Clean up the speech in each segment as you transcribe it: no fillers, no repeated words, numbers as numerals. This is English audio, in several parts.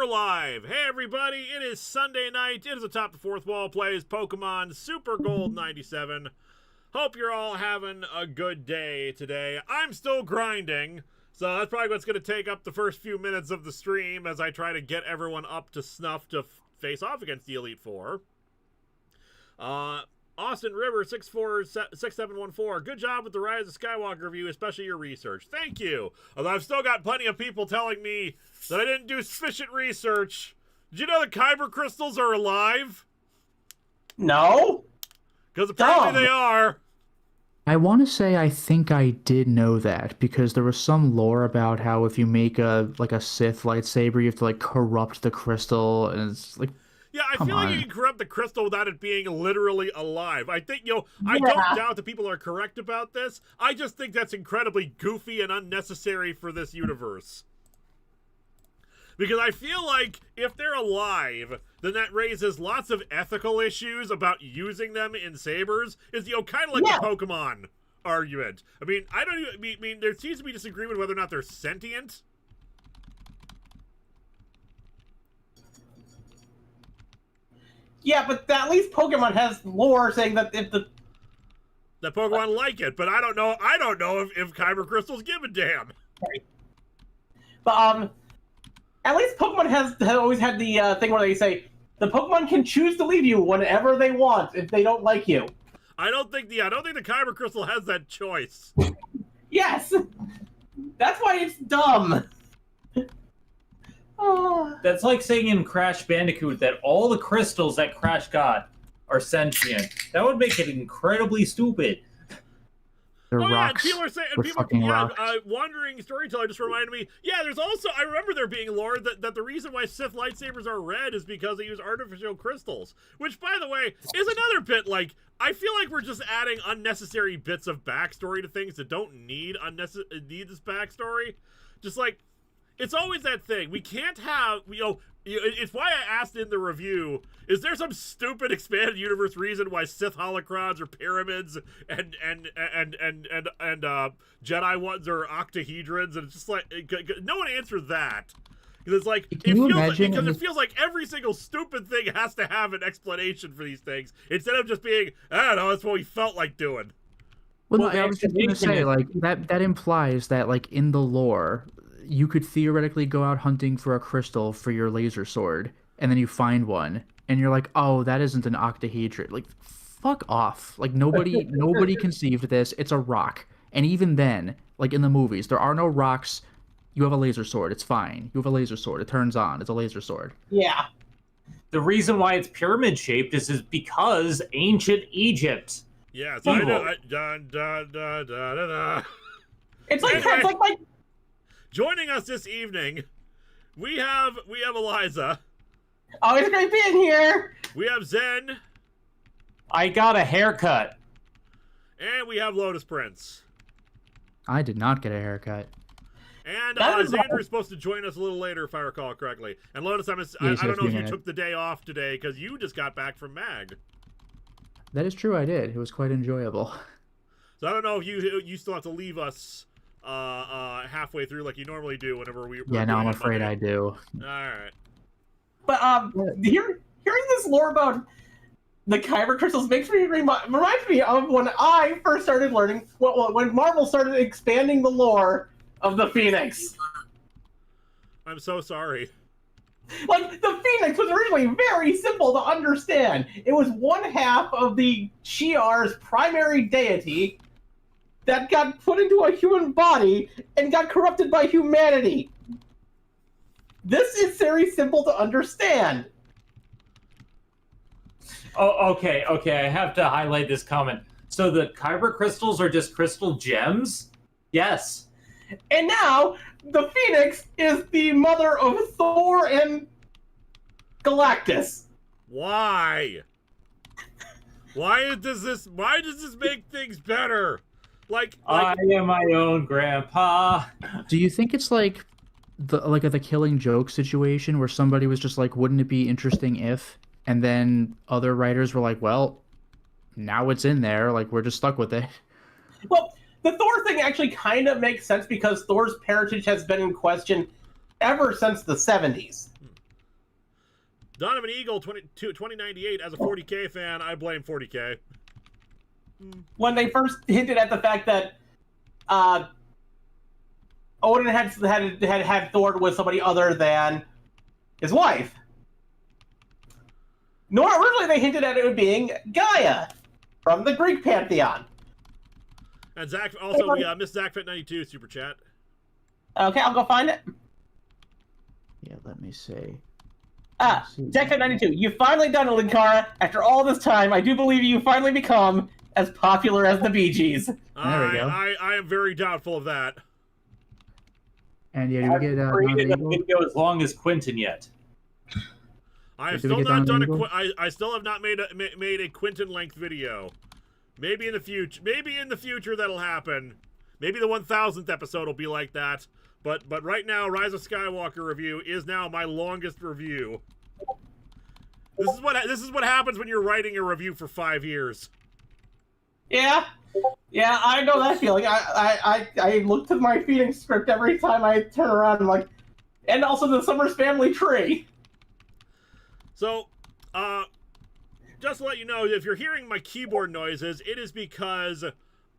we're live. Hey everybody, it is Sunday night. It is Atop the Fourth Wall plays Pokemon Super Gold 97. Hope you're all having a good day today. I'm still grinding, so that's probably what's going to take up the first few minutes of the stream as I try to get everyone up to snuff to face off against the Elite Four. Austin River 6714. Good job with the Rise of Skywalker review, especially your research. Thank you. Although I've still got plenty of people telling me that I didn't do sufficient research. Did you know that Kyber crystals are alive? No. Because apparently they are. I want to say I think I did know that because there was some lore about how if you make a Sith lightsaber, you have to corrupt the crystal, and it's like. Yeah, I feel like you can corrupt the crystal without it being literally alive. I think, I don't doubt that people are correct about this. I just think that's incredibly goofy and unnecessary for this universe. Because I feel like if they're alive, then that raises lots of ethical issues about using them in sabers. It's, kind of like the Pokemon argument. I mean, there seems to be disagreement whether or not they're sentient. Yeah, but at least Pokemon has lore saying that if the Pokemon like it, but I don't know if Kyber crystals give a damn. Right. But at least Pokemon has always had the thing where they say the Pokemon can choose to leave you whenever they want if they don't like you. I don't think the Kyber crystal has that choice. Yes, that's why it's dumb. That's like saying in Crash Bandicoot that all the crystals that Crash got are sentient. That would make it incredibly stupid. They're rocks. Yeah, Wandering Storyteller just reminded me, there's also, I remember there being lore that the reason why Sith lightsabers are red is because they use artificial crystals. Which, by the way, is another bit, I feel like we're just adding unnecessary bits of backstory to things that don't need this backstory. Just it's always that thing. We can't have, it's why I asked in the review, is there some stupid expanded universe reason why Sith holocrons are pyramids and Jedi ones are octahedrons? And it's just no one answered that. Because it feels like every single stupid thing has to have an explanation for these things instead of just being, I don't know, that's what we felt like doing. Well, I was just going to say, that implies that, in the lore, you could theoretically go out hunting for a crystal for your laser sword, and then you find one, and you're like, oh, that isn't an octahedron. Fuck off. Nobody conceived this. It's a rock. And even then, in the movies, there are no rocks. You have a laser sword. It's fine. You have a laser sword. It turns on. It's a laser sword. Yeah. The reason why it's pyramid-shaped is because ancient Egypt. Yeah, so It's like joining us this evening, we have Eliza. Oh, it's great being here. We have Zen. I got a haircut. And we have Lotus Prince. I did not get a haircut. And Xander is supposed to join us a little later, if I recall correctly. And Lotus, I don't know if you took the day off today, because you just got back from MAG. That is true, I did. It was quite enjoyable. So I don't know if you still have to leave us halfway through like you normally do whenever we. Yeah, no, I'm afraid I do. All right. But hearing this lore about the Kyber crystals reminds me of when I first started learning. When Marvel started expanding the lore of the Phoenix. I'm so sorry. The Phoenix was originally very simple to understand. It was one half of the Shi'ar's primary deity that got put into a human body and got corrupted by humanity. This is very simple to understand. Oh, okay, I have to highlight this comment. So the Kyber crystals are just crystal gems? Yes. And now, the Phoenix is the mother of Thor and Galactus. Why? Why does this make things better? I am my own grandpa. Do you think it's the Killing Joke situation where somebody was just wouldn't it be interesting if, and then other writers were like, well, now it's in there, we're just stuck with it. Well, the Thor thing actually kind of makes sense because Thor's parentage has been in question ever since the 70s. Donovan Eagle 2098 as a 40K fan, I blame 40K. When they first hinted at the fact that Odin had Thor with somebody other than his wife. Nor originally they hinted at it being Gaia from the Greek pantheon. And Zach, also, we missed ZachFit92 super chat. Okay, I'll go find it. Yeah, let me see. ZachFit92, you've finally done it, Linkara. After all this time, I do believe you finally become as popular as the Bee Gees. There we go. I am very doubtful of that. And yeah, do we get created a video as long as Quentin yet. I have still not done I still have not made a Quentin length video. Maybe in the future. Maybe in the future that'll happen. Maybe the 1000th episode will be like that. But right now, Rise of Skywalker review is now my longest review. This is what happens when you're writing a review for 5 years. Yeah, I know that feeling. I look to my feeding script every time I turn around and like, and also the Summers family tree. So, just to let you know, if you're hearing my keyboard noises, it is because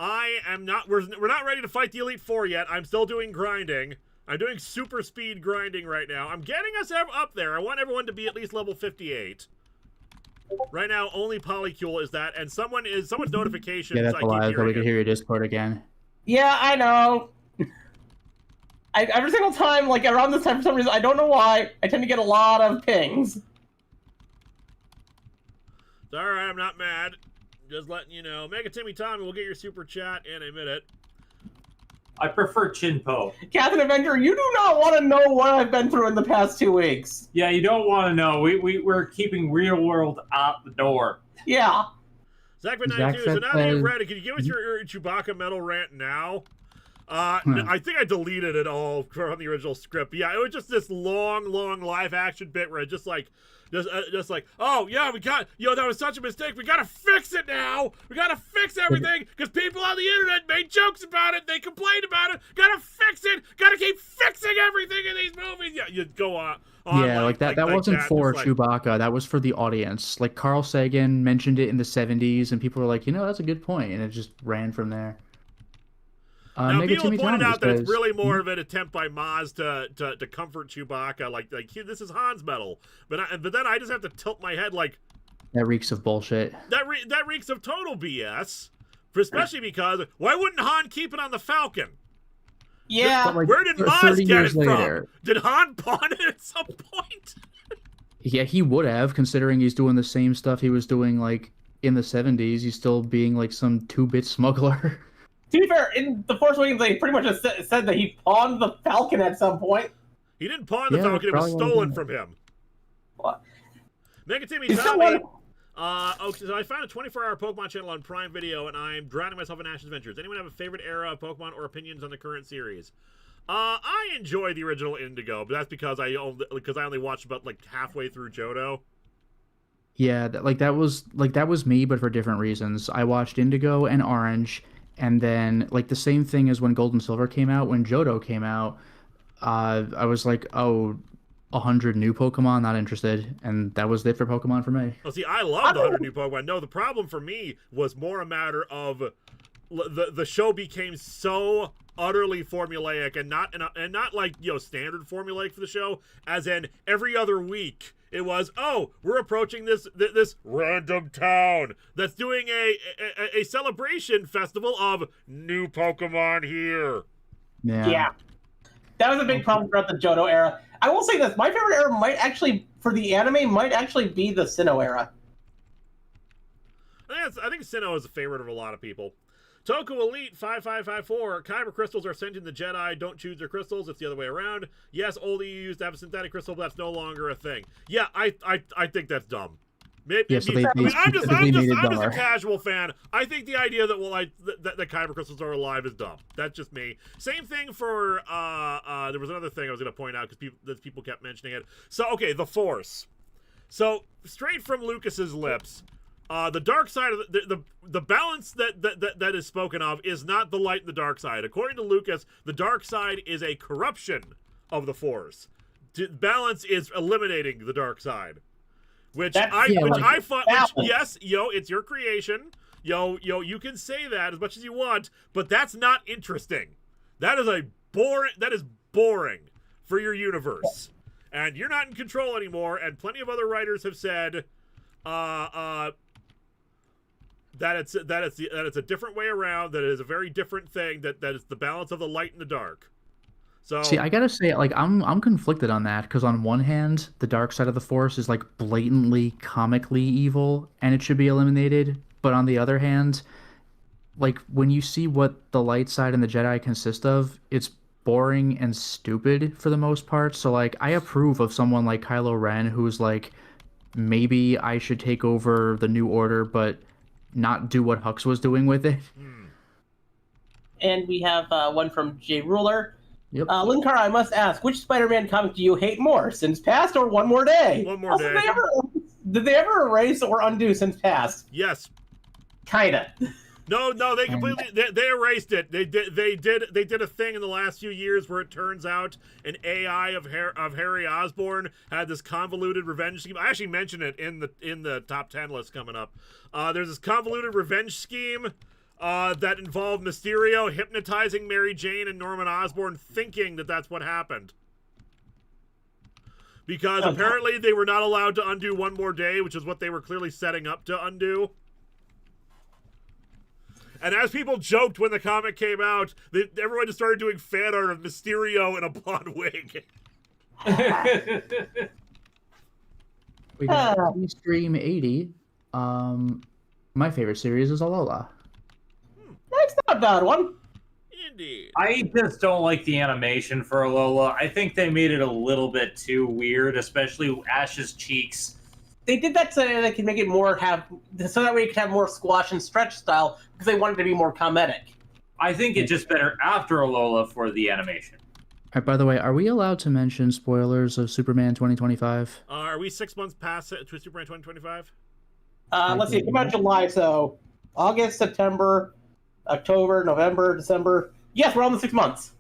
I am not. We're not ready to fight the Elite Four yet. I'm still doing grinding. I'm doing super speed grinding right now. I'm getting us up there. I want everyone to be at least level 58. Right now, only Polycule is that, and someone's notifications. Yeah, that's a lie. So we can hear your Discord again. Yeah, I know. Every single time, like around this time, for some reason, I don't know why, I tend to get a lot of pings. It's alright, I'm not mad. Just letting you know. Mega Timmy Tommy will get your super chat in a minute. I prefer Chinpo. Captain Avenger, you do not want to know what I've been through in the past 2 weeks. Yeah, you don't want to know. We're keeping real world out the door. Yeah. ZachFit92, so now that you've read it, can you give us your Chewbacca metal rant now? I think I deleted it all from the original script. Yeah, it was just this long live action bit where it just like, oh yeah, that was such a mistake. We gotta fix it now. We gotta fix everything because people on the internet made jokes about it. They complained about it. Gotta fix it. Gotta keep fixing everything in these movies. Yeah, you go on. Yeah, like that wasn't for Chewbacca. That was for the audience. Like Carl Sagan mentioned it in the 70s, and people were like, that's a good point, and it just ran from there. Now, people pointed out that it's really more of an attempt by Maz to comfort Chewbacca, like this is Han's metal, but then I just have to tilt my head like that reeks of bullshit. That reeks of total BS, especially because why wouldn't Han keep it on the Falcon? Yeah, like, where did Maz get it later. from? Did Han pawn it at some point? Yeah, he would have, considering he's doing the same stuff he was doing like in the 70s. He's still being like some 2-bit smuggler. To be fair, in The Force Awakens, they pretty much just said that he pawned the Falcon at some point. He didn't pawn the Falcon; it was stolen from him. What? Mega Timmy Tommy. Okay, so I found a 24-hour Pokemon channel on Prime Video, and I'm drowning myself in Ash's Adventures. Anyone have a favorite era of Pokemon or opinions on the current series? I enjoy the original Indigo, but that's because I only watched about like halfway through Johto. Yeah, that was me, but for different reasons. I watched Indigo and Orange. And then, like, the same thing as when Gold and Silver came out, when Johto came out, I was like, 100 new Pokemon, not interested. And that was it for Pokemon for me. Oh, see, I loved 100 new Pokemon. No, the problem for me was more a matter of the show became so utterly formulaic and not like, standard formulaic for the show, as in every other week. It was, we're approaching this random town that's doing a celebration festival of new Pokemon here. Yeah. That was a big problem throughout the Johto era. I will say this, my favorite era for the anime, might actually be the Sinnoh era. I think Sinnoh is a favorite of a lot of people. Toku Elite 5554. Kyber crystals are sent in the Jedi. Don't choose their crystals. It's the other way around. Yes, oldie used to have a synthetic crystal, but that's no longer a thing. Yeah, I think that's dumb. Maybe, I'm just a casual fan. I think the idea that that Kyber crystals are alive is dumb. That's just me. Same thing for there was another thing I was going to point out because people kept mentioning it. So okay, the Force. So straight from Lucas's lips. The dark side of the balance that is spoken of is not the light and the dark side. According to Lucas, the dark side is a corruption of the Force. Balance is eliminating the dark side. Which That's- I find, balance. yes, it's your creation. You can say that as much as you want, but that's not interesting. That is boring for your universe. And you're not in control anymore, and plenty of other writers have said that it's a different way around, that it is a very different thing, that is the balance of the light and the dark. So See, I gotta say, like, I'm conflicted on that, because on one hand, the dark side of the Force is like blatantly comically evil, and it should be eliminated. But on the other hand, like, when you see what the light side and the Jedi consist of, it's boring and stupid for the most part. So, like, I approve of someone like Kylo Ren, who's like, maybe I should take over the New Order, but not do what Hux was doing with it. And we have one from J Ruler. Yep. Linkara, I must ask, which Spider-Man comic do you hate more, Since Past or One More Day? One More Day. Did they ever erase or undo Since Past? yes. Kinda. No, they completely they erased it. They did a thing in the last few years where it turns out an AI of Harry Osborn had this convoluted revenge scheme. I actually mentioned it in the top 10 list coming up. There's this convoluted revenge scheme that involved Mysterio hypnotizing Mary Jane and Norman Osborn, thinking that that's what happened. Because apparently they were not allowed to undo One More Day, which is what they were clearly setting up to undo. And as people joked when the comic came out, everyone just started doing fan art of Mysterio in a blonde wig. We got Extreme 80. My favorite series is Alola. That's not a bad one. Indeed. I just don't like the animation for Alola. I think they made it a little bit too weird, especially Ash's cheeks. They did that so they could make it more so that way you could have more squash and stretch style, because they wanted to be more comedic. I think it's just better after Alola for the animation. By the way, are we allowed to mention spoilers of Superman 2025? Are we 6 months past it to Superman 2025? Let's see, it came out July, so August, September, October, November, December. Yes, we're on the 6 months.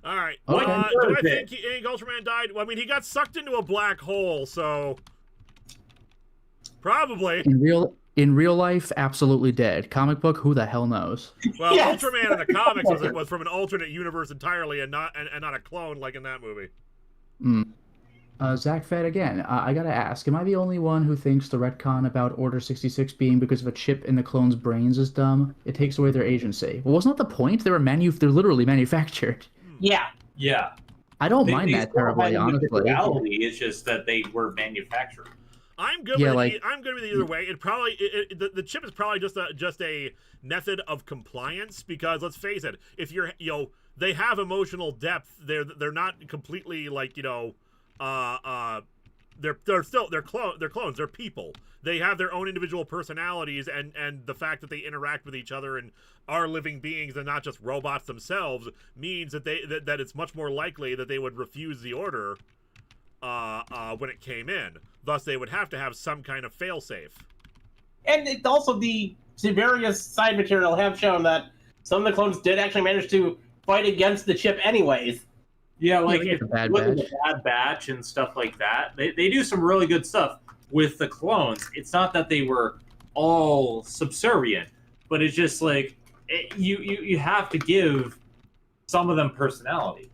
All right. Okay. Do I think Ultraman died? Well, I mean, he got sucked into a black hole, so probably. In real life, absolutely dead. Comic book, who the hell knows? Well, Yes. Ultraman in the comics was from an alternate universe entirely, and not a clone like in that movie. Zach Fed again. I gotta ask, am I the only one who thinks the retcon about Order 66 being because of a chip in the clones' brains is dumb? It takes away their agency. Well, wasn't that the point? They're literally manufactured. Yeah. Yeah. I don't mind that still terribly, had honestly. individuality, it's just that they were manufactured. I'm good. I'm good with either way. It probably the chip is probably just a method of compliance, because let's face it, if you're they have emotional depth. They're not completely like they're clones. They're people. They have their own individual personalities, and the fact that they interact with each other and are living beings and not just robots themselves means that that it's much more likely that they would refuse the order when it came in. Thus, they would have to have some kind of failsafe. And it also, the various side material have shown that some of the clones did actually manage to fight against the chip anyways. Yeah, like Yeah, if the Bad with Batch. the Bad Batch and stuff like that, they do some really good stuff with the clones. It's not that they were all subservient, but it's just like you have to give some of them personality.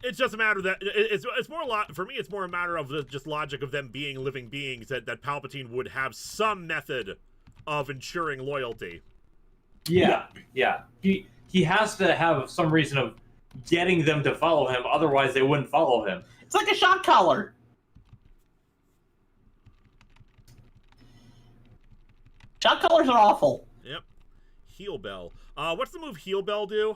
It's just a matter that it's more for me. It's more a matter of the just logic of them being living beings, that Palpatine would have some method of ensuring loyalty. Yeah. He has to have some reason of getting them to follow him. Otherwise, they wouldn't follow him. It's like a shock collar. Shock collars are awful. Yep. Heal Bell. What's the move Heal Bell do?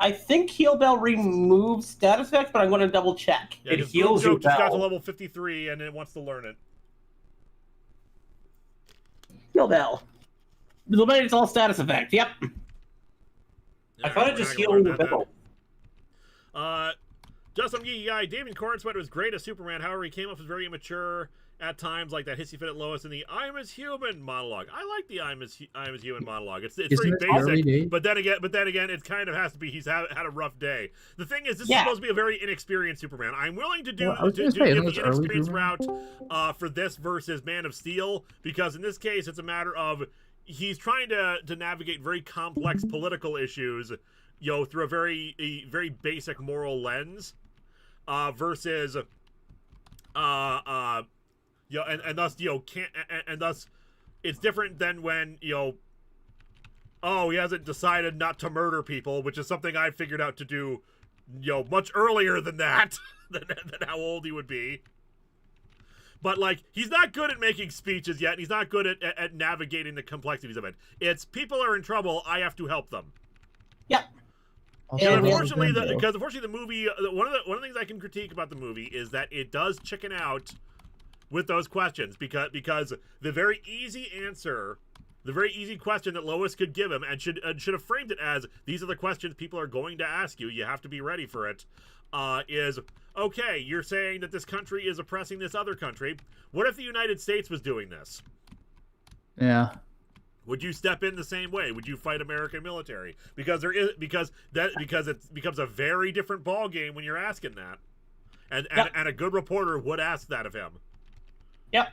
I think Heal Bell removes status effects, but I'm going to double check. Yeah, It 'cause heals Boob your just got to bell. level 53 and it wants to learn it. Heal Bell. It's all status effect. Yep. I thought it just healed the bell. Just some geeky guy. David Corn sweater was great as Superman. However, he came off as very immature at times, like that hissy fit at Lois in the "I'm as human" monologue. I like the "I'm as human" monologue. It's pretty basic, but then again, it kind of has to be he's had a rough day. The thing is, this is supposed to be a very inexperienced Superman. I'm willing to do the inexperienced route for this versus Man of Steel, because in this case, it's a matter of he's trying to navigate very complex political issues, through a very basic moral lens, versus and thus and thus it's different than when he hasn't decided not to murder people, which is something I figured out to do much earlier than that than how old he would be. But, like, he's not good at making speeches yet, and he's not good at navigating the complexities of it. It's people are in trouble, I have to help them. Yep. And unfortunately, the movie, one of the things I can critique about the movie is that it does chicken out with those questions, because the very easy answer, the very easy question that Lois could give him, and should have framed it as, these are the questions people are going to ask you have to be ready for it, is... Okay, you're saying that this country is oppressing this other country. What if the United States was doing this? Yeah. Would you step in the same way? Would you fight American military? Because it becomes a very different ball game when you're asking that. And a good reporter would ask that of him. Yep.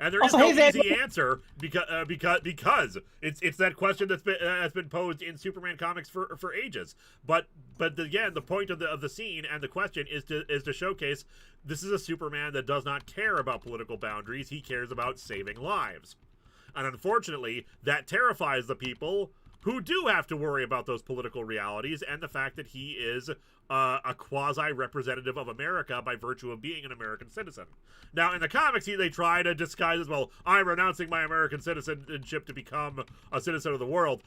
And there is no easy answer because it's that question that's been posed in Superman comics for ages. But again, the point of the scene and the question is to showcase this is a Superman that does not care about political boundaries. He cares about saving lives. And unfortunately, that terrifies the people who do have to worry about those political realities and the fact that he is a quasi-representative of America by virtue of being an American citizen. Now, in the comics, they try to disguise as, well, I'm renouncing my American citizenship to become a citizen of the world.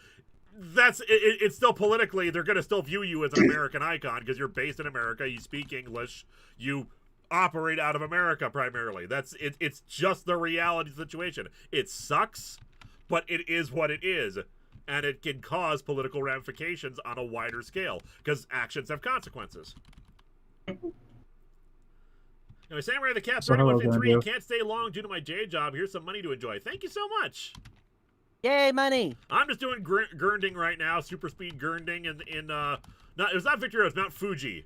It's still politically, they're going to still view you as an American icon because you're based in America, you speak English, you operate out of America primarily. It's just the reality situation. It sucks, but it is what it is. And it can cause political ramifications on a wider scale, because actions have consequences. Anyway, Samurai the Cat, 3153, can't stay long due to my day job. Here's some money to enjoy. Thank you so much. Yay, money. I'm just doing gurnding right now, super speed gurnding it was not Victoria, it was Mount Fuji.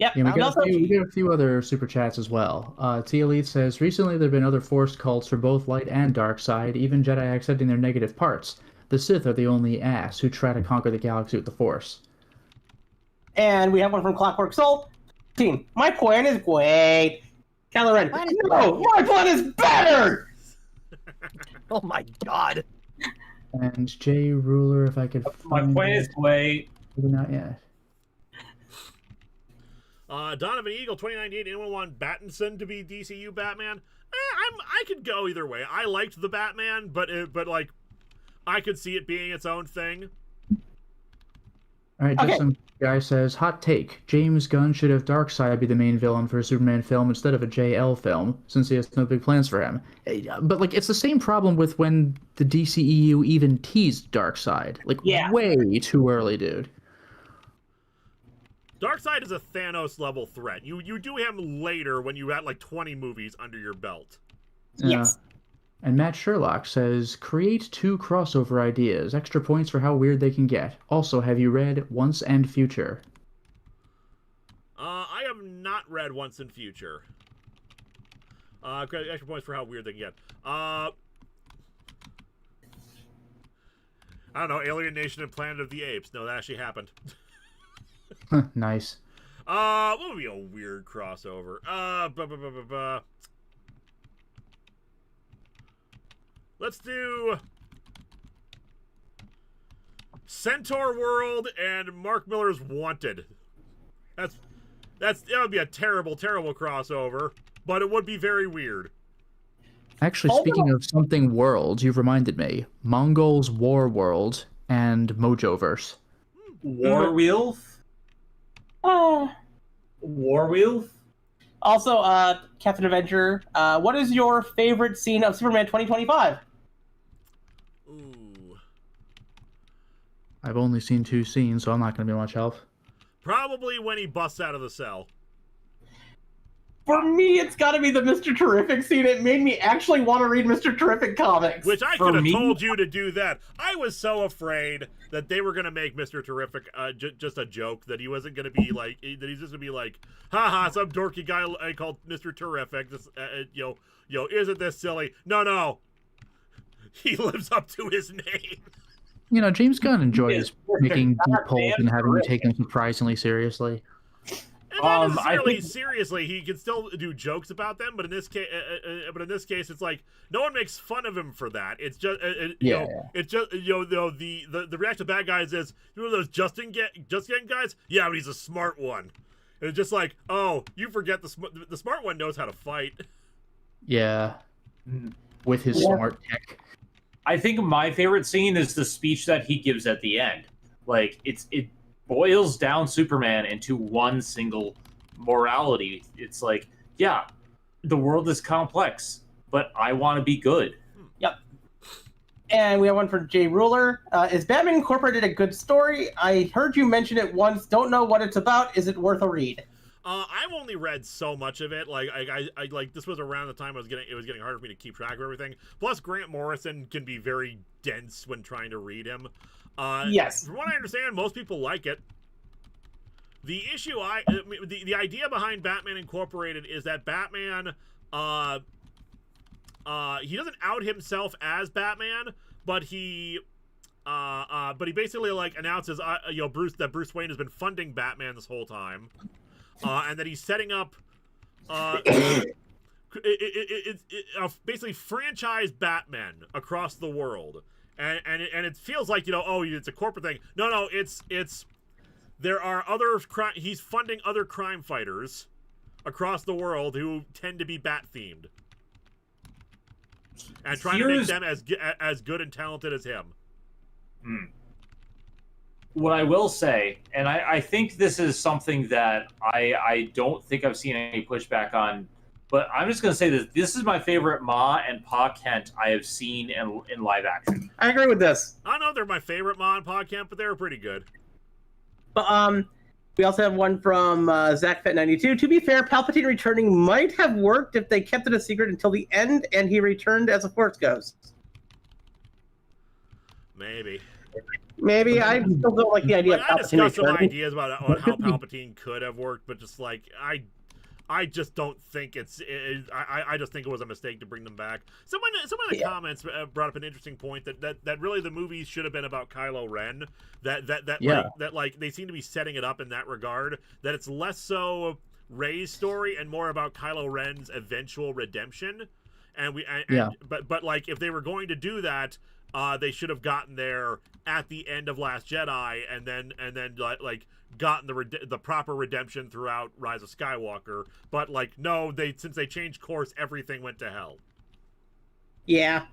Yep. Yeah, we got a few other super chats as well. T Elite says, recently there have been other forced cults for both light and dark side, even Jedi accepting their negative parts. The Sith are the only ass who try to conquer the galaxy with the Force. And we have one from Clockwork Soul. Team, my plan is great. Kylo Ren, no, my plan is better! Oh my god. And Jay Ruler, if I could find my plan is great. Not yet. Donovan Eagle 2098. Anyone want Battinson to be DCU Batman? I could go either way. I liked the Batman, but like I could see it being its own thing. All right, just some guy says, hot take. James Gunn should have Darkseid be the main villain for a Superman film instead of a JL film, since he has no big plans for him. But, like, it's the same problem with when the DCEU even teased Darkseid. Like, way too early, dude. Darkseid is a Thanos-level threat. You do him later when you had, like, 20 movies under your belt. Yes. And Matt Sherlock says, create 2 crossover ideas. Extra points for how weird they can get. Also, have you read Once and Future? I have not read Once and Future. Extra points for how weird they can get. I don't know, Alien Nation and Planet of the Apes. No, that actually happened. Nice. What would be a weird crossover? Let's do Centaur World and Mark Miller's Wanted. That would be a terrible, terrible crossover, but it would be very weird. Actually, speaking of something worlds, you've reminded me. Mongols War World and Mojoverse. Warwolf? Warwolf? Also, Captain Avenger, what is your favorite scene of Superman 2025? Ooh. I've only seen 2 scenes, so I'm not going to be much help. Probably when he busts out of the cell. For me, it's got to be the Mr. Terrific scene. It made me actually want to read Mr. Terrific comics. Which I could have told you to do that. I was so afraid that they were going to make Mr. Terrific just a joke, that he wasn't going to be like, that he's just going to be like, haha, some dorky guy called Mr. Terrific. This, isn't this silly? No. He lives up to his name. You know, James Gunn enjoys making deep pulls and having you take them surprisingly seriously. And not necessarily seriously, he can still do jokes about them, but in this case, it's like no one makes fun of him for that. It's just, it's just, the reaction to bad guys is, you know, those just getting guys. Yeah, but he's a smart one. And it's just like, oh, you forget the smart one knows how to fight. Yeah, with his smart tech. I think my favorite scene is the speech that he gives at the end. Like it boils down Superman into one single morality. It's like, yeah, the world is complex, but I want to be good. Yep. And we have one from Jay Ruler. Is Batman Incorporated a good story? I heard you mention it once. Don't know what it's about. Is it worth a read? I've only read so much of it. Like I like this was around the time it was getting harder for me to keep track of everything. Plus, Grant Morrison can be very dense when trying to read him. Yes. From what I understand, most people like it. The issue, the idea behind Batman Incorporated is that Batman, he doesn't out himself as Batman, but he basically like announces, that Bruce Wayne has been funding Batman this whole time, and that he's setting up, basically franchise Batman across the world. And it feels like, it's a corporate thing. No, it's there are he's funding other crime fighters across the world who tend to be bat themed, and trying to make them as good and talented as him. What I will say, and I think this is something that I don't think I've seen any pushback on, but I'm just going to say this is my favorite Ma and Pa Kent I have seen in live action. I agree with this. I don't know if they're my favorite Ma and Pa Kent, but they were pretty good. But we also have one from ZachFet92. To be fair, Palpatine returning might have worked if they kept it a secret until the end and he returned as a Force Ghost. Maybe. I still don't like the idea of Palpatine I discussed some returning. ideas about how Palpatine could have worked, but just like I just don't think I just think it was a mistake to bring them back. Someone in the comments brought up an interesting point that really the movies should have been about Kylo Ren. Like they seem to be setting it up in that regard. That it's less so Rey's story and more about Kylo Ren's eventual redemption. But like if they were going to do that, they should have gotten there at the end of Last Jedi, and then like gotten the proper redemption throughout Rise of Skywalker. But like no, since they changed course, everything went to hell. Yeah.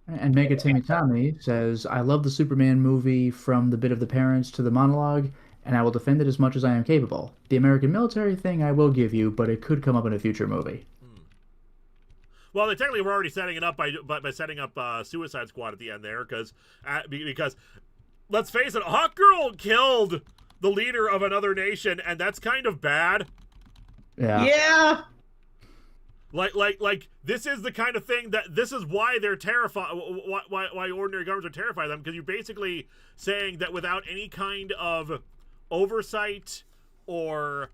And Mega Timmy Tommy says, I love the Superman movie from the bit of the parents to the monologue, and I will defend it as much as I am capable. The American military thing I will give you, but it could come up in a future movie. Well, they technically were already setting it up by setting up Suicide Squad at the end there, because let's face it, Hawkgirl killed the leader of another nation, and that's kind of bad. Yeah. Like this is the kind of thing this is why they're terrified. Why ordinary governments are terrified of them, because you're basically saying that without any kind of oversight or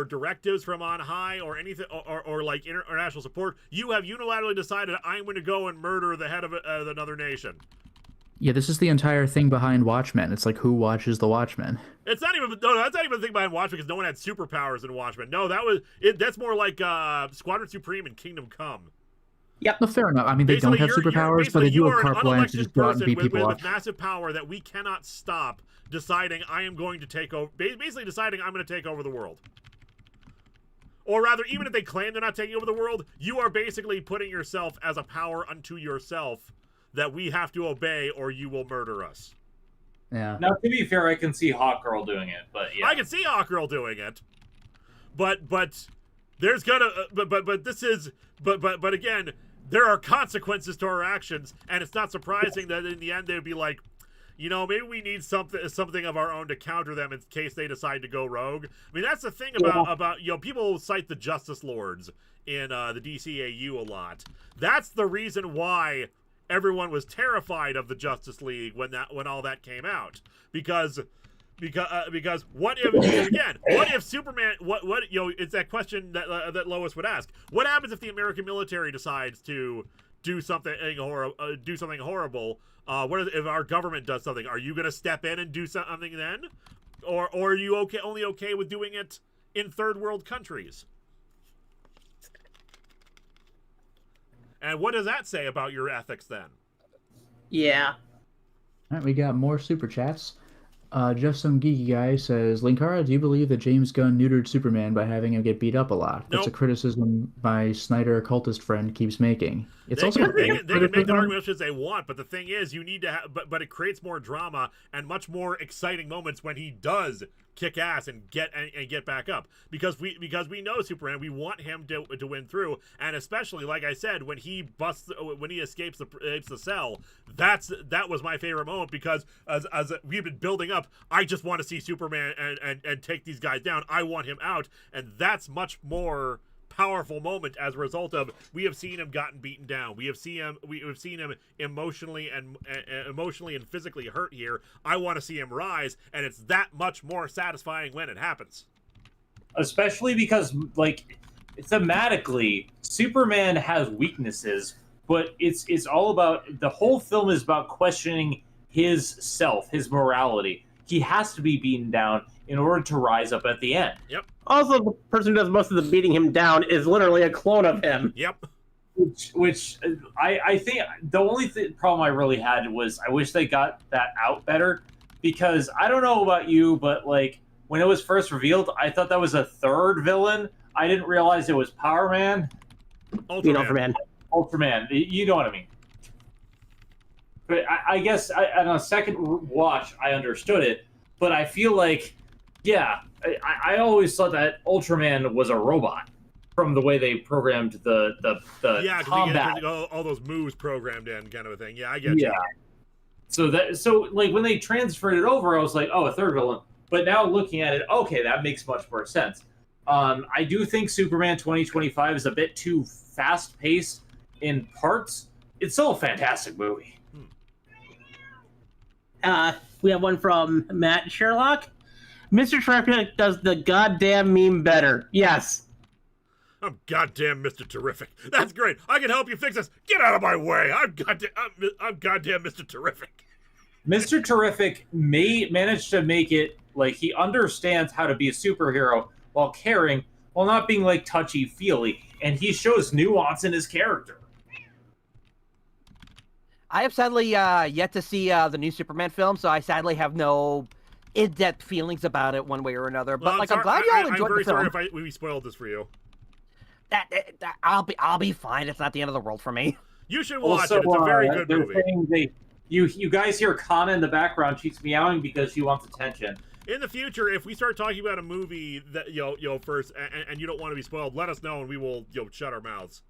directives from on high or anything or like international support, you have unilaterally decided I'm going to go and murder the head of another nation. Yeah, this is the entire thing behind Watchmen. It's like, who watches the Watchmen? That's not even the thing behind Watchmen, because no one had superpowers in Watchmen. No, that's more like Squadron Supreme and Kingdom Come. Yep. No, fair enough. I mean, they don't have superpowers, but they do have carte blanche to just go out and beat people up. With massive power that we cannot stop, deciding I am going to take over, basically deciding I'm going to take over the world. Or rather, even if they claim they're not taking over the world, you are basically putting yourself as a power unto yourself that we have to obey, or you will murder us. Yeah. Now, to be fair, I can see Hawkgirl doing it, but yeah. I can see Hawkgirl doing it, but there's gonna but again, there are consequences to our actions, and it's not surprising that in the end they'd be like, you know, maybe we need something of our own to counter them in case they decide to go rogue. I mean, that's the thing about you know, people cite the Justice Lords in the DCAU a lot. That's the reason why everyone was terrified of the Justice League when all that came out, because what if Superman, what you know, it's that question that Lois would ask. What happens if the American military decides to do something horrible? If our government does something? Are you going to step in and do something then, or are you only okay with doing it in third world countries? And what does that say about your ethics then? Yeah. All right, we got more super chats. Just some geeky guy says, Linkara, do you believe that James Gunn neutered Superman by having him get beat up a lot? That's a criticism my Snyder occultist friend keeps making. It's they also can make the argument as they want, but the thing is, you need to have, but it creates more drama and much more exciting moments when he does kick ass and get back up, because we know Superman, we want him to win through, and especially, like I said, when he escapes the cell, that was my favorite moment, because as we've been building up, I just want to see Superman and take these guys down. I want him out, and that's much more powerful moment as a result of we have seen him gotten beaten down. We have seen him emotionally and physically hurt here. I want to see him rise, and it's that much more satisfying when it happens. Especially because, like, thematically, Superman has weaknesses, but it's all about, the whole film is about questioning his self, his morality. He has to be beaten down in order to rise up at the end. Yep. Also, the person who does most of the beating him down is literally a clone of him. Yep. Which I think the only problem I really had was I wish they got that out better, because I don't know about you, but like when it was first revealed, I thought that was a third villain. I didn't realize it was Power Man. Ultraman. Ultraman. You know what I mean. But I guess on a second watch, I understood it. But I feel like, yeah, I always thought that Ultraman was a robot from the way they programmed the combat. Yeah, all those moves programmed in, kind of a thing. Yeah, I get you. Yeah. So like when they transferred it over, I was like, oh, a third villain. But now looking at it, okay, that makes much more sense. I do think Superman 2025 is a bit too fast-paced in parts. It's still a fantastic movie. We have one from Matt Sherlock. Mr. Terrific does the goddamn meme better. Yes. I'm goddamn Mr. Terrific. That's great. I can help you fix this. Get out of my way. I'm goddamn Mr. Terrific. Mr. Terrific managed to make it like he understands how to be a superhero while caring, while not being like touchy-feely, and he shows nuance in his character. I have sadly yet to see the new Superman film, so I sadly have no in-depth feelings about it one way or another. But well, I'm glad y'all enjoyed the film. I'm very sorry if we spoiled this for you. I'll be fine. It's not the end of the world for me. You should watch it. It's a very good movie. You guys hear Kana in the background. She's meowing because she wants attention. In the future, if we start talking about a movie that first and you don't want to be spoiled, let us know and we will shut our mouths.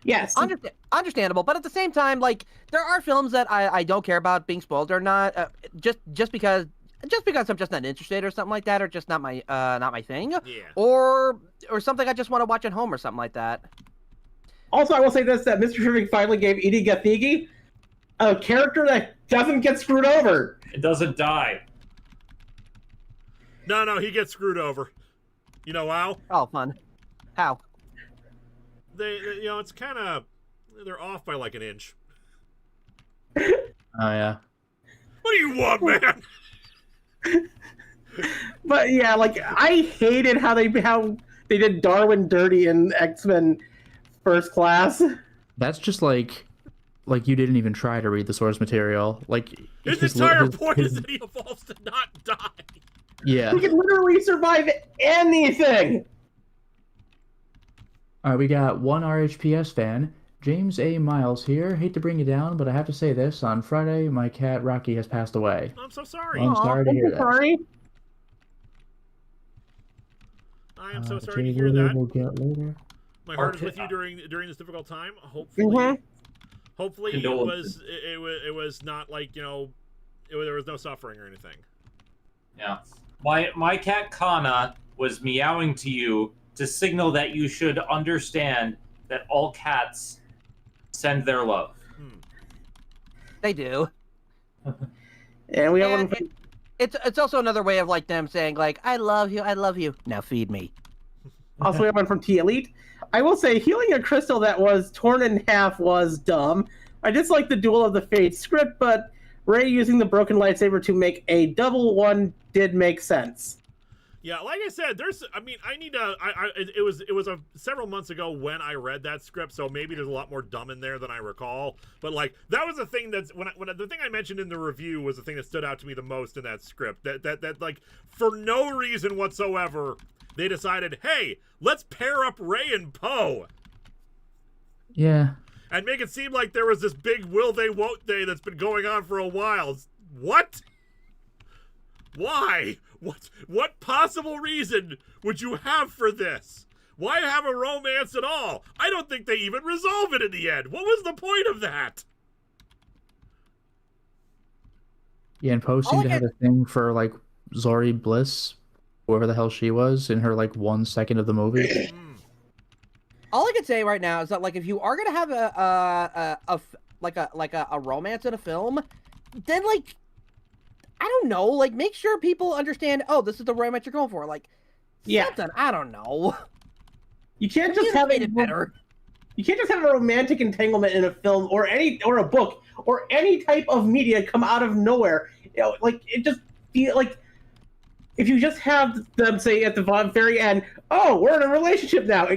Yes. Understandable, but at the same time, like, there are films that I don't care about being spoiled or not, just because I'm just not interested or something like that, or just not my thing. Yeah. Or something I just want to watch at home or something like that. Also, I will say this, that Mr. Terrific finally gave Edie Gathegi a character that doesn't get screwed over. It doesn't die. No, he gets screwed over. You know how? Oh, fun. How? They it's kind of, they're off by like an inch. Oh yeah. What do you want, man? But yeah, like I hated how they did Darwin dirty in X-Men First Class. That's just like you didn't even try to read the source material. Like his entire point is that he evolves to not die. Yeah. He can literally survive anything. All right, we got one RHPS fan, James A. Miles here. Hate to bring you down, but I have to say this. On Friday, my cat Rocky has passed away. I'm so sorry. I'm sorry to hear that. Sorry. I am so sorry to hear that. We'll get later. My heart is with you during this difficult time. Hopefully, hopefully it was not like there was no suffering or anything. Yeah. My cat Kana was meowing to you to signal that you should understand that all cats send their love. They do. And we have And one. it's also another way of like them saying like, I love you. Now feed me. Also, we have one from T Elite. I will say, healing a crystal that was torn in half was dumb. I dislike the Duel of the Fates script, but Rey using the broken lightsaber to make a double one did make sense. Yeah, like I said, I need to. It was several months ago when I read that script, so maybe there's a lot more dumb in there than I recall. But like that was the thing that's when the thing I mentioned in the review was the thing that stood out to me the most in that script. That like for no reason whatsoever, they decided, hey, let's pair up Rey and Poe. Yeah. And make it seem like there was this big will they won't they that's been going on for a while. What? Why? What possible reason would you have for this? Why have a romance at all? I don't think they even resolve it in the end. What was the point of that? Yeah, and Poe seemed to have a thing for like Zori Bliss, whoever the hell she was, in her like 1 second of the movie. All I can say right now is that like if you are gonna have a romance in a film, then like I don't know, like make sure people understand. Oh, this is the romance you're going for. Like, something, I don't know. You can't just have it better. You can't just have a romantic entanglement in a film or a book or any type of media come out of nowhere. You know, like it just feel like if you just have them say at the very end, "Oh, we're in a relationship now,"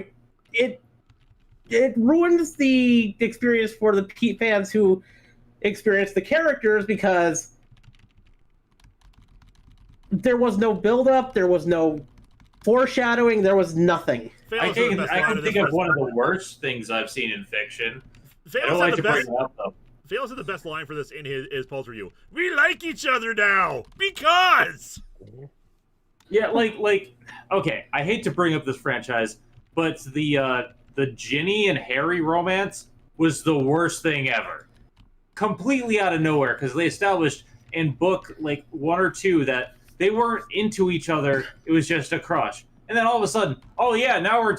it ruins the experience for the fans who experience the characters because there was no build-up, there was no foreshadowing, there was nothing. I can think of one of the worst things I've seen in fiction. I don't like to bring it up, though. Phalos had the best line for this in his Pulse review. We like each other now because. Yeah, like okay. I hate to bring up this franchise, but the Ginny and Harry romance was the worst thing ever. Completely out of nowhere because they established in book like 1 or 2 that they weren't into each other. It was just a crush, and then all of a sudden, oh yeah, now we're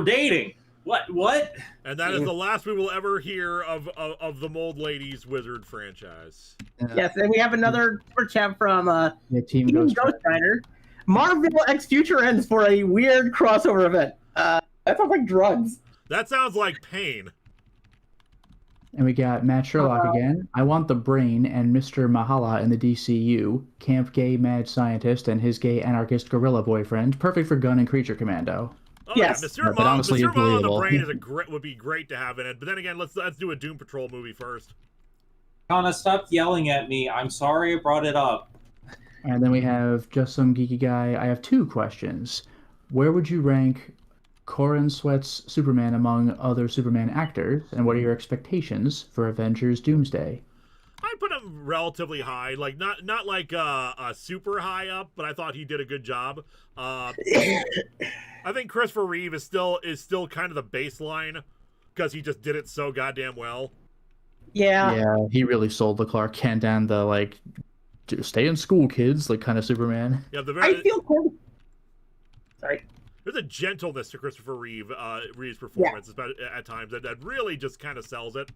dating. What? And that is the last we will ever hear of the Mold Ladies Wizard franchise. Yes, and we have another super chat from Team Ghost Rider. Marvel X Future ends for a weird crossover event. That sounds like drugs. That sounds like pain. And we got Matt Sherlock again. I want the brain and Mr. Mahala in the DCU. Camp gay mad scientist and his gay anarchist gorilla boyfriend. Perfect for gun and creature commando. Oh, yes. Yeah, Mr. Mahala the brain would be great to have in it. But then again, let's do a Doom Patrol movie first. Kana, stop yelling at me. I'm sorry I brought it up. And then we have Just Some Geeky Guy. I have 2 questions. Where would you rank Corin Sweat's Superman among other Superman actors, and what are your expectations for Avengers Doomsday? I put him relatively high, like not like super high up, but I thought he did a good job. I think Christopher Reeve is still kind of the baseline because he just did it so goddamn well. Yeah, he really sold the Clark Kent and the like, stay in school, kids, like kind of Superman. Yeah, I feel cool. Sorry. There's a gentleness to Christopher Reeve's performance at times that really just kind of sells it.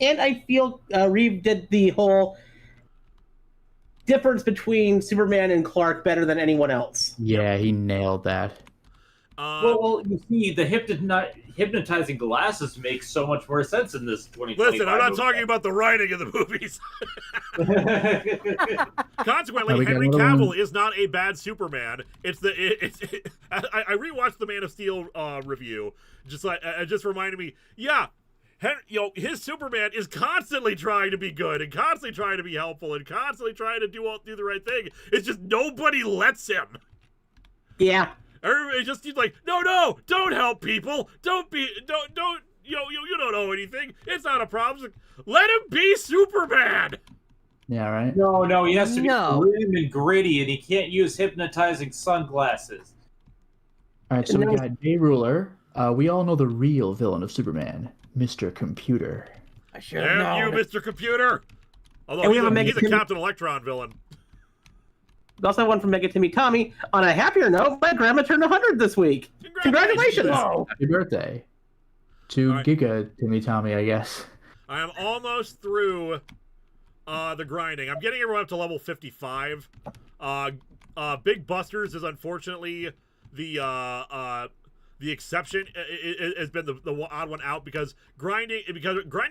And I feel Reeve did the whole difference between Superman and Clark better than anyone else. Yeah, he nailed that. Well, you see, the hypnotizing glasses make so much more sense in this 2025 Listen, I'm not talking about the writing of the movies. Consequently, Henry Cavill is not a bad Superman. I rewatched the Man of Steel review. It just reminded me, yeah, his Superman is constantly trying to be good and constantly trying to be helpful and constantly trying to do the right thing. It's just nobody lets him. Yeah. Everybody just seems like, no, don't help people. You don't know anything. It's not a problem. Let him be Superman. Yeah, right? No, he has to be grim and gritty, and he can't use hypnotizing sunglasses. All right, so we got Jay Ruler. We all know the real villain of Superman, Mr. Computer. I should have known. You, Mr. Computer. Although he's a Captain Electron villain. We also have one from Mega Timmy Tommy. On a happier note, my grandma turned 100 this week. Congratulations! Happy birthday to Giga Timmy Tommy, I guess. I am almost through the grinding. I'm getting everyone up to level 55. Big Busters is unfortunately the exception. It has been the odd one out because grinding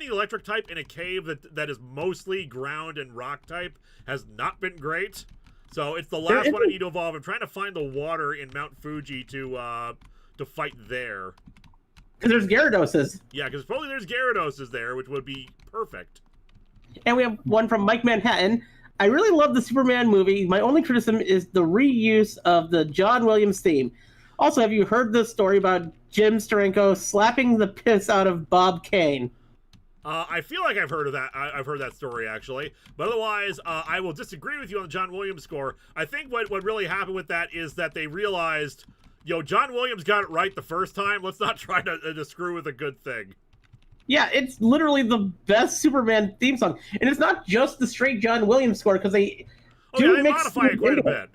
electric type in a cave that is mostly ground and rock type has not been great. So it's the last one I need to evolve. I'm trying to find the water in Mount Fuji to fight there. Because there's Gyarados. Yeah, because probably there's Gyarados there, which would be perfect. And we have one from Mike Manhattan. I really love the Superman movie. My only criticism is the reuse of the John Williams theme. Also, have you heard the story about Jim Steranko slapping the piss out of Bob Kane? I feel like I've heard of that. I've heard that story, actually. But otherwise, I will disagree with you on the John Williams score. I think what really happened with that is that they realized, John Williams got it right the first time. Let's not try to screw with a good thing. Yeah, it's literally the best Superman theme song. And it's not just the straight John Williams score, because they modify it quite a bit.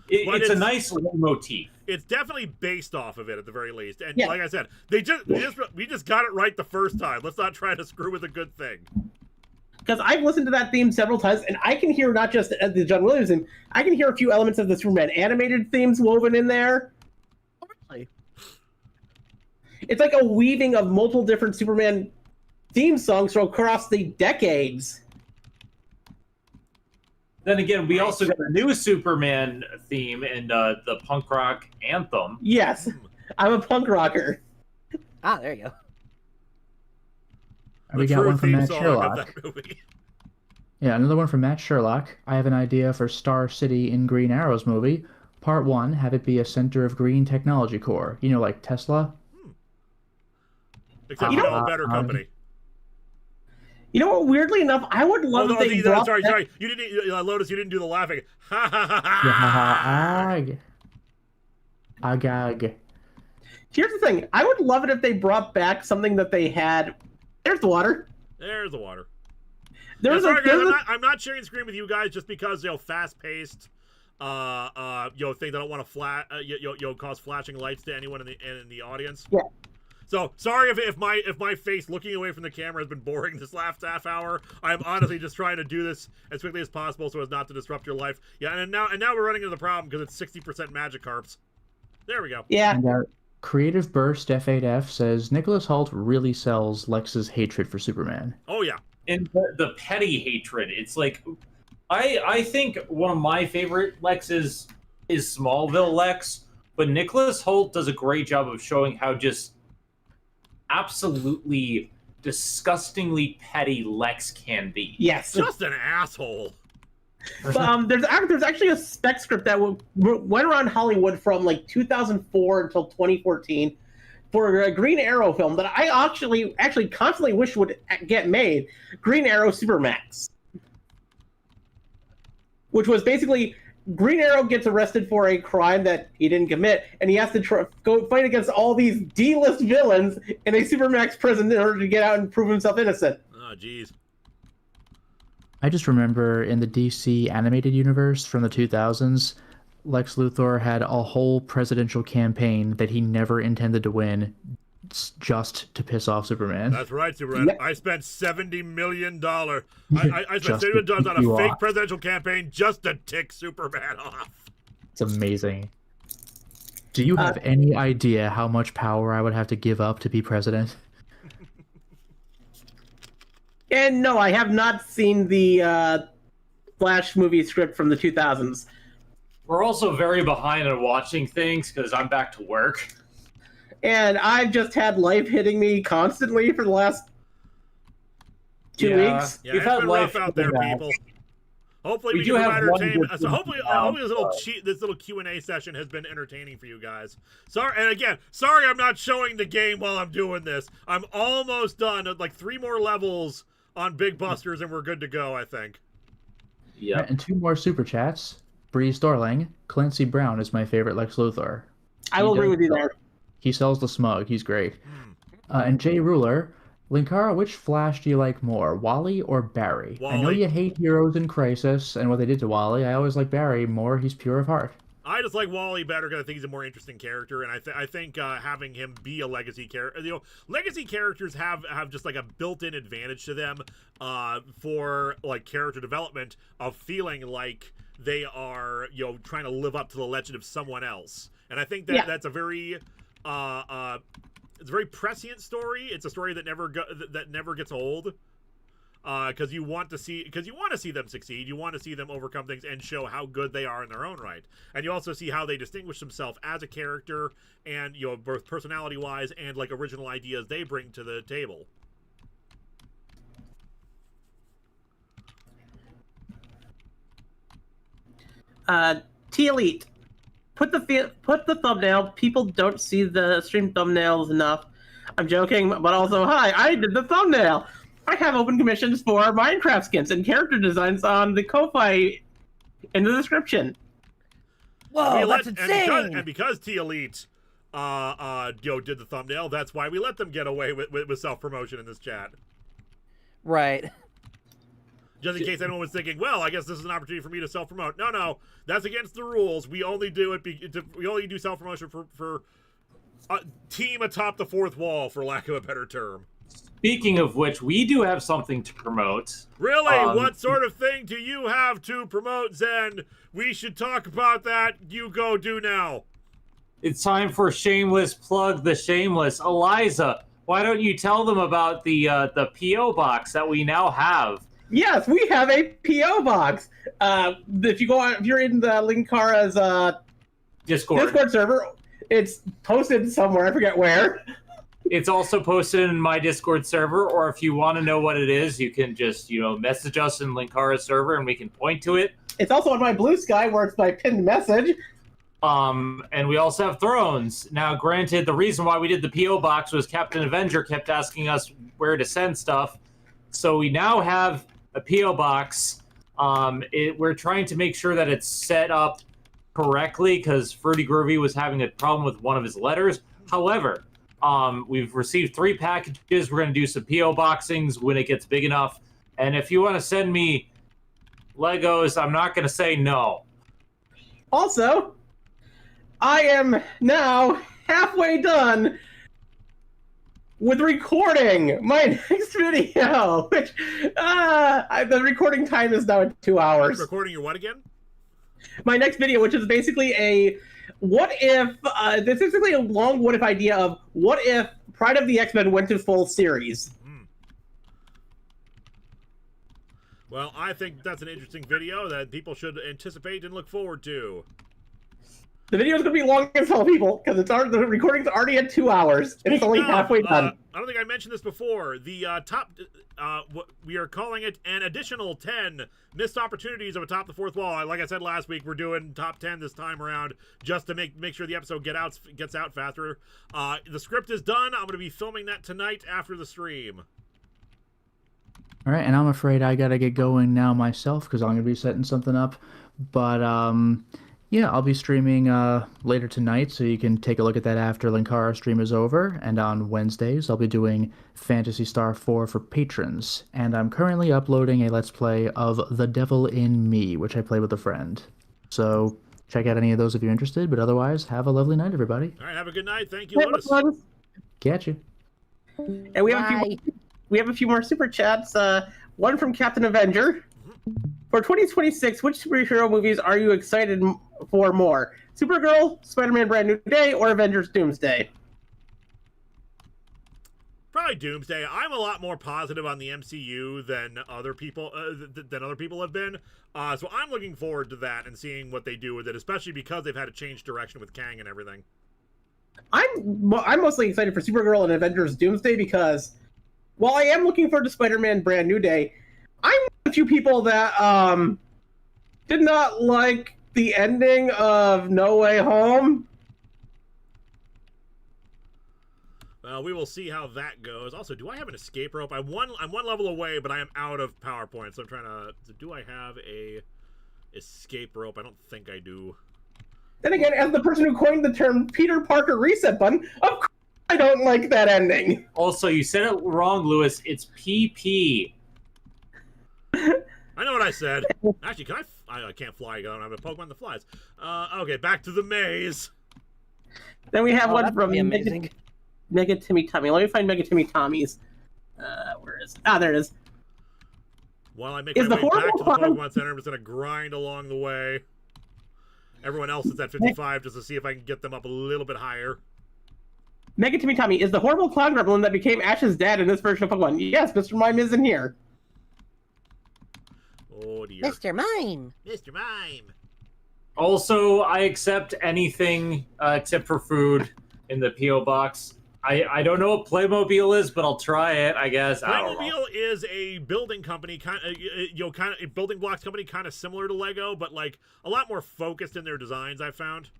It's a nice little motif. It's definitely based off of it at the very least. And like I said, we just got it right the first time. Let's not try to screw with a good thing. Because I've listened to that theme several times, and I can hear not just the John Williams theme, I can hear a few elements of the Superman animated themes woven in there. It's like a weaving of multiple different Superman theme songs from across the decades. Then again, we also got a new Superman theme and the punk rock anthem. Yes, I'm a punk rocker. Ah, there you go. We got one from Matt Sherlock. Yeah, another one from Matt Sherlock. I have an idea for Star City in Green Arrow's movie. Part 1, have it be a center of green technology core. Like Tesla. Except a better company. You know what? Weirdly enough, I would love if they brought sorry. You didn't, Lotus. You didn't do the laughing. Ha ha ha ha. Agag. Here's the thing. I would love it if they brought back something that they had. There's the water. There's the water. Sorry, guys. I'm not sharing screen with you guys just because fast-paced. Thing that don't want to cause flashing lights to anyone in the audience. Yeah. So sorry if my face looking away from the camera has been boring this last half hour. I'm honestly just trying to do this as quickly as possible so as not to disrupt your life. Yeah, and now we're running into the problem because it's 60% Magikarps. There we go. Yeah. And, Creative Burst F8F says Nicholas Hoult really sells Lex's hatred for Superman. Oh yeah. And the petty hatred. It's like I think one of my favorite Lexes is Smallville Lex, but Nicholas Hoult does a great job of showing how just absolutely disgustingly petty Lex can be. Yes. Just an asshole. But, there's actually a spec script that went around Hollywood from 2004 until 2014 for a Green Arrow film that I actually constantly wish would get made. Green Arrow Supermax. Which was basically Green Arrow gets arrested for a crime that he didn't commit, and he has to go fight against all these D-list villains in a Supermax prison in order to get out and prove himself innocent. Oh, jeez. I just remember in the DC animated universe from the 2000s, Lex Luthor had a whole presidential campaign that he never intended to win just to piss off Superman. That's right, Superman. Yep. I spent $70 million. I spent $70 million on a fake presidential campaign just to tick Superman off. It's amazing. Do you have any idea how much power I would have to give up to be president? And no, I have not seen the Flash movie script from the 2000s. We're also very behind on watching things because I'm back to work. And I've just had life hitting me constantly for the last 2 weeks. Yeah, it's been rough out there, people. Hopefully we can provide entertainment. So hopefully this little Q&A session has been entertaining for you guys. Sorry, and again, sorry I'm not showing the game while I'm doing this. I'm almost done. 3 more levels on Big Busters and we're good to go, I think. Yeah. And 2 more super chats. Bree Storling, Clancy Brown is my favorite Lex Luthor. I will agree with you there. He sells the smug. He's great. And Jay Ruler, Linkara, which Flash do you like more, Wally or Barry? Wally. I know you hate Heroes in Crisis and what they did to Wally. I always like Barry more. He's pure of heart. I just like Wally better because I think he's a more interesting character, and I think having him be a legacy character, legacy characters have just like a built-in advantage to them for like character development of feeling like they are trying to live up to the legend of someone else, and I think that that's a very it's a very prescient story. It's a story that never gets old. Because you want to see them succeed, you want to see them overcome things and show how good they are in their own right, and you also see how they distinguish themselves as a character, and both personality-wise and like original ideas they bring to the table. T-Elite, put the thumbnail. People don't see the stream thumbnails enough. I'm joking, but also, hi, I did the thumbnail. I have open commissions for Minecraft skins and character designs on the Ko-Fi in the description. Whoa, that's insane! And because T-Elite did the thumbnail, that's why we let them get away with self-promotion in this chat. Right. Just in case anyone was thinking, well, I guess this is an opportunity for me to self-promote. No, that's against the rules. We only do we only do self-promotion for team atop the fourth wall, for lack of a better term. Speaking of which, we do have something to promote. Really? What sort of thing do you have to promote, Zen? We should talk about that. You go do now. It's time for Shameless Plug the Shameless. Eliza, why don't you tell them about the P.O. box that we now have? Yes, we have a P.O. box. If you're in the Linkara's Discord server, it's posted somewhere. I forget where. It's also posted in my Discord server, or if you want to know what it is, you can just, message us in Linkara's server and we can point to it. It's also on my Blue Sky where it's my pinned message. And we also have Thrones. Now, granted, the reason why we did the P.O. box was Captain Avenger kept asking us where to send stuff. So we now have a P.O. box. We're trying to make sure that it's set up correctly because Fruity Groovy was having a problem with one of his letters. However, we've received 3 packages. We're going to do some P.O. boxings when it gets big enough. And if you want to send me Legos, I'm not going to say no. Also, I am now halfway done with recording my next video, which the recording time is now at 2 hours. Recording your what again? My next video, which is basically a what if, this is basically a long what if idea of what if Pride of the X-Men went to full series. Well, I think that's an interesting video that people should anticipate and look forward to. The video is going to be long as hell, people, because the recording's already at 2 hours, and it's only halfway done. I don't think I mentioned this before. The we are calling it an additional 10 missed opportunities of Atop the Fourth Wall. Like I said last week, we're doing top 10 this time around, just to make sure the episode gets out faster. The script is done. I'm going to be filming that tonight after the stream. All right, and I'm afraid I got to get going now myself because I'm going to be setting something up. But yeah, I'll be streaming later tonight, so you can take a look at that after Linkara stream is over. And on Wednesdays, I'll be doing Phantasy Star 4 for patrons. And I'm currently uploading a Let's Play of The Devil in Me, which I play with a friend. So check out any of those if you're interested. But otherwise, have a lovely night, everybody. All right, have a good night. Thank you, Lotus. Catch you. And we have a few more super chats. One from Captain Avenger. For 2026, which superhero movies are you excited for more? Supergirl, Spider-Man Brand New Day, or Avengers Doomsday? Probably Doomsday. I'm a lot more positive on the MCU than other people have been. So I'm looking forward to that and seeing what they do with it, especially because they've had to change direction with Kang and everything. I'm mostly excited for Supergirl and Avengers Doomsday because while I am looking forward to Spider-Man Brand New Day, I'm a few people that did not like the ending of No Way Home. Well, we will see how that goes. Also, do I have an escape rope? I'm one level away, but I am out of PowerPoint, so I'm trying to... Do I have a escape rope? I don't think I do. Then again, as the person who coined the term Peter Parker reset button, of course I don't like that ending. Also, you said it wrong, Lewis. It's PP. I know what I said. Actually, can I can't fly. I don't have a Pokemon that flies. Okay, back to the maze. Then we have one that's from pretty amazing. Mega Timmy Tommy. Let me find Mega Timmy Tommy's. Where is it? Ah, there it is. While I make my way back to the Pokemon Center, I'm just going to grind along the way. Everyone else is at 55 just to see if I can get them up a little bit higher. Mega Timmy Tommy, is the horrible cloud gremlin that became Ash's dad in this version of Pokemon? Yes, Mr. Mime is in here. Oh, dear. Mr. Mime. Mr. Mime. Also, I accept anything except for food in the P.O. box. I don't know what Playmobil is, but I'll try it, I guess. Playmobil is a building company, a building blocks company, kind of similar to Lego, but like a lot more focused in their designs. I've found.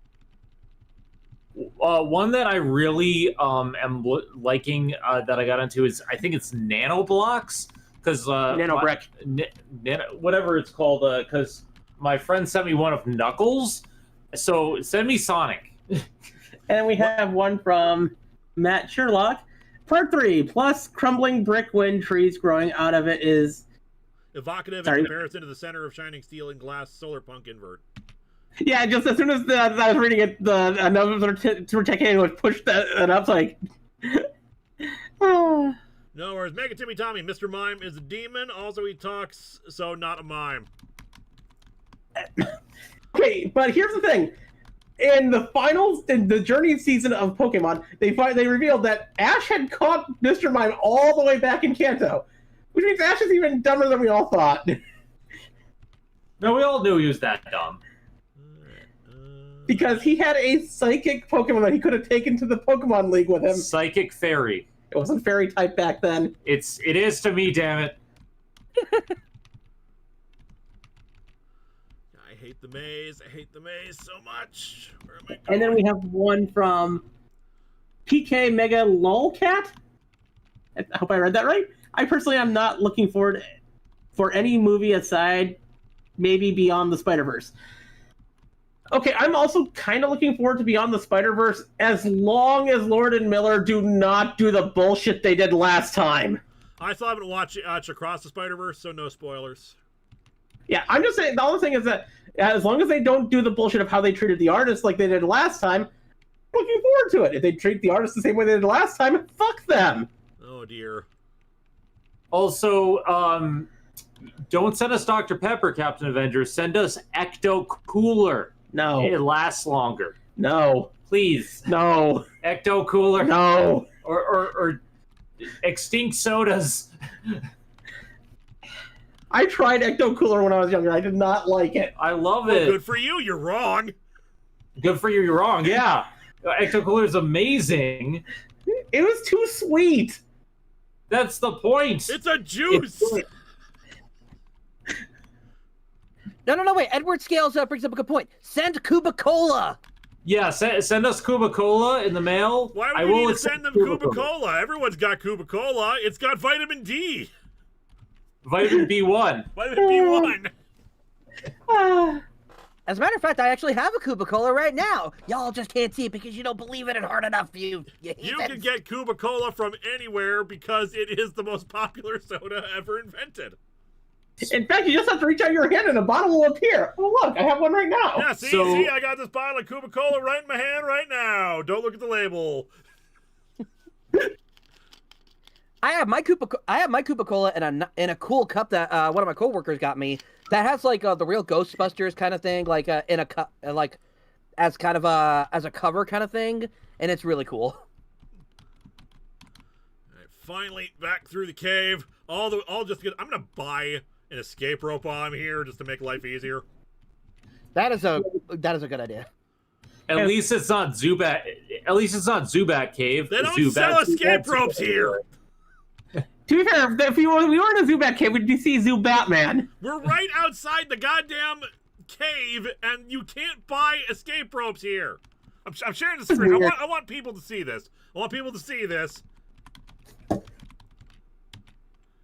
One that I really am liking that I got into is I think it's Nano Blocks because Nanobrick, whatever it's called. Because my friend sent me one of Knuckles, so send me Sonic. And we have one from Matt Sherlock. Part 3, plus crumbling brick wind trees growing out of it is evocative in comparison to the center of shining steel and glass solar punk invert. Yeah, just as soon as I was reading it, the numbers were checking was pushed that up, like... No, whereas Mega Timmy Tommy, Mr. Mime is a demon. Also, he talks, so not a mime. Okay, but here's the thing. In the finals, in the Journey season of Pokemon, they revealed that Ash had caught Mr. Mime all the way back in Kanto. Which means Ash is even dumber than we all thought. No, we all knew he was that dumb. Because he had a psychic Pokemon that he could have taken to the Pokemon League with him. Psychic Fairy. It wasn't fairy type back then. It is to me, damn it. I hate the maze. I hate the maze so much. Where am I going? And then we have one from PK Mega Lolcat. I hope I read that right. I personally am not looking forward for any movie aside maybe Beyond the Spider-Verse. Okay, I'm also kind of looking forward to Beyond the Spider-Verse as long as Lord and Miller do not do the bullshit they did last time. I still haven't watched Across the Spider-Verse, so no spoilers. Yeah, I'm just saying, the other thing is that as long as they don't do the bullshit of how they treated the artist like they did last time, I'm looking forward to it. If they treat the artist the same way they did last time, fuck them. Oh, dear. Also, don't send us Dr. Pepper, Captain Avenger. Send us Ecto Cooler. No. It lasts longer. No. Please. No. Ecto Cooler. No. Or Extinct Sodas. I tried Ecto Cooler when I was younger. I did not like it. I love Well, it. good for you. You're wrong. Good for you. You're wrong. Yeah. Ecto Cooler is amazing. It was too sweet. That's the point. It's a juice. No, wait. Edward Scales brings up a good point. Send Cuba Cola. Yeah, send us Cuba Cola in the mail. Why would we need to send them Cuba Cola? Everyone's got Cuba Cola. It's got vitamin D. Vitamin B1. Vitamin B1. As a matter of fact, I actually have a Cuba Cola right now. Y'all just can't see it because you don't believe it hard enough. You can get Cuba Cola from anywhere because it is the most popular soda ever invented. In fact, you just have to reach out your hand and a bottle will appear. Oh, look, I have one right now. Yeah, see, I got this bottle of Cuba Cola right in my hand right now. Don't look at the label. I have my Cuba Cola in a cool cup that one of my coworkers got me. That has like the real Ghostbusters kind of thing, like in a cup, like as kind of as a cover kind of thing, and it's really cool. All right, finally back through the cave. I'm gonna buy an escape rope while I'm here just to make life easier. That is a good idea. At least it's not Zubat. At least it's not Zubat Cave. They don't sell escape ropes here. To be fair, if we were in a Zubat cave, we'd see Zubatman. We're right outside the goddamn cave, and you can't buy escape ropes here. I'm sharing the screen. I want people to see this.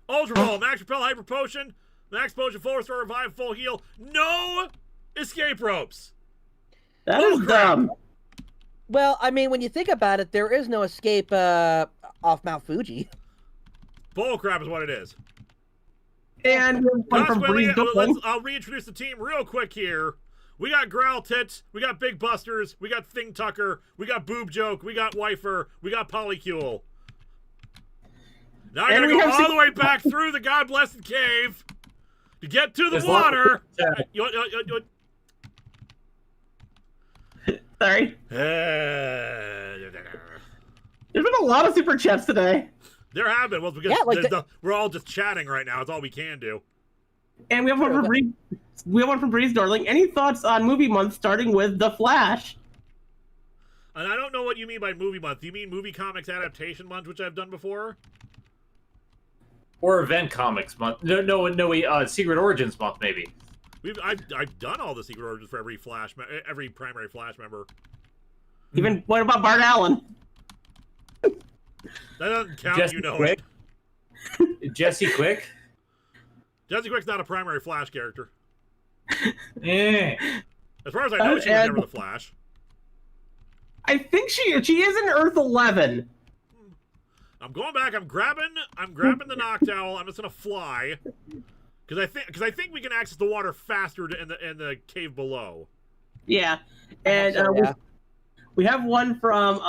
Ultra Ball, Max Repel, Hyper Potion, Max Potion, Full Restore, Revive, Full Heal. No escape ropes. That is dumb. Well, I mean, when you think about it, there is no escape off Mount Fuji. Bullcrap is what it is. And we have one from Breeze Dolan. I'll reintroduce the team real quick here. We got Growl Tits, we got Big Busters, we got Thing Tucker, we got Boob Joke, we got Wifer, we got Polycule. Now I gotta go all the way back through the God Blessed Cave to get to the water. Sorry. There's been a lot of super chats today. There have been. Well, because we're all just chatting right now. It's all we can do. And we have one from Breeze Darling. Any thoughts on movie month starting with The Flash? And I don't know what you mean by movie month. Do you mean movie comics adaptation month, which I've done before? Or event comics month? No. Secret Origins month, maybe. I've done all the Secret Origins for every primary Flash member. Even what about Bart Allen? That doesn't count. Jesse Quick? Jesse Quick? Jesse Quick's not a primary Flash character. Eh. As far as I know, she was never the Flash. I think she is in Earth 11. I'm going back. I'm grabbing the Noctowl. I'm just gonna fly because I think we can access the water faster in the cave below. Yeah, and we have one from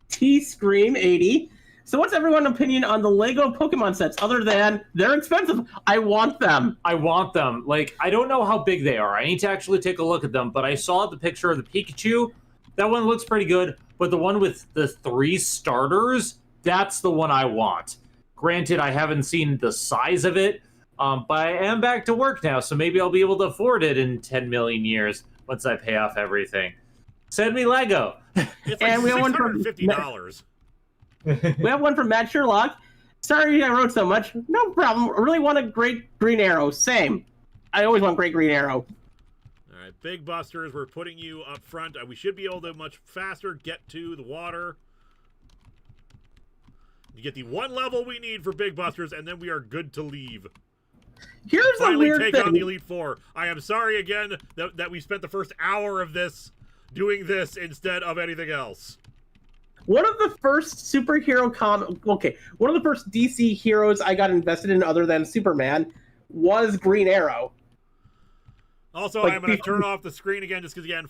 T-Scream80. So what's everyone's opinion on the Lego Pokemon sets other than they're expensive? I want them. Like, I don't know how big they are. I need to actually take a look at them, but I saw the picture of the Pikachu. That one looks pretty good, but the one with the 3 starters, that's the one I want. Granted, I haven't seen the size of it, but I am back to work now, so maybe I'll be able to afford it in 10 million years once I pay off everything. Send me Lego. It's like $650. We have one from Matt Sherlock. Sorry I wrote so much. No problem. I really want a great Green Arrow. Same. I always want great Green Arrow. All right, Big Busters, we're putting you up front. We should be able to much faster get to the water. You get the 1 level we need for Big Busters, and then we are good to leave. Here's a weird thing. Take on the Elite Four. I am sorry again that we spent the first hour of this doing this instead of anything else. One of the first superhero one of the first DC heroes I got invested in other than Superman was Green Arrow. Also, I'm going to turn off the screen again just because, again,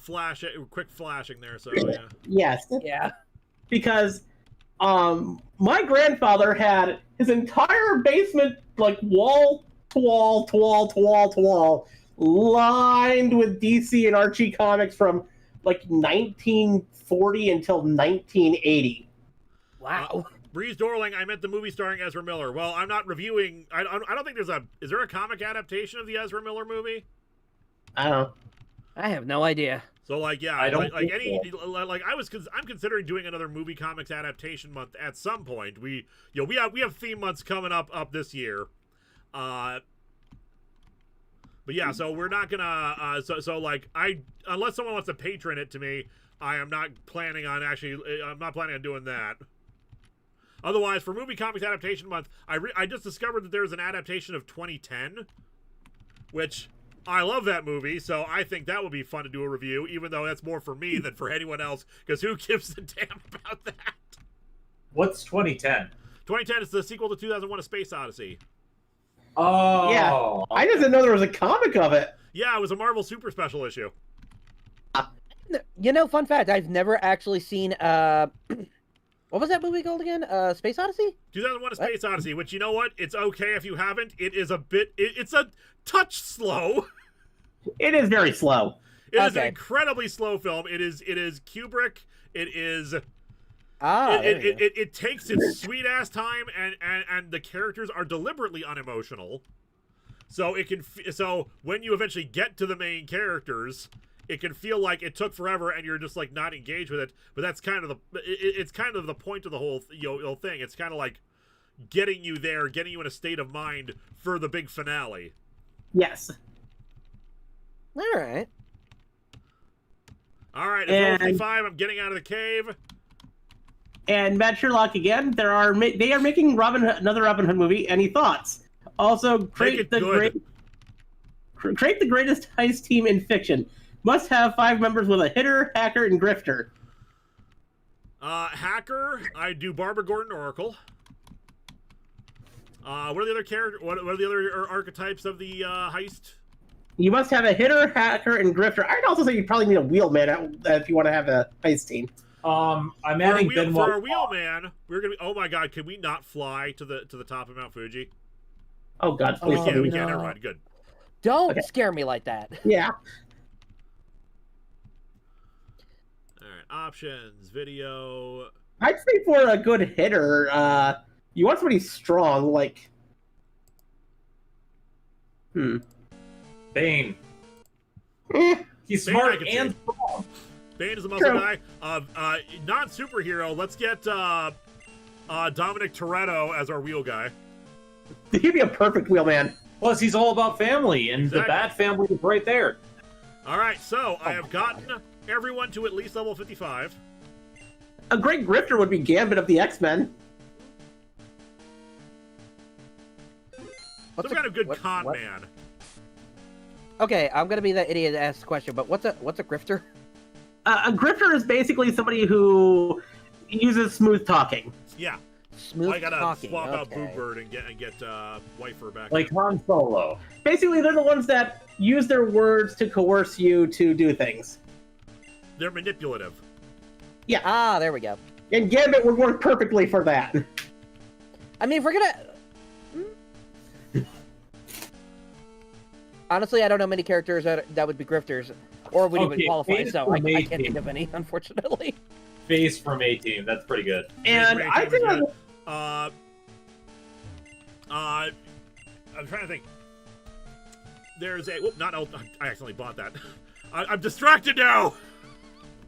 quick flashing there, so yeah. Yes. Yeah. Because my grandfather had his entire basement, like, wall to wall to wall to wall to wall, lined with DC and Archie comics from, like, 1940 until 1980. Wow. Breeze Dorling, I meant the movie starring Ezra Miller. Well, I'm not reviewing. I don't think is there a comic adaptation of the Ezra Miller movie? I don't know. I have no idea. So, like, yeah, I'm considering doing another movie comics adaptation month at some point. We have theme months coming up this year. But yeah, so we're not gonna unless someone wants to patron it to me, I'm not planning on doing that. Otherwise, for movie comics adaptation month, I just discovered that there's an adaptation of 2010, which I love that movie, so I think that would be fun to do a review, even though that's more for me than for anyone else, because who gives a damn about that? What's 2010? 2010 is the sequel to 2001: A Space Odyssey. Oh. Yeah. I just didn't know there was a comic of it. Yeah, it was a Marvel Super Special issue. You know, fun fact, I've never actually seen, what was that movie called again? Space Odyssey? 2001: A Space Odyssey, which, you know what? It's okay if you haven't. It is it's a touch slow. It is very slow. It is an incredibly slow film. It is Kubrick. It is... It takes its sweet ass time, and the characters are deliberately unemotional. So when you eventually get to the main characters, it can feel like it took forever, and you're just like not engaged with it. But that's kind of it's kind of the point of the whole thing. It's kind of like getting you there, getting you in a state of mind for the big finale. Yes. All right. It's 55. I'm getting out of the cave. And Matt Sherlock again. They are making another Robin Hood movie. Any thoughts? Also, create the greatest heist team in fiction. Must have 5 members with a hitter, hacker, and grifter. Hacker, I do Barbara Gordon Oracle. What are the other What are the other archetypes of the heist? You must have a hitter, hacker, and grifter. I'd also say you probably need a wheelman if you want to have a heist team. I'm adding Benoit. For our wheelman, we're gonna be. Oh my God! Can we not fly to the top of Mount Fuji? Oh God! Please We can't. Never mind. Good. Don't scare me like that. Yeah. All right. Options. Video. I'd say for a good hitter, you want somebody strong, like. Bane. Eh. He's Bane, smart and strong. Bane is a muscle True. guy. Non-superhero. Let's get Dominic Toretto as our wheel guy. He'd be a perfect wheelman. Plus, he's all about family, and Exactly. the Bat family is right there. All right. So I have gotten everyone to at least level 55. A great grifter would be Gambit of the X-Men. Some kind of good con man. Okay, I'm gonna be that idiot that asks the question, but what's a grifter? A grifter is basically somebody who uses smooth talking. Yeah. Smooth I gotta talking. swap out Okay. Boob and get Wifer back. Like Han Solo. Basically, they're the ones that use their words to coerce you to do things. They're manipulative. Ah, there we go. And Gambit would work perfectly for that. I mean, if we're gonna. Honestly, I don't know many characters that would be grifters, or would even qualify, Face so from I can't A-Team. think of any, unfortunately. Face from A-Team. That's pretty good. And Great I think team is good. I'm trying to think. There's a whoop, not I accidentally bought that. I'm distracted now.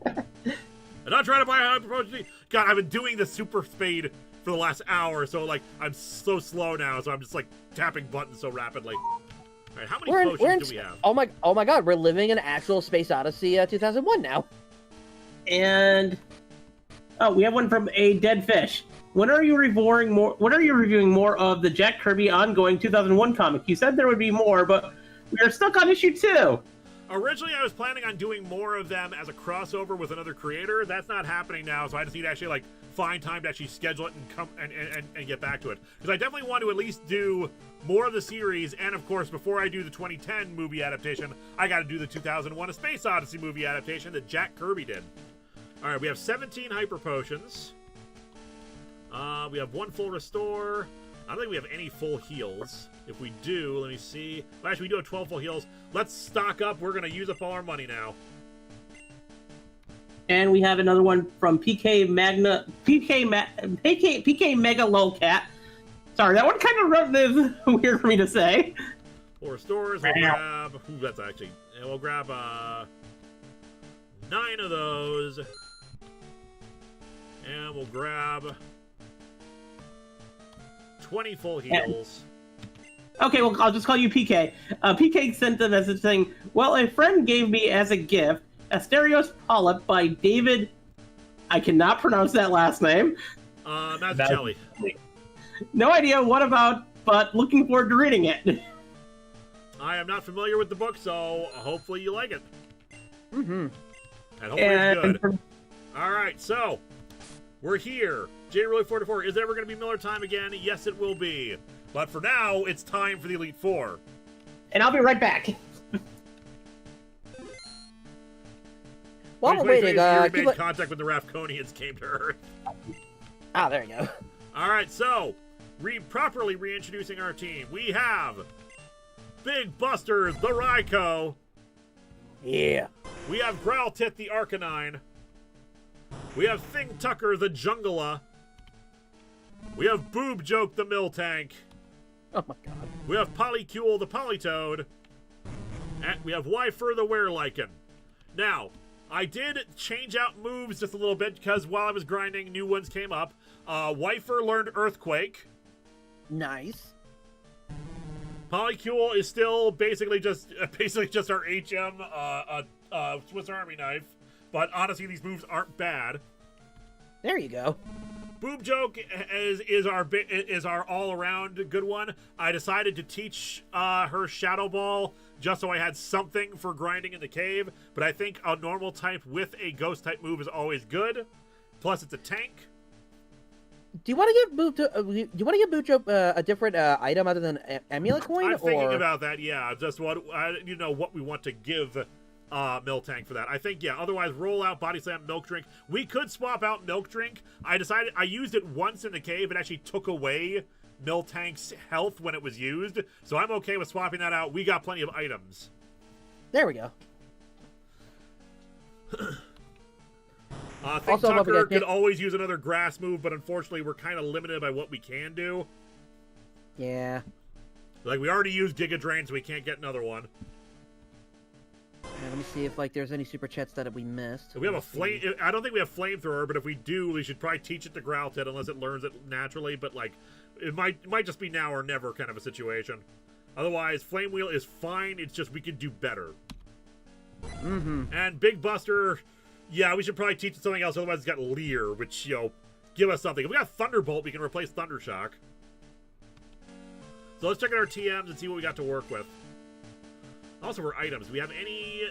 I'm not trying to buy a high proportion. God, I've been doing the super spade for the last hour, so like I'm so slow now, so I'm just like tapping buttons so rapidly. All right, how many potions do we have? Oh my God, we're living in actual Space Odyssey 2001 now. And we have one from a dead fish. When are you reviewing more of the Jack Kirby ongoing 2001 comic? You said there would be more, but we are stuck on issue 2. Originally, I was planning on doing more of them as a crossover with another creator. That's not happening now, so I just need to actually like find time to actually schedule it and come and get back to it. Because I definitely want to at least do more of the series, and of course, before I do the 2010 movie adaptation, I got to do the 2001: A Space Odyssey movie adaptation that Jack Kirby did. All right, we have 17 hyper potions. We have 1 full restore. I don't think we have any full heals. If we do, let me see. Well, actually, we do have 12 full heals. Let's stock up. We're going to use up all our money now. And we have another one from PK Mega Lolcat. Sorry, that one kind of is weird for me to say. 4 restores. We'll grab. Ooh, that's actually. We'll grab 9 of those. And we'll grab 20 full heals. Okay, well, I'll just call you PK. PK sent a message saying, well, a friend gave me as a gift Asterios Polyp by David... I cannot pronounce that last name. Mazzucchelli. No idea what about, but looking forward to reading it. I am not familiar with the book, so hopefully you like it. Mm-hmm. And hopefully it's good. All right, so we're here. JRealty44. Is it ever going to be Miller time again? Yes, it will be. But for now, it's time for the Elite Four. And I'll be right back. While we're waiting, we made contact with the Rafconians, came to Earth. Ah, there you go. All right, so properly reintroducing our team. We have Big Busters, the Raikou. Yeah. We have Growltit, the Arcanine. We have Thing Tucker, the Jungler. We have Boob Joke, the Miltank. Oh my God. We have Polycule, the Polytoad. And we have Wifer, the Werelichen. Now, I did change out moves just a little bit because while I was grinding, new ones came up. Wifer learned Earthquake. Nice. Polycule is still basically just our HM Swiss Army knife. But honestly, these moves aren't bad. There you go. Boob Joke is our all-around good one. I decided to teach her Shadow Ball just so I had something for grinding in the cave, but I think a normal type with a ghost type move is always good. Plus, it's a tank. Do you want to give Boob Joke a different item other than amulet coin? I'm thinking about that. Yeah, just what we want to give. Miltank for that. I think, yeah, otherwise roll out, body slam, milk drink. We could swap out milk drink. I used it once in the cave. It actually took away Miltank's health when it was used. So I'm okay with swapping that out. We got plenty of items. There we go. Think Tucker could always use another grass move, but unfortunately we're kind of limited by what we can do. Yeah. Like, we already used Giga Drain, so we can't get another one. Let me see if there's any super chats that we missed. We have a flame. I don't think we have flamethrower, but if we do, we should probably teach it to Growlithe unless it learns it naturally. But like, it might just be now or never kind of a situation. Otherwise, Flame Wheel is fine. It's just we could do better. And Big Buster, yeah, we should probably teach it something else. Otherwise, it's got Leer, which give us something. If we got Thunderbolt, we can replace Thundershock. So let's check out our TMs and see what we got to work with. Also, for items, do we have any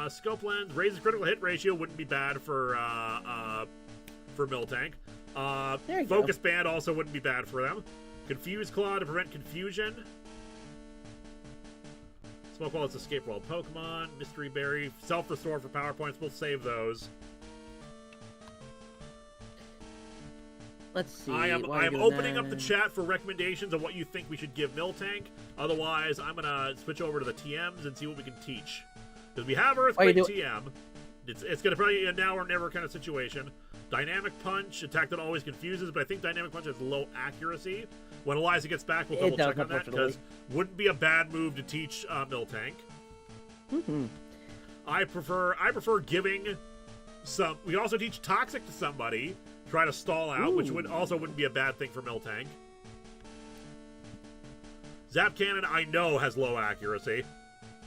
scope lens? Raises critical hit ratio, wouldn't be bad for Miltank. Focus Band also wouldn't be bad for them. Confuse Claw to prevent confusion. Smoke Wall is Escape World Pokemon. Mystery Berry. Self Restore for power points. We'll save those. Let's see. I am opening up the chat for recommendations of what you think we should give Miltank. Otherwise, I'm going to switch over to the TMs and see what we can teach. Because we have Earthquake TM. It's going to probably be a now or never kind of situation. Dynamic Punch, attack that always confuses, but I think Dynamic Punch has low accuracy. When Eliza gets back, we'll double check on that, because wouldn't be a bad move to teach Miltank. I prefer giving some. We also teach Toxic to somebody. Try to stall out, which wouldn't be a bad thing for Miltank. Zap Cannon, I know, has low accuracy.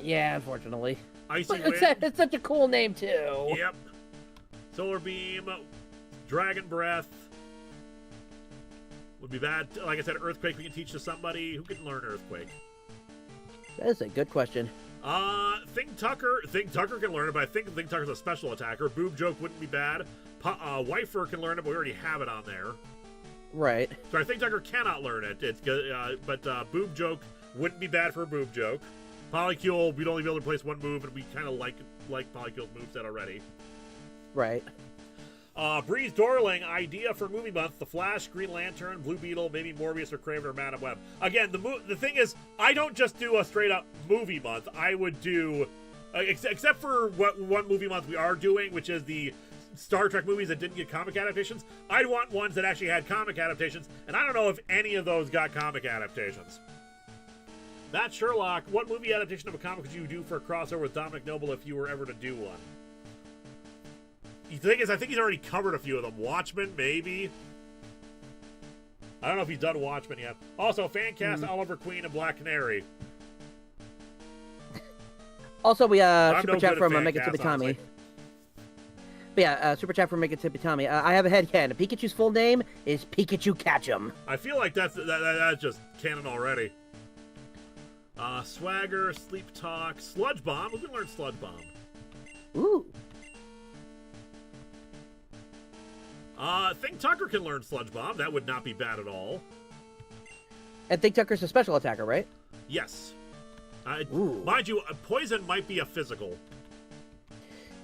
Yeah, unfortunately. Icy Wind. It's such a cool name, too. Yep. Solar Beam, Dragon Breath would be bad. Like I said, Earthquake we can teach to somebody. Who can learn Earthquake? That is a good question. Think Tucker can learn it, but I think Think Tucker's a special attacker. Boob Joke wouldn't be bad. Wifer can learn it, but we already have it on there. Right. So I think Tucker cannot learn it. It's but Boob Joke wouldn't be bad for a Boob Joke. Polycule, we'd only be able to replace one move, and we kind of like Polycule's moveset already. Right. Breeze Dorling, idea for movie month: The Flash, Green Lantern, Blue Beetle, maybe Morbius or Kraven or Madam Web. Again, the thing is, I don't just do a straight up movie month. I would do, except for what one movie month we are doing, which is the Star Trek movies that didn't get comic adaptations. I'd want ones that actually had comic adaptations, and I don't know if any of those got comic adaptations. Matt Sherlock, what movie adaptation of a comic would you do for a crossover with Dominic Noble if you were ever to do one? The thing is, I think he's already covered a few of them. Watchmen, maybe. I don't know if he's done Watchmen yet. Also, fan cast Oliver Queen and Black Canary. Also, we super chat from Mega Tibitami. But yeah, super chat from Mega Tibitami. I have a headcanon. Pikachu's full name is Pikachu Catch'em. I feel like that's just canon already. Swagger, Sleep Talk, Sludge Bomb. We can learn Sludge Bomb. Ooh. Think Tucker can learn Sludge Bomb. That would not be bad at all. And Think Tucker's a special attacker, right? Yes. Mind you, Poison might be a physical.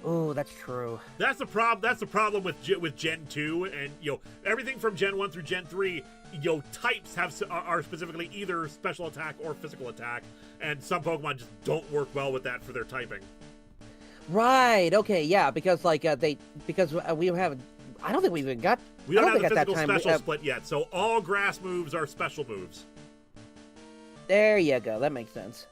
Oh, that's true. That's the problem. That's the problem with Gen 2, and everything from Gen 1 through Gen 3. Types are specifically either special attack or physical attack, and some Pokemon just don't work well with that for their typing. Right. Okay. Yeah. Because we have. I don't think we even got. We don't have the physical special split yet, so all grass moves are special moves. There you go. That makes sense.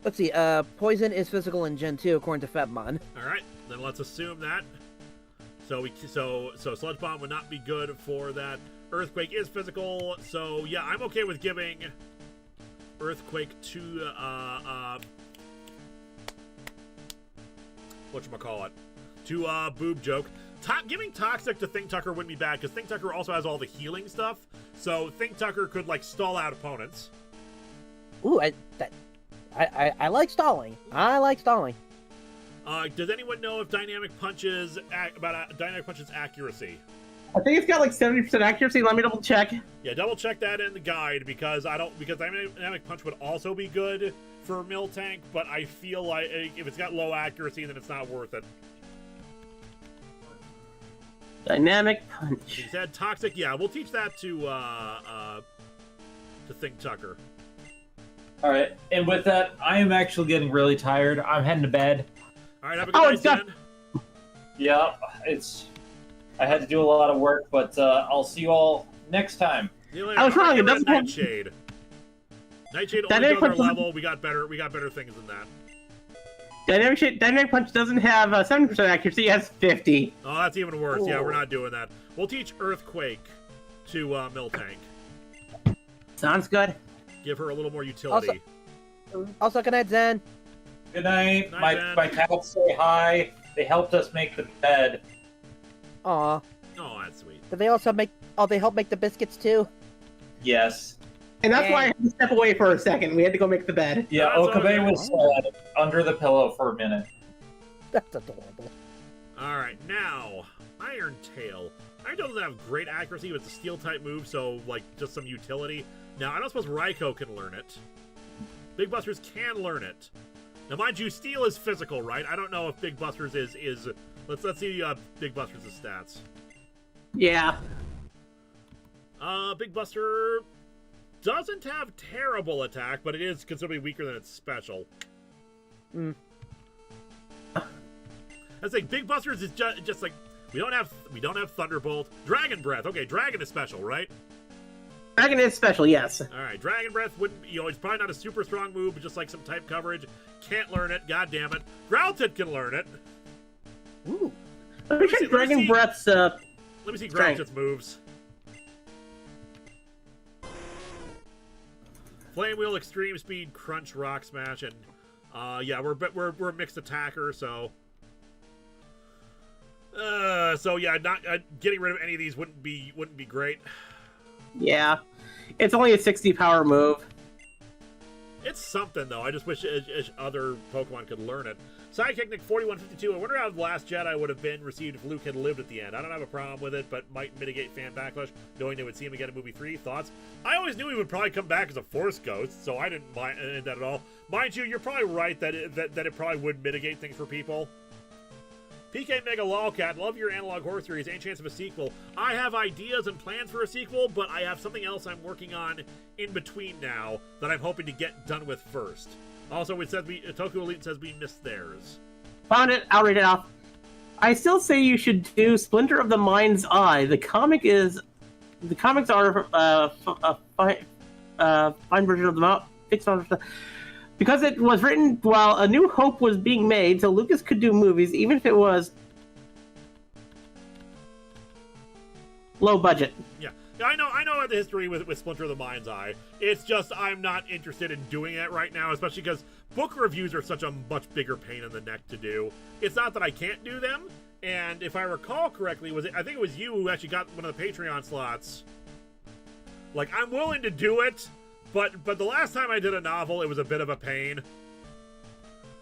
Let's see. Poison is physical in Gen 2, according to Febmon. All right, then let's assume that. So Sludge Bomb would not be good for that. Earthquake is physical, so yeah, I'm okay with giving Earthquake to whatchamacallit, to Boob Joke. Giving Toxic to Think Tucker wouldn't be bad, because Think Tucker also has all the healing stuff, so Think Tucker could, like, stall out opponents. Ooh, I like stalling. I like stalling. Does anyone know if Dynamic Punch's accuracy? I think it's got like 70% accuracy. Let me double check. Yeah, double check that in the guide, because Dynamic Punch would also be good for Mill Tank, but I feel like if it's got low accuracy, then it's not worth it. Dynamic Punch. He said Toxic. Yeah, we'll teach that to Think Tucker. All right, and with that, I am actually getting really tired. I'm heading to bed. All right, have a good night, Dan. Yeah, I had to do a lot of work, but I'll see you all next time. See you later. I was wrong. It doesn't have Nightshade. Nightshade only goes our level. We got better things than that. Dynamic Punch doesn't have 70% accuracy. It has 50. Oh, that's even worse. Ooh. Yeah, we're not doing that. We'll teach Earthquake to Mill Tank. Sounds good. Give her a little more utility. Also, good night, Zen. Good night. Night, man. My cats say hi. They helped us make the bed. Aw. Oh, that's sweet. Did they also make? Oh, they help make the biscuits too. Yes. And that's why I had to step away for a second. We had to go make the bed. Yeah, That's Okabe okay. was under the pillow for a minute. That's adorable. All right, now Iron Tail. Iron Tail doesn't have great accuracy, but it's a steel type move, so like just some utility. Now I don't suppose Raikou can learn it. Big Busters can learn it. Now, mind you, steel is physical, right? I don't know if Big Busters is. Let's see Big Busters' stats. Yeah. Big Buster doesn't have terrible attack, but it is considerably weaker than its special. I think Big Busters is just like we don't have Thunderbolt, Dragon Breath. Okay, Dragon is special, right? Dragon is special, yes. All right, Dragon Breath wouldn't. It's probably not a super strong move, but just like some type coverage. Can't learn it. God damn it. Growlithe can learn it. Ooh. Let me check Dragon Breath's. Let me see strength. Growlithe's moves. Flame Wheel, Extreme Speed, Crunch, Rock Smash, and yeah, we're a mixed attacker, so yeah, not getting rid of any of these wouldn't be great. Yeah. It's only a 60 power move. It's something though. I just wish other Pokemon could learn it. Sidekick Nick 4152. I wonder how The Last Jedi would have been received if Luke had lived at the end. I don't have a problem with it, but might mitigate fan backlash, knowing they would see him again in movie 3. Thoughts? I always knew he would probably come back as a Force ghost, so I didn't mind that at all. Mind you, you're probably right that it probably would mitigate things for people. PK Mega Lolcat, love your Analog Horror series. Ain't chance of a sequel. I have ideas and plans for a sequel, but I have something else I'm working on in between now that I'm hoping to get done with first. Also, it says Toku Elite says we missed theirs. Found it. I'll read it off. I still say you should do Splinter of the Mind's Eye. The comics are a fine version of the fixed version. Because it was written while A New Hope was being made, so Lucas could do movies, even if it was low budget. Yeah, I know the history with Splinter of the Mind's Eye. It's just I'm not interested in doing it right now, especially because book reviews are such a much bigger pain in the neck to do. It's not that I can't do them, and if I recall correctly, I think it was you who actually got one of the Patreon slots. Like, I'm willing to do it. But the last time I did a novel, it was a bit of a pain.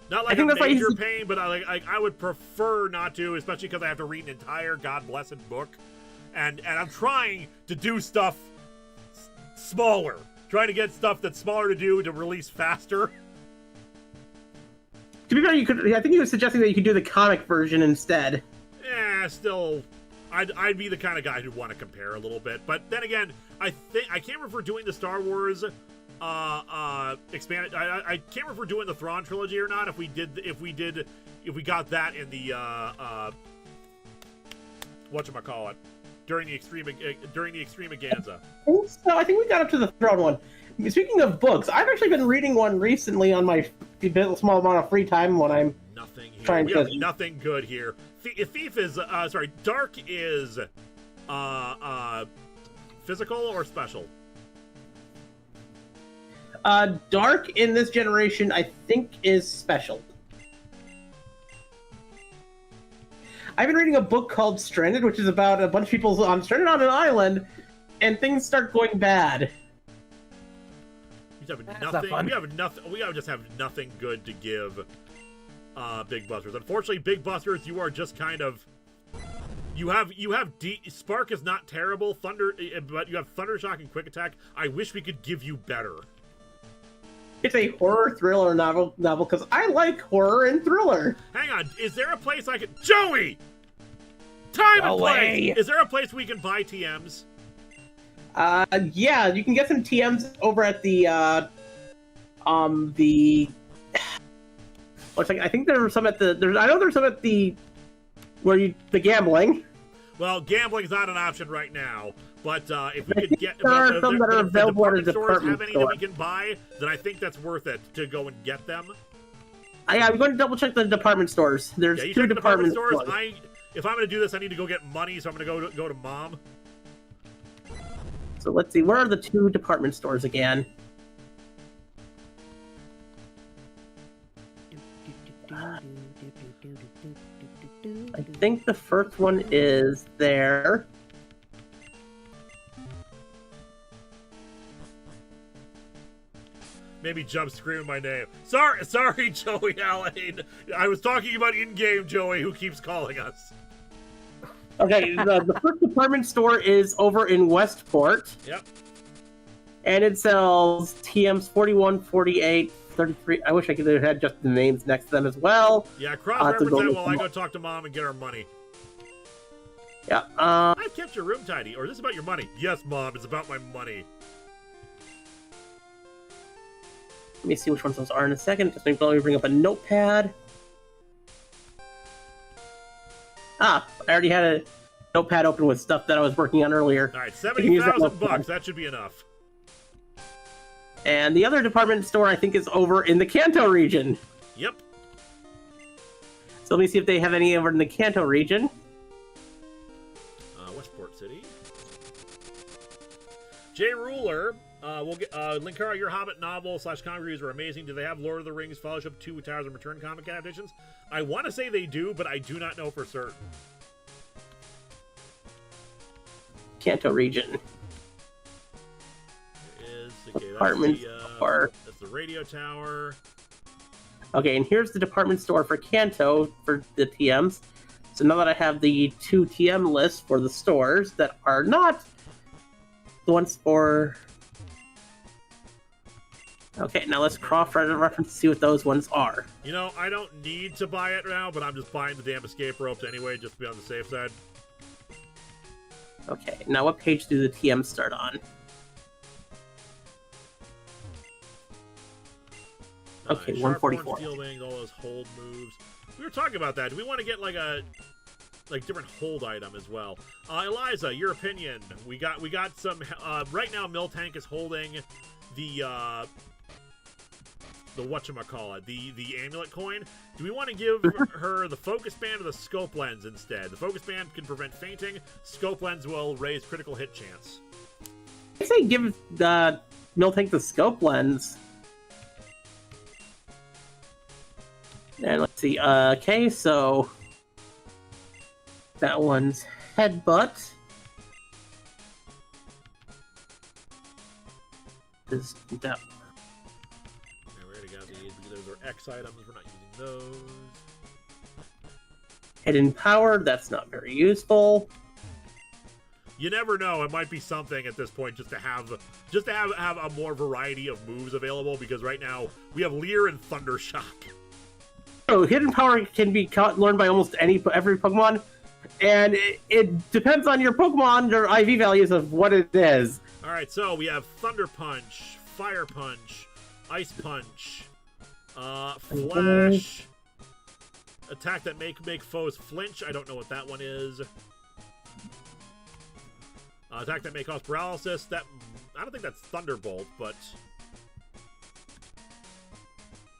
Not like a major pain, but I would prefer not to, especially because I have to read an entire God-blessed book. And I'm trying to do stuff smaller. Trying to get stuff that's smaller to do to release faster. To be fair, I think he was suggesting that you could do the comic version instead. Yeah, still... I'd be the kind of guy who'd want to compare a little bit, but then again, I can't remember if we're doing the Star Wars expanded. I can't remember if we're doing the Thrawn trilogy or not. If we got that in the whatchamacallit during the Extremaganza. So I think we got up to the Thrawn one. Speaking of books, I've actually been reading one recently on my small amount of free time when I'm trying to. We have nothing good here. Thief is Dark is physical or special? Dark in this generation, I think, is special. I've been reading a book called Stranded, which is about a bunch of people stranded on an island, and things start going bad. We just have nothing good to give Big Busters. Unfortunately, Big Busters, you are just kind of Spark is not terrible, Thunder, but you have Thunder Shock and Quick Attack. I wish we could give you better. It's a horror thriller novel because I like horror and thriller. Hang on, is there a place I could Joey? Time and place! Is there a place we can buy TMs? Yeah, you can get some TMs over at the I think there were some at the I know there's some at the gambling. Well, gambling's not an option right now, but if we could get there are some that are available at a department have any store that we can buy, then I think that's worth it to go and get them. I'm going to double check the department stores. There's two department stores. If I'm going to do this, I need to go get money, so I'm going to go to Mom. So let's see, where are the two department stores again? I think the first one is there. Maybe Jump screaming my name. Sorry, Joey Allen. I was talking about in-game Joey, who keeps calling us. Okay, the first department store is over in Westport. Yep. And it sells TMs 41, 48, 33. I wish I could have had just the names next to them as well. Yeah, cross-reference that while I go talk to Mom and get our money. Yeah. I've kept your room tidy. Or is this about your money? Yes, Mom, it's about my money. Let me see which ones those are in a second. Just let me bring up a notepad. I already had a notepad open with stuff that I was working on earlier. All right, $70,000. That should be enough. And the other department store, I think, is over in the Kanto region. Yep. So let me see if they have any over in the Kanto region. Westport City. J. Ruler, we'll get Linkara, your Hobbit novel / comic reviews were amazing. Do they have Lord of the Rings Fellowship 2 Towers of Return comic adaptations? I want to say they do, but I do not know for certain. Kanto region. That's the radio tower. Okay, and here's the department store for Kanto for the TMs. So now that I have the 2 TM lists for the stores that are not the ones for... Okay, now let's cross-reference to see what those ones are. You know, I don't need to buy it now, but I'm just buying the damn escape ropes anyway, just to be on the safe side. Okay, now what page do the TMs start on? Okay, 144. Steel wings, all those hold moves. We were talking about that. Do we want to get like a different hold item as well? Eliza, your opinion. We got some. Right now, Miltank is holding the whatchamacallit, the amulet coin. Do we want to give her the focus band or the scope lens instead? The focus band can prevent fainting. Scope lens will raise critical hit chance. I say give the Miltank the scope lens. And let's see, okay, so that one's headbutt. Is that? We already got these because those are X items. We're not using those. Hidden power. That's not very useful. You never know. It might be something at this point just to have a more variety of moves available because right now we have Leer and Thunder Shock. So hidden power can be learned by almost every Pokemon, and it depends on your Pokemon or IV values of what it is. All right, so we have Thunder Punch, Fire Punch, Ice Punch, Flash, attack that make foes flinch. I don't know what that one is. Attack that may cause paralysis. That I don't think that's Thunderbolt, but.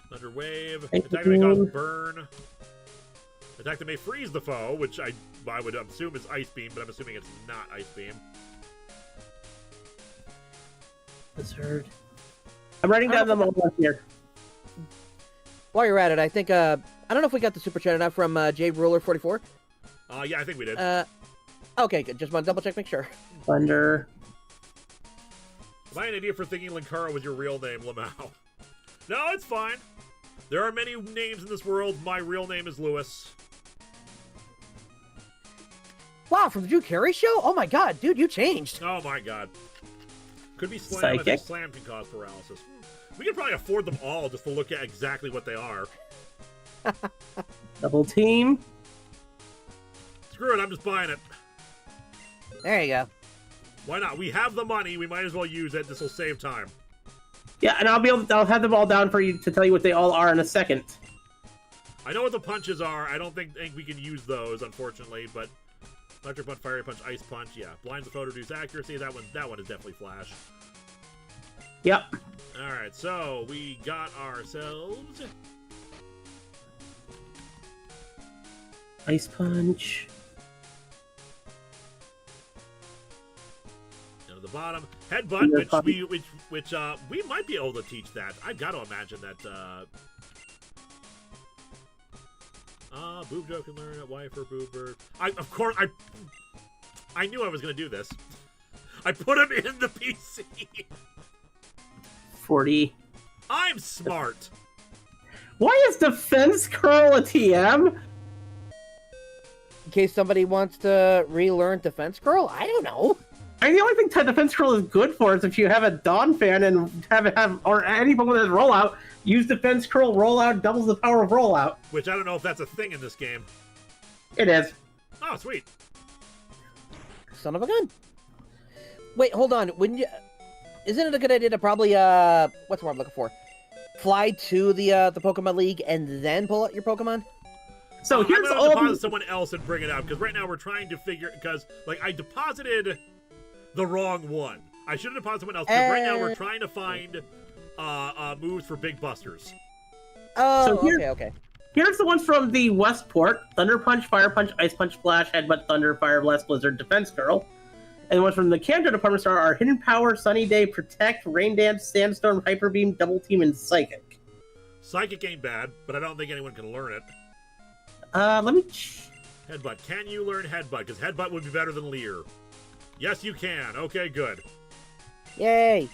Thunder Wave. Attack that may cause burn. Attack that may freeze the foe, which I would assume is Ice Beam, but I'm assuming it's not Ice Beam. Wizard. I'm writing down the moment here. While you're at it, I think I don't know if we got the super chat or not from J Ruler 44. Yeah, I think we did. Okay, good. Just want to double check, make sure. Thunder. Am I an idiot for thinking Linkara was your real name, Lamau? No, it's fine. There are many names in this world. My real name is Lewis. Wow, from the Drew Carey show? Oh my god, dude, you changed. Oh my god. Could be slam. Psychic. I think slam can cause paralysis. We can probably afford them all just to look at exactly what they are. Double team. Screw it, I'm just buying it. There you go. Why not? We have the money. We might as well use it. This will save time. Yeah, and I'll have them all down for you to tell you what they all are in a second. I know what the punches are. I don't think we can use those, unfortunately, but electric punch, fiery punch, ice punch, yeah. Blinds the foe to reduce accuracy. That one is definitely flash. Yep. All right, so we got ourselves Ice punch. down to the bottom. Headbutt, which we might be able to teach that. I've got to imagine that. Boob Joe can learn it. Wife or Boober. I knew I was gonna do this. I put him in the PC. 40. I'm smart. Why is Defense Curl a TM? In case somebody wants to relearn Defense Curl, I don't know. I mean, the only thing Defense Curl is good for is if you have a Dawn fan and have or anyone with a rollout, use Defense Curl rollout, doubles the power of rollout. Which I don't know if that's a thing in this game. It is. Oh, sweet. Son of a gun. Wait, hold on. Wouldn't you? Isn't it a good idea to probably what's the word I'm looking for? Fly to the Pokemon League and then pull out your Pokemon? So here's I'm all. gonna deposit someone else and bring it out because right now we're trying to figure because like I deposited the wrong one. I should have deposited someone else because right now we're trying to find moves for big busters. Oh, So here- okay. Here's the ones from the Westport: Thunder Punch, Fire Punch, Ice Punch, Flash, Headbutt, Thunder, Fire Blast, Blizzard, Defense Curl. And the ones from the Kanto Department Store are Hidden Power, Sunny Day, Protect, Rain Dance, Sandstorm, Hyper Beam, Double Team, and Psychic. Psychic ain't bad, but I don't think anyone can learn it. Let me. Headbutt. Can you learn Headbutt? Because Headbutt would be better than Leer. Yes, you can. Okay, good. Yay!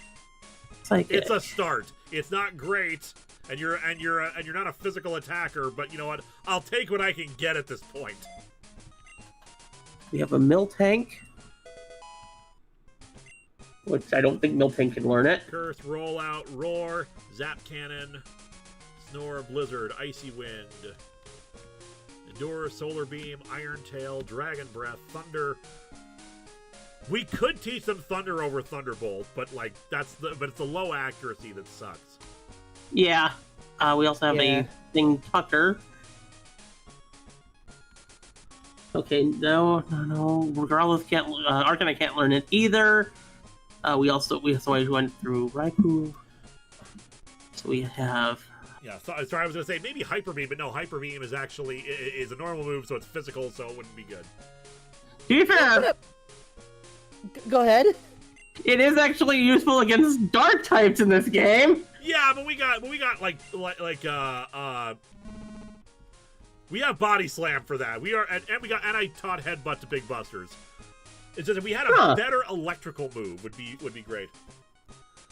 Psychic. It's a start. It's not great, and you're not a physical attacker, but you know what? I'll take what I can get at this point. We have a Miltank, which I don't think Miltank can learn it. Curse, Rollout, Roar, Zap Cannon, Snore, Blizzard, Icy Wind, Endure, Solar Beam, Iron Tail, Dragon Breath, Thunder. We could teach them Thunder over Thunderbolt, but like but it's the low accuracy that sucks. Yeah. We also have Yeah. a Thing Tucker. Okay, no. Regardless, Arcanine can't learn it either. We also went through Raikou. So we have. Yeah, sorry, I was gonna say maybe Hyper Beam, but no, Hyper Beam is actually is a normal move, so it's physical, so it wouldn't be good. To be fair, Go ahead. it is actually useful against Dark types in this game. Yeah, but we got we have Body Slam for that. We are and I taught Headbutt to Big Busters. It's just if we had a better electrical move would be great.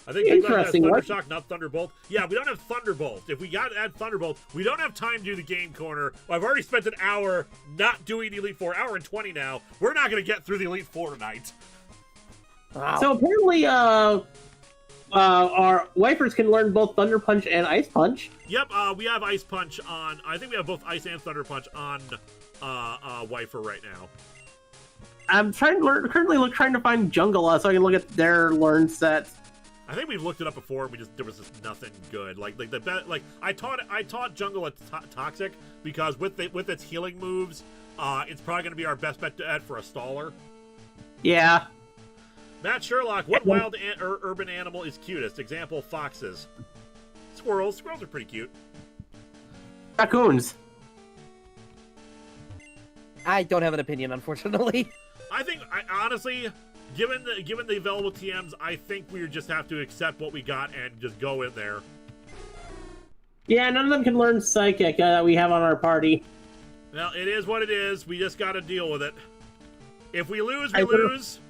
I think Big Buster has Interesting. Thundershock, not Thunderbolt. Yeah, we don't have Thunderbolt. If we got to add Thunderbolt, we don't have time to do the game corner. I've already spent an hour not doing the Elite Four, hour and 20 now. We're not going to get through the Elite Four tonight. Wow. So apparently, our wipers can learn both Thunder Punch and Ice Punch. Yep, we have Ice Punch on. I think we have both Ice and Thunder Punch on Wifer right now. I'm trying to find Jungla so I can look at their learn sets. I think we've looked it up before. And there was just nothing good. I taught Jungle Toxic because with its healing moves, it's probably going to be our best bet to add for a staller. Yeah. Matt Sherlock, what wild or urban animal is cutest? Example: foxes, squirrels. Squirrels are pretty cute. Raccoons. I don't have an opinion, unfortunately. I think, honestly, given the available TMs, I think we just have to accept what we got and just go in there. Yeah, none of them can learn Psychic that we have on our party. Well, it is what it is. We just got to deal with it. If we lose, we lose.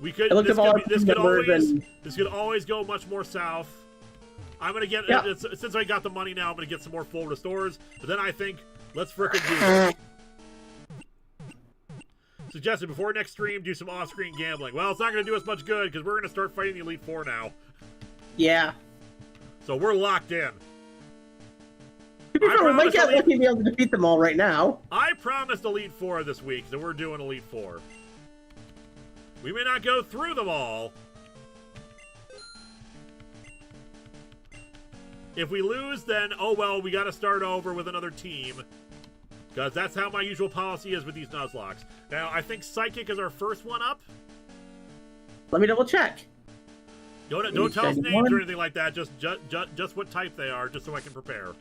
We could. This could always go much more south. I'm gonna get since I got the money now. I'm gonna get some more full restores. But then I think let's frickin' do this. Suggested before next stream, do some off-screen gambling. Well, it's not gonna do us much good because we're gonna start fighting the Elite Four now. Yeah. So we're locked in. We might get lucky to be able to defeat them all right now. I promised Elite Four this week, so we're doing Elite Four. We may not go through them all. If we lose, then, oh well, we gotta start over with another team. Because that's how my usual policy is with these Nuzlocks. Now, I think Psychic is our first one up. Let me double check. Don't tell us names or anything like that. Just what type they are, just so I can prepare.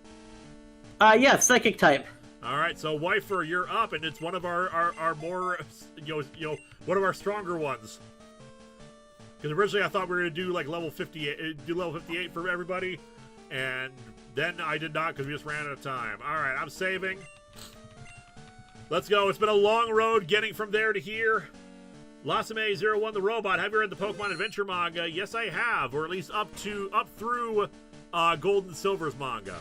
Yeah, Psychic type. All right, so Wifer, you're up, and it's one of our more, one of our stronger ones. Because originally I thought we were gonna do like level 58 for everybody, and then I did not because we just ran out of time. All right, I'm saving. Let's go. It's been a long road getting from there to here. Lasame01 the robot. Have you read the Pokemon Adventure manga? Yes, I have, or at least up through Gold and Silver's manga.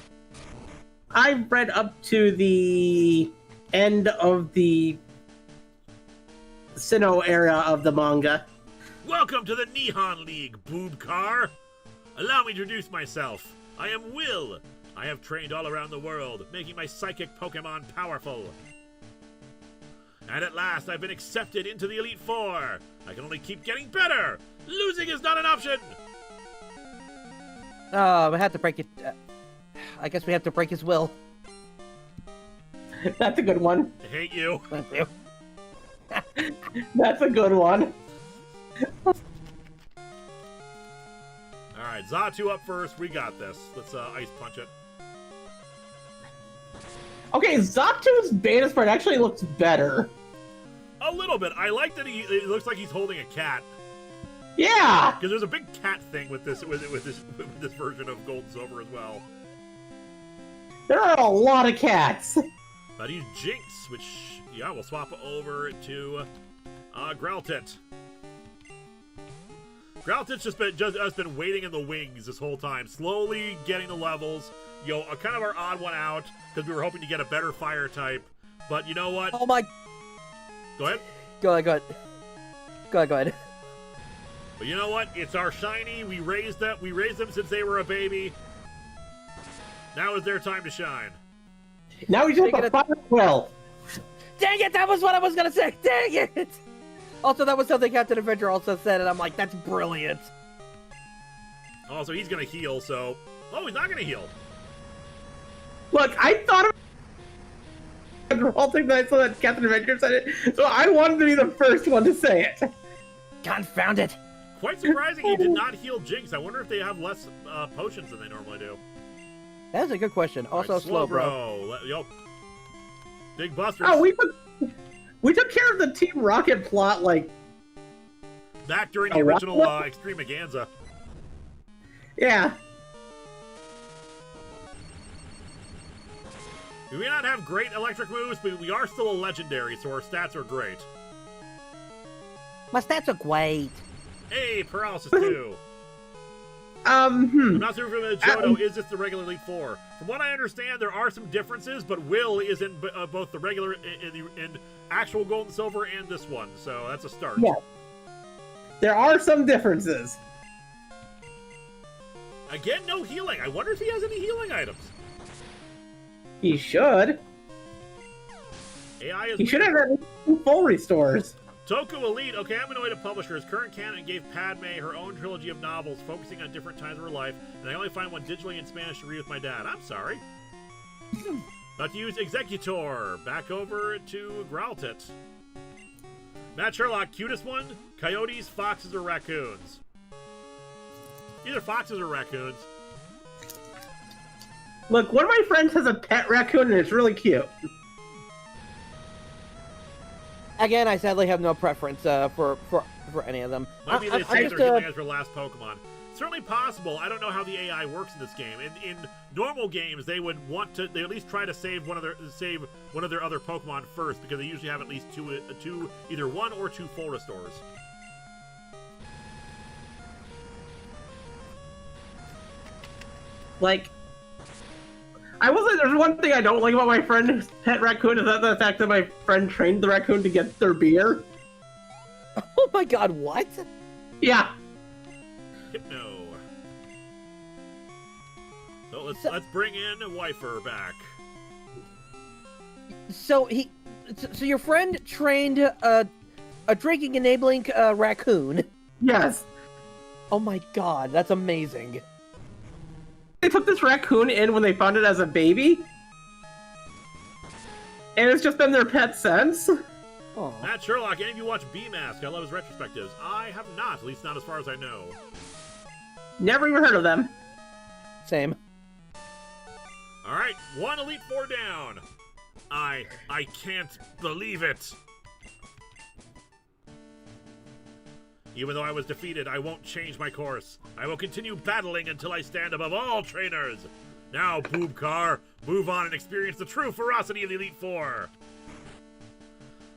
I've read up to the end of the Sinnoh era of the manga. Welcome to the Nihon League, Boob Car. Allow me to introduce myself. I am Will. I have trained all around the world, making my psychic Pokemon powerful. And at last, I've been accepted into the Elite Four. I can only keep getting better. Losing is not an option. Oh, we have to break it. I guess we have to break his will. That's a good one. I hate you. Thank you. That's a good one. Alright, Xatu up first. We got this. Let's ice punch it. Okay, Xatu's beta spread actually looks better. A little bit. I like that it looks like he's holding a cat. Yeah! Because there's a big cat thing with this version of Gold and Silver as well. There are a lot of cats. But he's Jinx, which, yeah, we'll swap over to Growlithe. Growlithe's just been waiting in the wings this whole time, slowly getting the levels. Kind of our odd one out, because we were hoping to get a better fire type. But you know what? Oh my... Go ahead. Go ahead. But you know what? It's our shiny. We raised them since they were a baby. Now is their time to shine. Now we just have a fire well. Dang it! That was what I was gonna say. Dang it! Also, that was something Captain Avenger also said, and I'm like, that's brilliant. Also, he's gonna heal. So, he's not gonna heal. Look, I thought of the whole thing that I saw that Captain Avenger said it, so I wanted to be the first one to say it. Confound it! Quite surprising he did not heal Jinx. I wonder if they have less potions than they normally do. That is a good question. Also, right, Slowbro. Yo. Big Busters. Oh, we took care of the Team Rocket plot, like... Back during the original Extremaganza. Yeah. We may not have great electric moves, but we are still a legendary, so our stats are great. My stats are great. Hey, Paralysis 2. I'm not super familiar with Johto. Is this the regular Elite Four? From what I understand, there are some differences, but Will is in both the regular in actual Gold and Silver and this one, so that's a start. Yeah. There are some differences. Again, no healing. I wonder if he has any healing items. He should. AI is he should have at least full restores. Toku Elite. Okay, I'm annoyed at publishers. Current canon gave Padme her own trilogy of novels focusing on different times of her life, and I only find one digitally in Spanish to read with my dad. I'm sorry. Not to use Executor. Back over to Growlithe. Matt Sherlock, cutest one? Coyotes, foxes, or raccoons? Either foxes or raccoons. Look, one of my friends has a pet raccoon, and it's really cute. Again, I sadly have no preference for any of them. Might be they saved their healing as her last Pokemon. certainly possible. I don't know how the AI works in this game. In normal games, they would want to, they at least try to save one of their other Pokemon first, because they usually have at least two either one or two full restores. Like, there's one thing I don't like about my friend's pet raccoon, is that the fact that my friend trained the raccoon to get their beer. Oh my god, what? Yeah. Hypno. So let's bring in Wifer back. So your friend trained a drinking enabling raccoon. Yes. Oh my god, that's amazing. They took this raccoon in when they found it as a baby, and it's just been their pet since. Oh. Matt Sherlock, any of you watch B-Mask? I love his retrospectives. I have not, at least not as far as I know. Never even heard of them. Same. Alright, 1 Elite Four down. I can't believe it. Even though I was defeated, I won't change my course. I will continue battling until I stand above all trainers. Now, Boob Car, move on and experience the true ferocity of the Elite Four.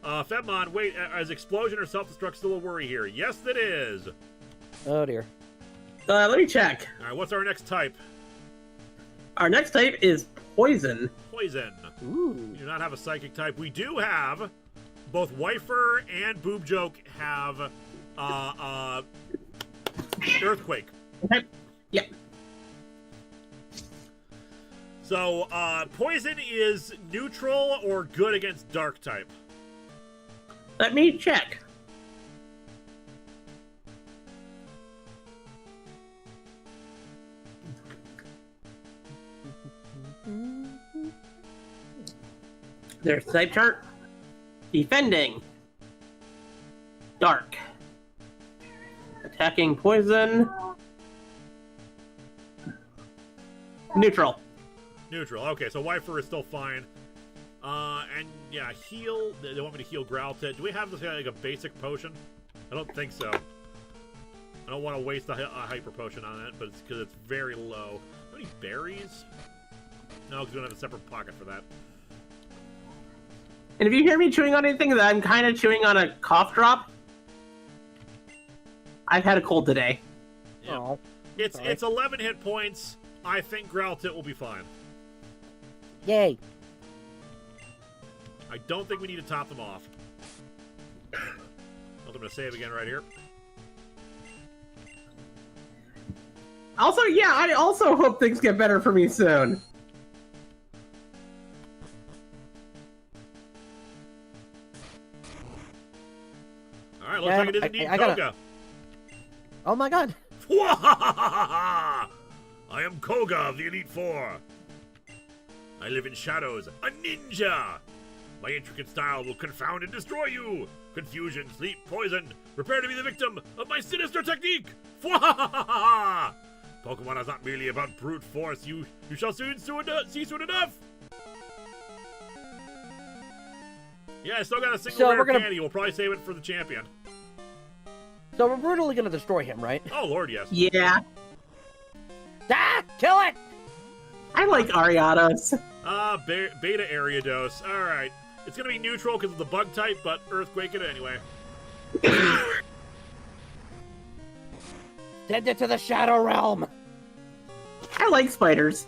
Febmon, wait, is explosion or self-destruct still a worry here? Yes, it is. Oh dear. Let me check. Alright, what's our next type? Our next type is poison. Poison. Ooh. We do not have a psychic type. We do have, both Wifer and Boob Joke have, Earthquake. Okay. Yep. So, Poison is neutral or good against Dark type? Let me check. There's type chart. Defending. Dark. Attacking poison. Neutral. Neutral. Okay, so Wifer is still fine. And yeah, heal. They want me to heal Growlithe. Do we have this like a basic potion? I don't think so. I don't want to waste a hyper potion on it, but it's because it's very low. How many berries? No, because we don't have a separate pocket for that. And if you hear me chewing on anything, I'm kind of chewing on a cough drop. I've had a cold today. Yeah. Oh, It's 11 hit points. I think Growlithe will be fine. yay. I don't think we need to top them off. I'm going to save again right here. Also, yeah, I also hope things get better for me soon. Alright, looks like it is indeed I Koga. Oh my god. I am Koga of the Elite Four. I live in shadows, a ninja. My intricate style will confound and destroy you. Confusion, sleep, poison. Prepare to be the victim of my sinister technique. Pokemon is not merely about brute force. You shall see soon enough. Yeah, I still got a single rare candy. We'll probably save it for the champion. So we're brutally gonna destroy him, right? Oh, Lord, yes. Yeah. Ah! Kill it! I like Ariados. Beta Ariados. Alright. It's gonna be neutral because of the bug type, but Earthquake it anyway. Send it to the Shadow Realm! I like spiders.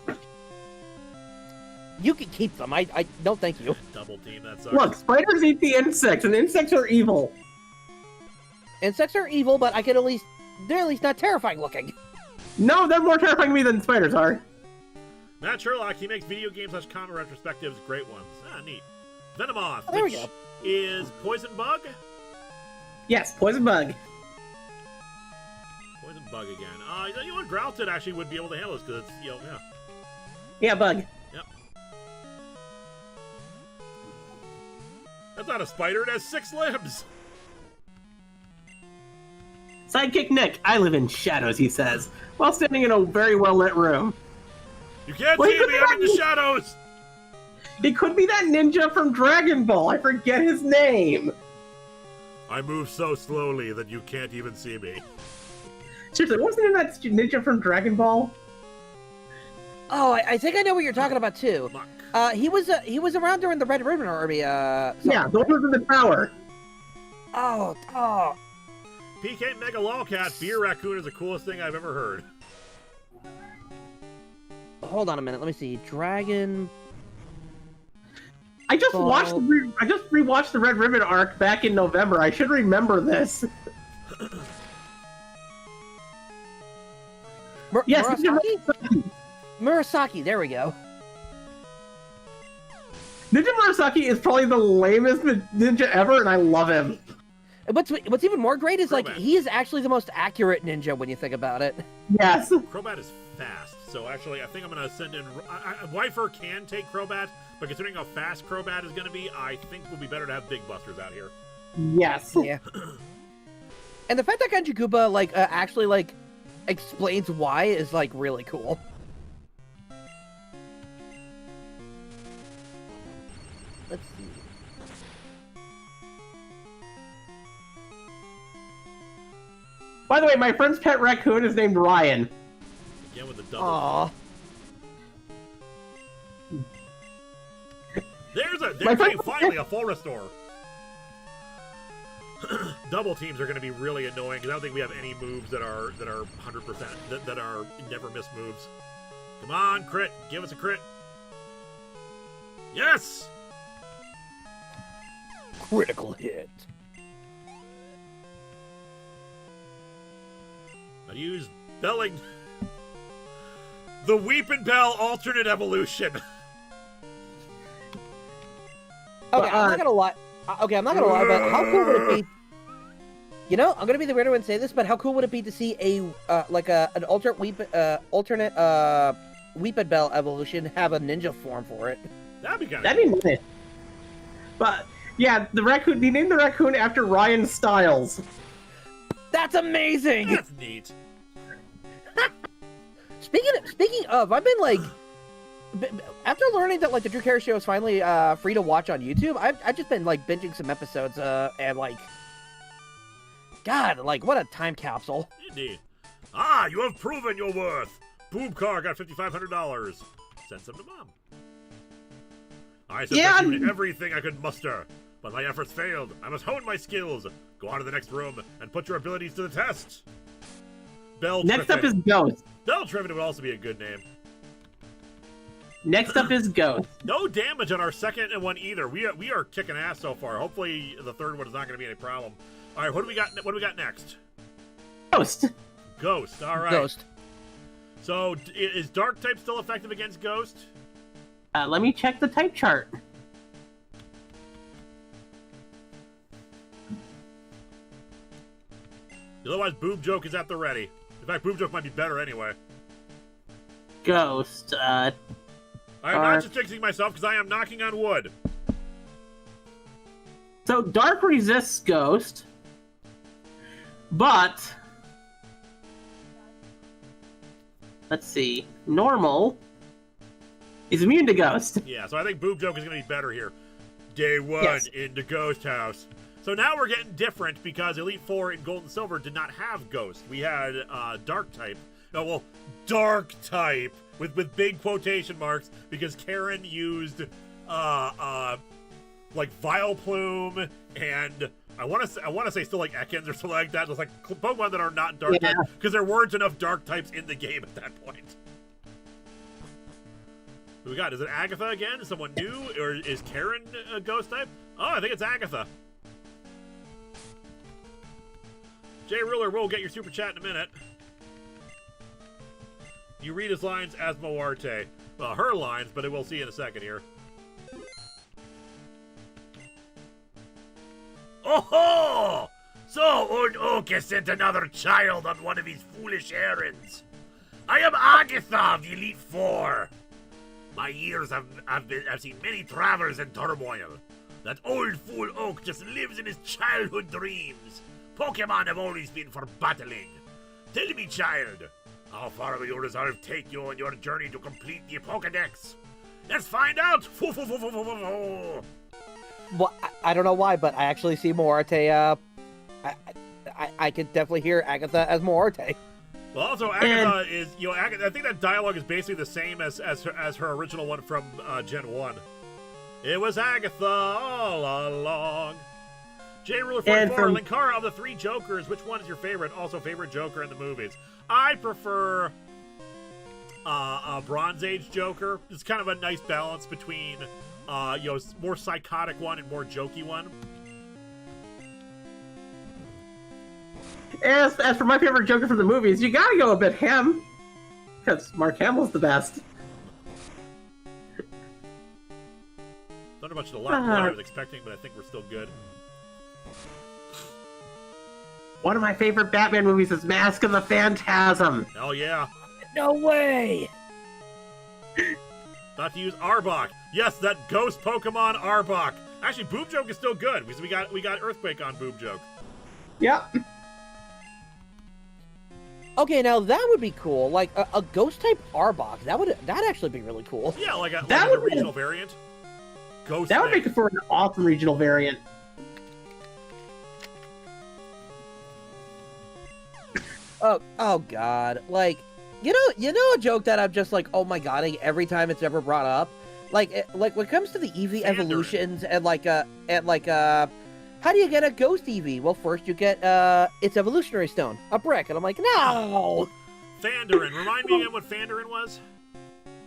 You can keep them. I don't thank you. Double team, that sucks. Look, spiders eat the insects, and insects are evil. Insects are evil, but they're at least not terrifying looking. No, they're more terrifying to me than spiders are. Matt Sherlock, he makes video games / comic retrospectives, great ones. Ah, neat. Venomoth, Oh, there we which go. is Poison Bug? Yes, poison bug. Poison Bug again. You know what? Growlithe actually would be able to handle this because it's, yeah. Yeah, bug. Yep. That's not a spider, it has 6 limbs! Sidekick Nick, I live in shadows, he says, while standing in a very well-lit room. You can't Well, see me, I'm in the shadows! He could be that ninja from Dragon Ball. I forget his name. I move so slowly that you can't even see me. Seriously, wasn't that ninja from Dragon Ball? Oh, I think I know what you're talking about too. Muck. He was around during the Red Ribbon Army. Yeah, the one who's in the tower. Oh. PK Mega Lolcat, Beer Raccoon is the coolest thing I've ever heard. Hold on a minute. Let me see. Dragon. I just rewatched the Red Ribbon arc back in November. I should remember this. Yes, Murasaki? Murasaki, there we go. Ninja Murasaki is probably the lamest ninja ever, and I love him. What's even more great is, like, Crobat. he is actually the most accurate ninja when you think about it. Yes. Crobat is fast, so actually I think I'm going to send in... Wifer can take Crobat, but considering how fast Crobat is going to be, I think it would be better to have Big Busters out here. Yes. Yeah. And the fact that Genji Koopa, like, actually, like, explains why is, like, really cool. Let's see. By the way, my friend's pet raccoon is named Ryan. Again with the double. Aww. There's finally a full restore. Double teams are going to be really annoying because I don't think we have any moves that are 100% that are never miss moves. Come on, crit! Give us a crit. Yes. Critical hit. I use Belling. The Weepin' Bell alternate evolution. Okay, I'm not gonna lie. Okay, I'm not gonna lie, but how cool would it be? You know, I'm gonna be the weirdo and say this, but how cool would it be to see an alternate Weepin' Bell evolution have a ninja form for it? That'd be kind of That'd be nice. But yeah, he named the raccoon after Ryan Stiles. That's amazing. That's neat. Speaking of, I've been like, after learning that like the Drew Carey show is finally free to watch on YouTube, I've just been like binging some episodes and like, God, like what a time capsule. Indeed. Ah, you have proven your worth. Boob car got $5,500. Send some to Mom. I substituted everything I could muster, but my efforts failed. I must hone my skills. Go on to the next room and put your abilities to the test. Bell Next Triffin. up is Ghost. Bell Triffin would also be a good name. Next up is Ghost. No damage on our second one either. We are kicking ass so far. Hopefully the third one is not going to be any problem. All right, what do we got? What do we got next? Ghost. Ghost. All right. Ghost. So is Dark type still effective against Ghost? Let me check the type chart. Otherwise, Boob Joke is at the ready. In fact, Boob Joke might be better anyway. Ghost. I am not just jinxing myself because I am knocking on wood. So Dark resists Ghost, but let's see. Normal is immune to Ghost. Yeah, so I think Boob Joke is going to be better here. Day one into Ghost House. So now we're getting different because Elite Four and Gold and Silver did not have Ghost. We had Dark type. No, well, Dark type with big quotation marks because Karen used like Vileplume and I want to say still like Ekans or something like that. It's like Pokemon that are not Dark type because there weren't enough Dark types in the game at that point. Who we got? Is it Agatha again? Is someone new? Or is Karen a Ghost type? Oh, I think it's Agatha. Jay Ruler will get your super chat in a minute. You read his lines as Moarte. Well, her lines, but we'll see in a second here. Oh-ho! So Old Oak has sent another child on one of his foolish errands. I am Agatha of the Elite Four. My years have seen many travelers and turmoil. That old fool Oak just lives in his childhood dreams. Pokemon have always been for battling. Tell me, child, how far will your resolve take you on your journey to complete the Pokedex? Let's find out! Well, I don't know why, but I actually see Moarte. I could definitely hear Agatha as Moarte. Well, also Agatha is, I think that dialogue is basically the same as her original one from Gen 1. It was Agatha all along. J. Ruler 44, Linkara, of the 3 Jokers, which one is your favorite? Also, favorite Joker in the movies. I prefer a Bronze Age Joker. It's kind of a nice balance between, more psychotic one and more jokey one. As for my favorite Joker from the movies, you gotta go a bit him. Because Mark Hamill's the best. Not much a lot more than I was expecting, but I think we're still good. One of my favorite Batman movies is Mask of the Phantasm. Hell yeah. No way! Not to use Arbok. Yes, that ghost Pokemon Arbok. Actually, Boob Joke is still good because we got Earthquake on Boob Joke. Yep. Okay, now that would be cool. Like a ghost type Arbok. That'd actually be really cool. Yeah, like a regional variant. Ghost. That would make it for an awesome regional variant. Oh God! Like, you know a joke that I'm just like, oh my God, every time it's ever brought up. Like when it comes to the EV evolutions and how do you get a ghost EV? Well, first you get its evolutionary stone, a brick, and I'm like, no. Fandarin. Remind me again what Fandarin was.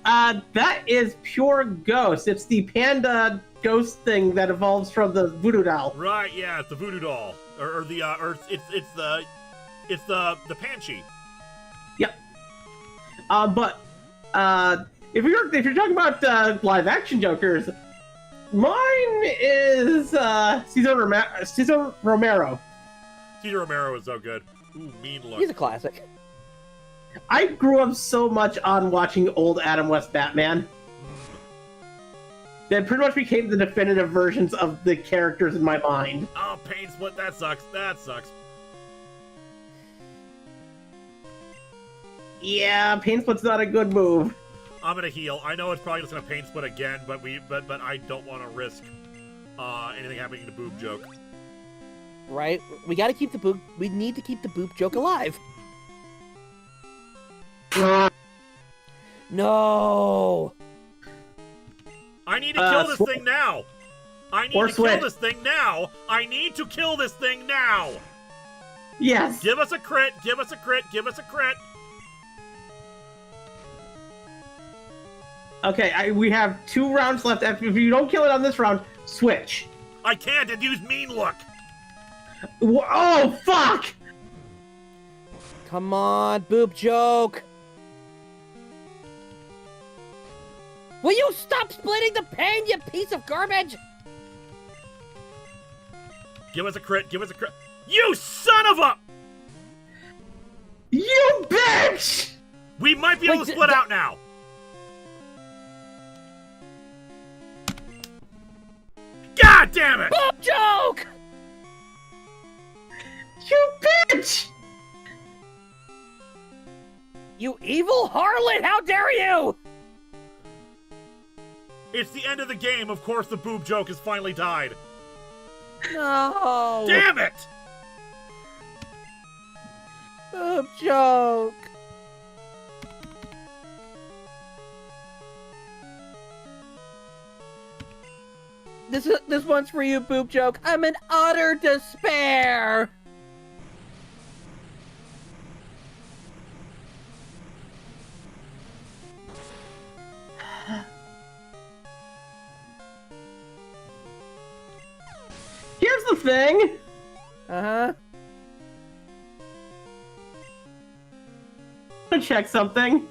That is pure ghost. It's the panda ghost thing that evolves from the voodoo doll. Right, yeah, it's the voodoo doll, or it's the Panchi. Yep. But if you're talking about live action Jokers, mine is Cesar Romero. Cesar Romero is so good. Ooh, mean look. He's a classic. I grew up so much on watching old Adam West Batman that pretty much became the definitive versions of the characters in my mind. Oh, Pain Split, that sucks. That sucks. Yeah, Pain Split's not a good move. I'm gonna heal. I know it's probably just gonna Pain Split again, but I don't want to risk anything happening to Boob Joke. Right? We gotta keep the Boob. We need to keep the Boob Joke alive. No. I need to kill this thing now. I need to kill this thing now. I need to kill this thing now. Yes. Give us a crit. Give us a crit. Give us a crit. Okay, we have 2 rounds left. If you don't kill it on this round, switch. I can't. It used Mean Look. Oh, fuck! Come on, Boob Joke. Will you stop splitting the pain, you piece of garbage? Give us a crit. Give us a crit. You son of a... You bitch! We might be able to split out now. God damn it! Boob Joke! You bitch! You evil harlot! How dare you! It's the end of the game. Of course, the Boob Joke has finally died. No! Damn it! Boob Joke! This one's for you, Boob Joke. I'm in utter despair. Here's the thing. Uh-huh. I'm gonna check something.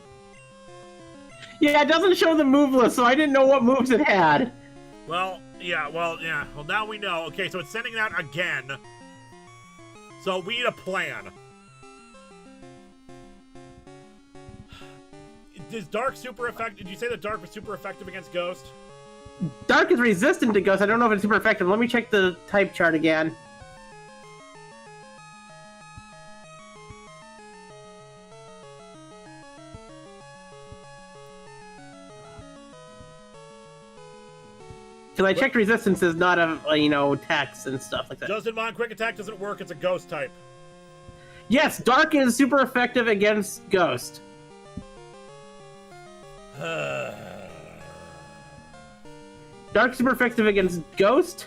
Yeah, it doesn't show the move list, so I didn't know what moves it had. Well, yeah. Well, now we know. Okay, so it's sending it out again. So we need a plan. Is Dark super effective? Did you say that Dark was super effective against Ghost? Dark is resistant to Ghost. I don't know if it's super effective. Let me check the type chart again. Because I checked resistances, not of text and stuff like that. Justin Mon, quick attack doesn't work. It's a Ghost type. Yes, Dark is super effective against Ghost. Dark super effective against Ghost,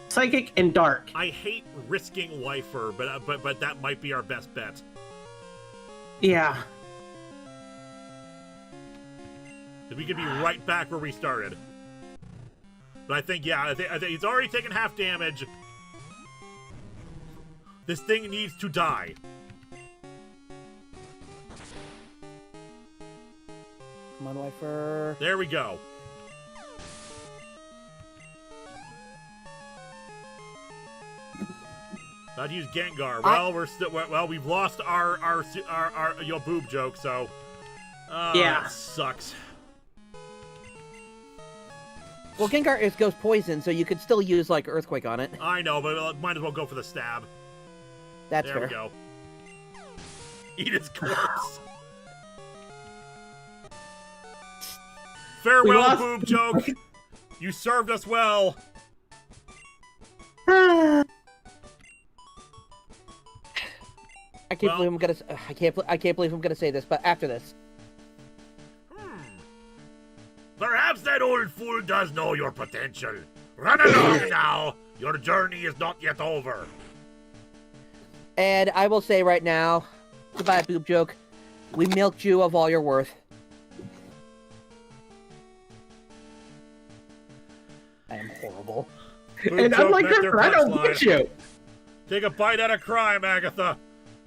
Psychic, and Dark. I hate risking Wifer, but that might be our best bet. Yeah. We could be right back where we started. But I think, yeah, I think he's already taken half damage. This thing needs to die. Come on, Wifer. There we go. About to use Gengar. Well, we're still we've lost our Boob joke, so yeah, that sucks. Well, Gengar is Ghost Poison, so you could still use like Earthquake on it. I know, but might as well go for the stab. That's there fair. we go. Eat his corpse. Farewell, Boob joke. You served us well. I can't believe I'm gonna. I can't believe I'm gonna say this, but after this. Perhaps that old fool does know your potential. Run along now. Your journey is not yet over. And I will say right now, goodbye, Boob joke. We milked you of all you're worth. I am horrible. Boob and I'm like, I don't get you. Take a bite out of crime, Agatha.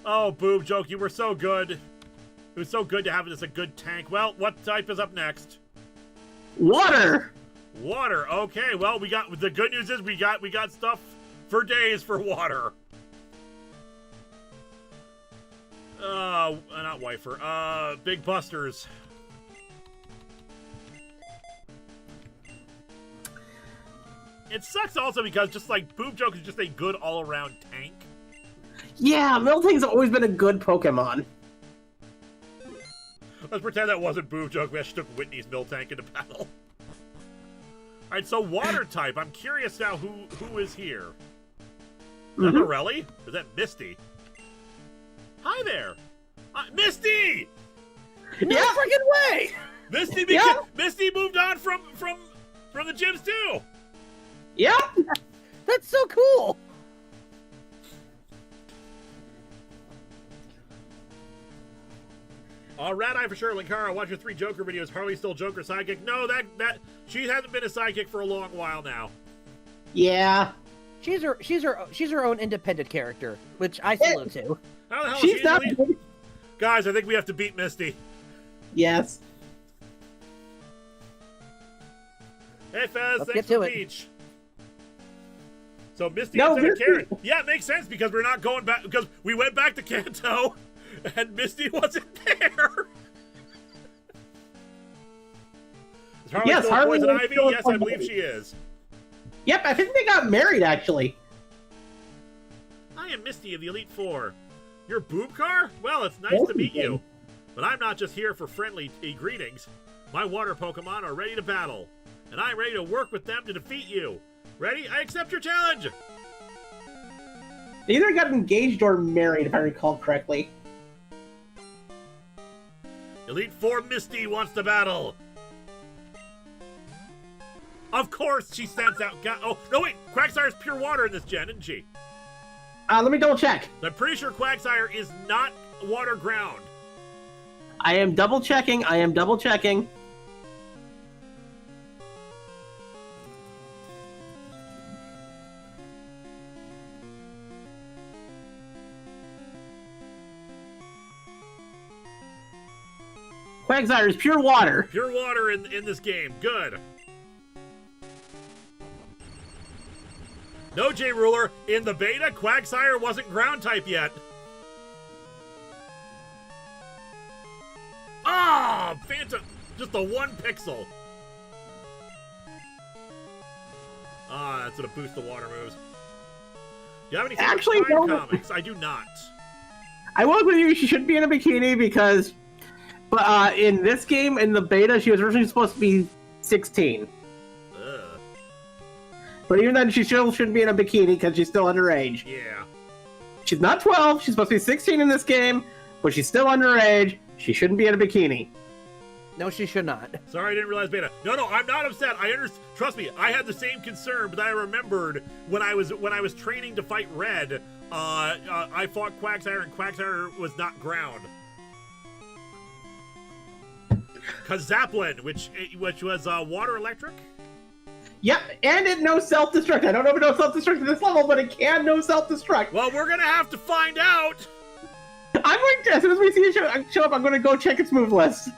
Oh, Boob joke, you were so good. It was so good to have this a good tank. Well, what type is up next? Water. Water. Okay. Well, we got the good news is we got stuff for days for water. Not Wifer. Big Busters. It sucks also because just like Boob joke is just a good all-around tank. Yeah, Miltank's always been a good Pokemon. Let's pretend that wasn't Boob joke. We actually took Whitney's Miltank into battle. Alright, so water type. I'm curious now who is here. Is that Morelli? Or is that Misty? Hi there! Misty! No freaking way! Misty Misty moved on from the gyms too! Yeah! That's so cool! Rat Eye for sure, Linkara, watch your 3 Joker videos. Harley's still Joker sidekick. No, that she hasn't been a sidekick for a long while now. Yeah. She's her own independent character, which I salute to. How the hell She's is she not. Guys, I think we have to beat Misty. Yes. Hey Fez, Let's thanks get for to the it. beach. So Misty No, instead of Misty. Karen. Yeah, it makes sense because we're not going back because we went back to Kanto and Misty wasn't there. Is Harley Yes, still Harley Poison is Ivy? still Yes, I Poison believe Ivy. she is. Yep, I think they got married actually. I am Misty of the Elite Four. Your Boob car? Well, it's nice to meet you. But I'm not just here for friendly greetings. My water Pokemon are ready to battle, and I'm ready to work with them to defeat you. Ready? I accept your challenge! They either got engaged or married, if I recall correctly. Elite Four Misty wants to battle. Of course she sends out... Oh, no wait! Quagsire's pure water in this gen, isn't she? Let me double check. I'm pretty sure Quagsire is not water ground. I am double checking. Quagsire is pure water. Pure water in this game. Good. No, J-Ruler. In the beta, Quagsire wasn't ground type yet. Ah, Phantom. Just the 1 pixel. Ah, that's gonna boost the water moves. Do you have any Actually, Time no. comics? I do not. I will agree with you. She should be in a bikini because, but in this game, in the beta, she was originally supposed to be 16. Ugh. But even then, she still shouldn't be in a bikini because she's still underage. Yeah. She's not 12. She's supposed to be 16 in this game, but she's still underage. She shouldn't be in a bikini. No, she should not. Sorry, I didn't realize beta. No, I'm not upset. I understand. Trust me, I had the same concern, but I remembered when I was training to fight Red, I fought Quagsire, and Quagsire was not ground. Cause Zeppelin, which was water electric. Yep, and it knows self-destruct. I don't know if it knows self-destruct at this level, but it can know self-destruct. Well, we're gonna have to find out. I'm going to, as soon as we see it show up, I'm going to go check its move list.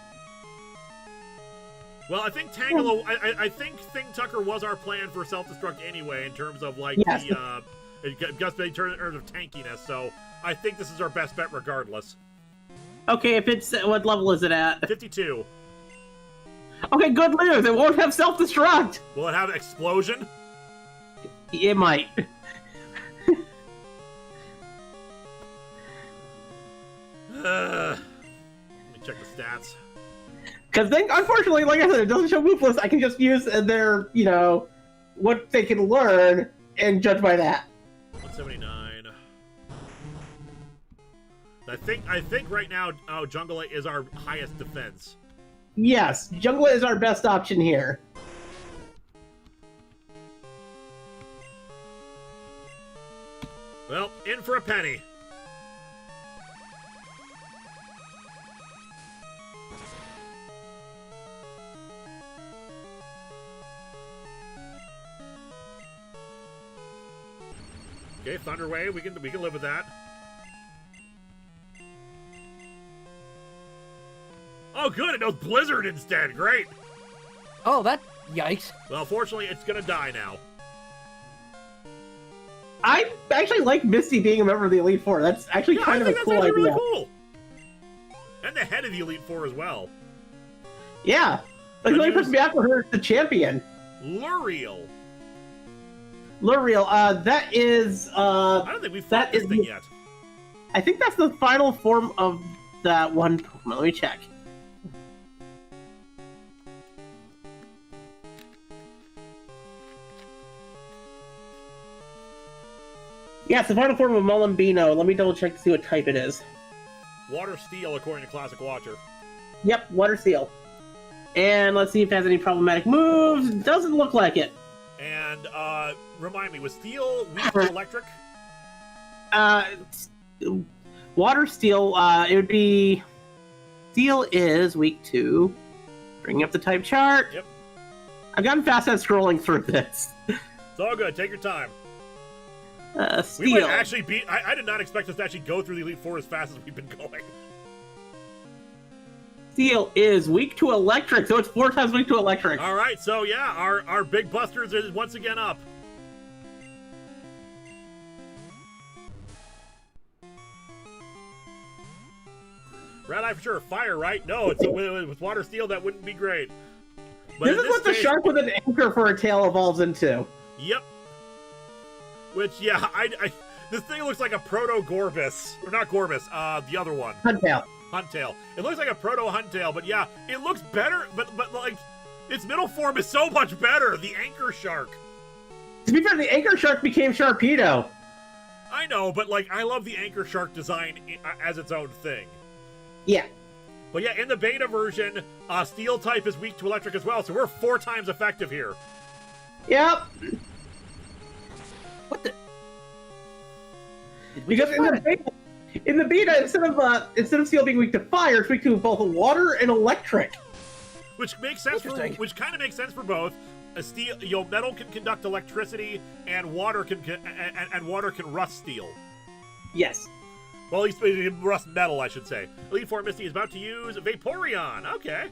Well, I think Tangela, I think Thing Tucker was our plan for self-destruct anyway, in terms of like yes. just in terms of tankiness. So I think this is our best bet, regardless. Okay, if it's what level is it at? 52. Okay, good news. It won't have self-destruct. Will it have explosion? It might. Let me check the stats. Because then, unfortunately, like I said, it doesn't show move list. I can just use their, what they can learn and judge by that. 179. I think right now, Jungla is our highest defense. Yes, Jungla is our best option here. Well, in for a penny. Okay, Thunder Wave, we can live with that. Oh, good, it knows Blizzard instead. Great. Oh, that yikes. Well, fortunately, it's gonna die now. I actually like Misty being a member of the Elite Four. That's actually kind of a cool idea. Really cool. And the head of the Elite Four as well. Yeah. Like, the only person after her is the champion. Luriel. Luriel, that is, I don't think we've fought this thing yet. I think that's the final form of that one Pokemon. Let me check. Yeah, it's the final form of Molambino. Let me double check to see what type it is. Water Steel, according to Classic Watcher. Yep, Water Steel. And let's see if it has any problematic moves. Doesn't look like it. And, remind me, was Steel weak to electric? Water Steel, it would be... Steel is weak to... Bringing up the type chart. Yep. I've gotten fast at scrolling through this. It's all good, take your time. Steel. We might actually beat... I did not expect us to actually go through the Elite Four as fast as we've been going. Steel is weak to electric, so it's 4 times weak to electric. Alright, so yeah, our big busters is once again up. Red Eye for sure. Fire, right? No, it's with Water Steel, that wouldn't be great. But this is what the shark with an anchor for a tail evolves into. Yep. Which, yeah, this thing looks like a Proto-Gorbis. Or not Gorbis, the other one. Huntail. Huntail. It looks like a Proto-Huntail, but yeah, it looks better, but like, its middle form is so much better, the Anchor Shark. To be fair, the Anchor Shark became Sharpedo. I know, but like, I love the Anchor Shark design as its own thing. Yeah. But yeah, in the beta version, Steel type is weak to electric as well, so we're 4 times effective here. Yep. What the? Because in the beta, instead of Steel being weak to fire, it's weak to both water and electric. Which makes sense which kind of makes sense for both. Steel, metal can conduct electricity, and water can rust steel. Yes. Well, at least rust metal, I should say. Elite Four Misty is about to use Vaporeon. Okay.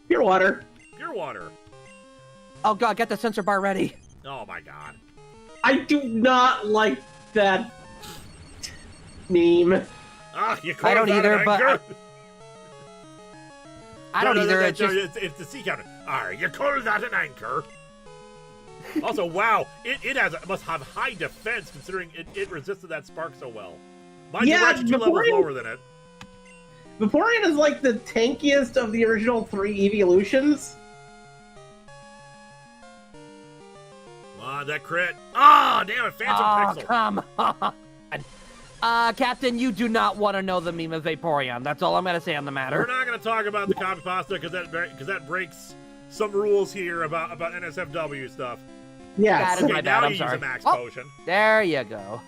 Pure water. Pure water. Oh god, get the sensor bar ready. Oh my god. I do not like that meme. You I don't either, but I don't either. It's the sea counter. You call that an anchor? Also, wow, it must have high defense considering it resisted that spark so well. Mine's actually 2 levels lower than it. Vaporeon is like the tankiest of the original 3 evolutions. Come on, that crit. Ah, damn it, Phantom Pixel. Come on. Captain, you do not want to know the meme of Vaporeon. That's all I'm going to say on the matter. We're not going to talk about the copy pasta because that breaks some rules here about NSFW stuff. Yes. That is Okay, my bad, now I'm you sorry. use a max Oh. potion. There you go.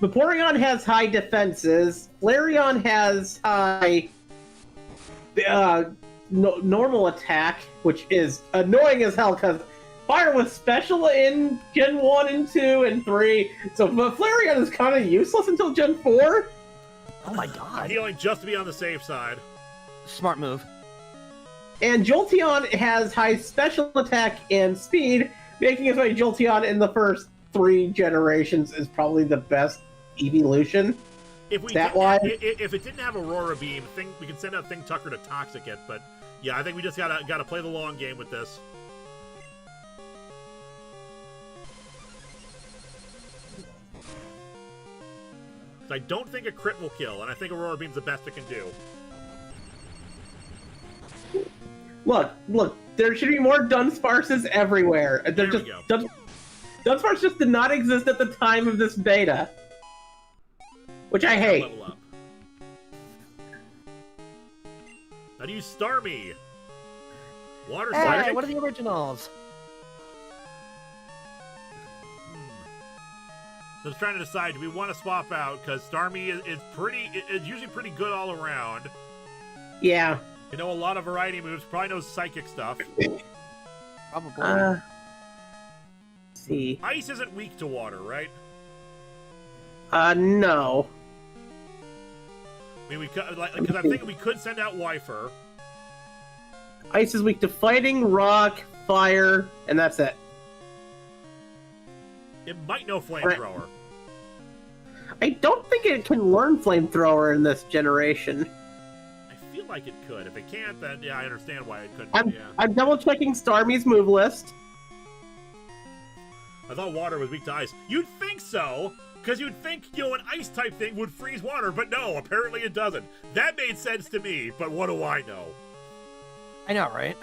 Vaporeon has high defenses. Flareon has high normal attack, which is annoying as hell because Fire was special in Gen 1 and 2 and 3, so Flareon is kind of useless until Gen 4. Oh my god. Healing just to be on the safe side. Smart move. And Jolteon has high special attack and speed, making it so Jolteon in the first 3 generations is probably the best evolution. If we if it didn't have Aurora Beam, we could send out Thing Tucker to Toxic it, but yeah, I think we just gotta play the long game with this. I don't think a crit will kill, and I think Aurora Beam's the best it can do. Look, there should be more Dunsparces everywhere. There we go. Dunsparce just did not exist at the time of this beta. Which I hate. Level up. How do you Starmie? Water Hey, Psychic? what are the originals? So I was trying to decide, do we want to swap out? Because Starmie is usually pretty good all around. Yeah. You know a lot of variety moves, probably knows psychic stuff. Probably. Let's see. Ice isn't weak to water, right? No. I mean, because I'm thinking we could send out Wifer. Ice is weak to fighting, rock, fire, and that's it. It might know Flamethrower. I don't think it can learn Flamethrower in this generation. I feel like it could. If it can't, then yeah, I understand why it couldn't. I'm double checking Starmie's move list. I thought water was weak to ice. You'd think so, because you'd think, an ice type thing would freeze water, but no, apparently it doesn't. That made sense to me, but what do I know? I know, right?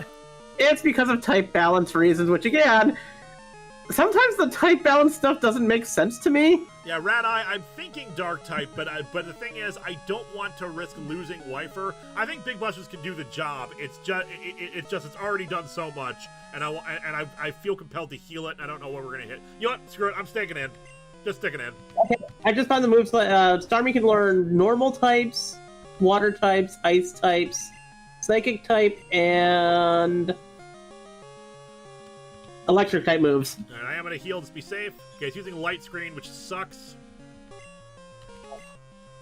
It's because of type balance reasons, which again, sometimes the type balance stuff doesn't make sense to me. Yeah, Rat Eye, I'm thinking Dark type, but the thing is, I don't want to risk losing Wifer. I think Big Busters can do the job. It's it's already done so much, and I feel compelled to heal it. And I don't know what we're gonna hit. You know what? Screw it. I'm sticking in. Just sticking in. Okay, I just found the moves. Starmie can learn normal types, water types, ice types, psychic type, and electric type moves. Alright, I am going to heal to be safe. Okay, it's using light screen, which sucks.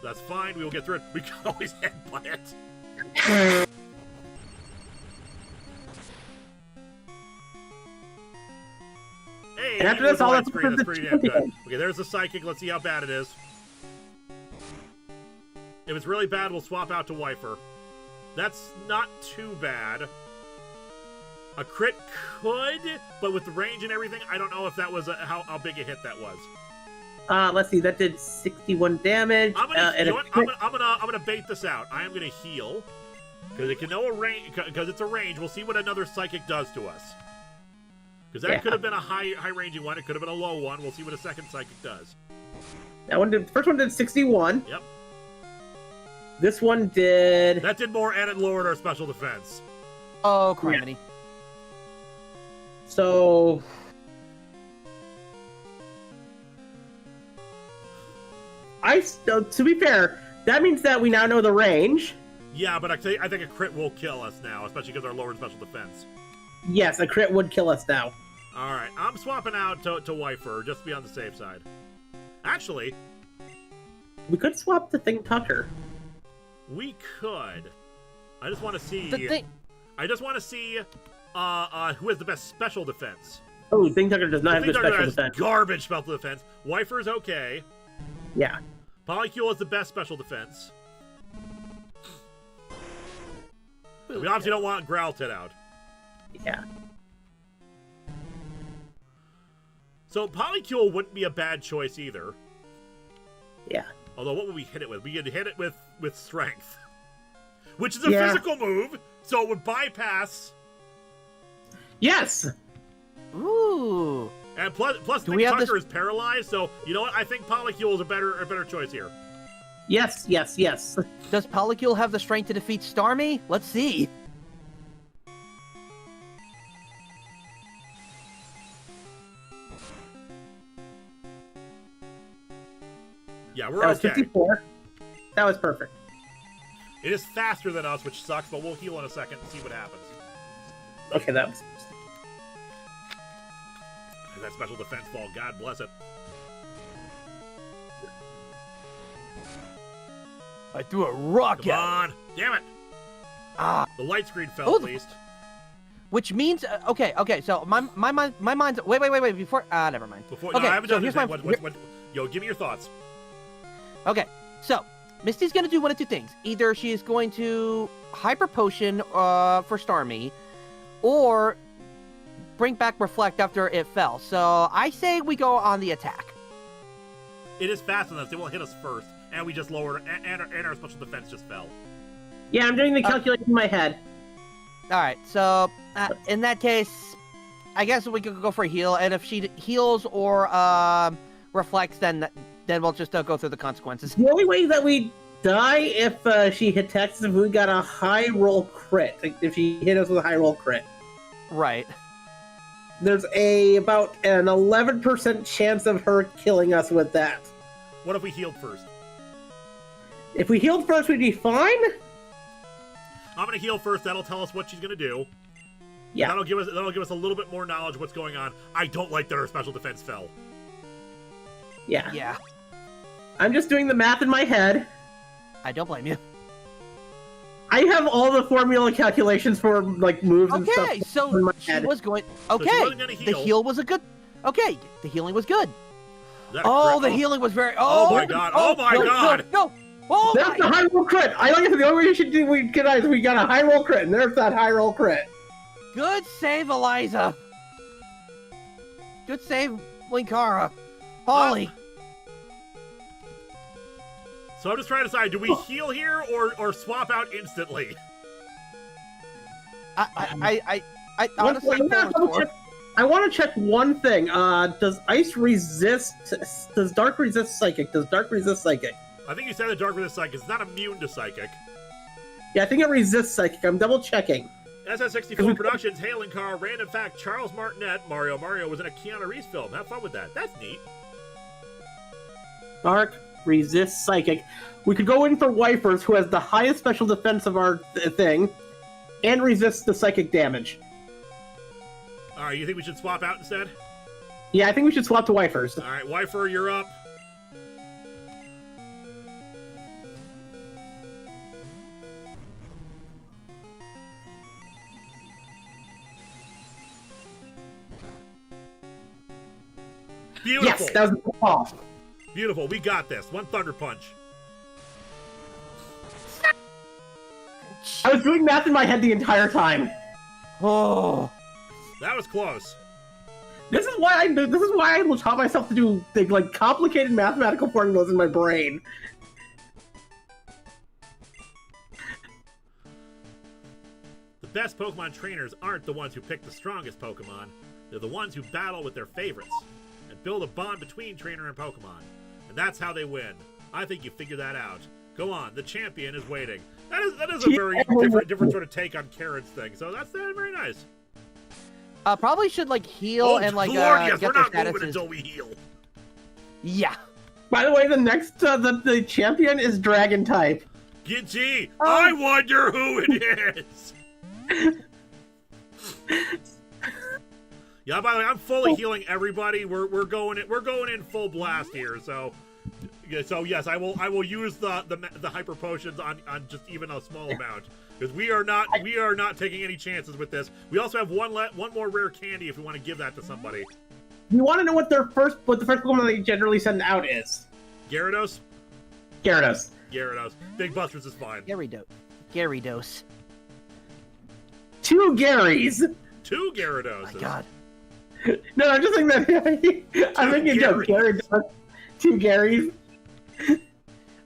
That's fine, we will get through it. We can always headbutt it. Hey, And after this, all light that's screen. That's pretty damn good. champion. Okay, there's the psychic. Let's see how bad it is. If it's really bad, we'll swap out to Wifer. That's not too bad. A crit could, but with the range and everything, I don't know if that was how big a hit that was. Let's see, that did 61 damage. I'm gonna bait this out. I am gonna heal because it can know a range. Because it's a range. We'll see what another psychic does to us. Because that could have been a high ranging one. It could have been a low one. We'll see what a second psychic does. The first one did 61. Yep. This one did. That did more, and it lowered our special defense. Oh, criminy. Yeah. So. To be fair, that means that we now know the range. Yeah, but I think a crit will kill us now, especially because our lowered special defense. Yes, a crit would kill us now. Alright, I'm swapping out to Wifer, just to be on the safe side. Actually, we could swap the Thing Tucker. We could. I just want to see. I just want to see who has the best special defense. Oh, Thing Tucker does not have good special has defense. Garbage special defense. Wifer's okay. Yeah. Polycule has the best special defense. We obviously don't want Growlithe out. Yeah. So Polycule wouldn't be a bad choice either. Yeah. Although, what would we hit it with? We could hit it with Strength. Which is a physical move, so it would bypass... Yes! Ooh. And plus Nick Tucker is paralyzed, so you know what? I think Polycule is a better choice here. Yes, yes, yes. Does Polycule have the strength to defeat Starmie? Let's see. Yeah, we're That was okay. 54. That was perfect. It is faster than us, which sucks, but we'll heal in a second and see what happens. Okay, that was... And that special defense fall, God bless it. I threw a rock Come at on! Damn it! Ah. The light screen fell at least. Which means, okay, so my mind's, wait, before, never mind. Before, okay, no, I haven't so done here's anything. Yo, give me your thoughts. Okay, so Misty's gonna do one of two things. Either she is going to Hyper Potion for Starmie, or bring back Reflect after it fell. So I say we go on the attack. It is fast enough. They won't hit us first, and we just lowered, and our special defense just fell. Yeah, I'm doing the calculation in my head. All right, so in that case, I guess we could go for a heal, and if she heals or reflects, then we'll just go through the consequences. The only way that we die if she hit Texas if we got a high roll crit. If she hit us with a high roll crit. Right. There's about an 11% chance of her killing us with that. What if we healed first? If we healed first, we'd be fine? I'm gonna heal first. That'll tell us what she's gonna do. Yeah. That'll give us a little bit more knowledge of what's going on. I don't like that her special defense fell. Yeah. Yeah. I'm just doing the math in my head. I don't blame you. I have all the formula calculations for like moves and stuff. Okay, so in my she head. was going. So she Okay, wasn't gonna heal. the heal was a good. Okay, the healing was good. Is that a Oh, crit? the healing was very. Oh my God. Oh my no, God. No. Oh That's my. the high roll crit. I like it. The only way we should do we got a high roll crit, and there's that high roll crit. Good save, Eliza. Good save, Linkara. Holly. So I'm just trying to decide: do we heal here or swap out instantly? I honestly. I want to check one thing. Does ice resist? Does dark resist psychic? Does dark resist psychic? I think you said that dark resist psychic. It's not immune to psychic. Yeah, I think it resists psychic. I'm double checking. SS64 Productions, hailing car, random fact, Charles Martinet, Mario was in a Keanu Reeves film. Have fun with that. That's neat. Dark resists psychic. We could go in for Wifers, who has the highest special defense of our thing, and resists the psychic damage. Alright, you think we should swap out instead? Yeah, I think we should swap to Wifers. Alright, Wifer, you're up. Beautiful. Yes, that was the call. Beautiful. We got this. One Thunder Punch. I was doing math in my head the entire time. Oh. That was close. This is why I taught myself to do like complicated mathematical formulas in my brain. The best Pokemon trainers aren't the ones who pick the strongest Pokemon. They're the ones who battle with their favorites and build a bond between trainer and Pokemon. And that's how they win. I think you figure that out. Go on, the champion is waiting. That is a very different sort of take on Karen's thing. So that's very nice. Probably should like heal and like glorious. get We're their not moving statuses. until we heal. Yeah. By the way, the next the champion is Dragon type. Gidgee, I wonder who it is. Yeah, by the way, I'm fully healing everybody. We're going in full blast here. So yes, I will use the hyper potions on just even a small amount because we are not taking any chances with this. We also have one more rare candy if we want to give that to somebody. You want to know what the first Pokemon they generally send out is? Gyarados. Gyarados. Big Busters is fine. Gyarados. 2 Garys. 2 Gyarados. Oh my God. No, I'm just saying that. I'm making a joke. Gyarados. 2 Garys.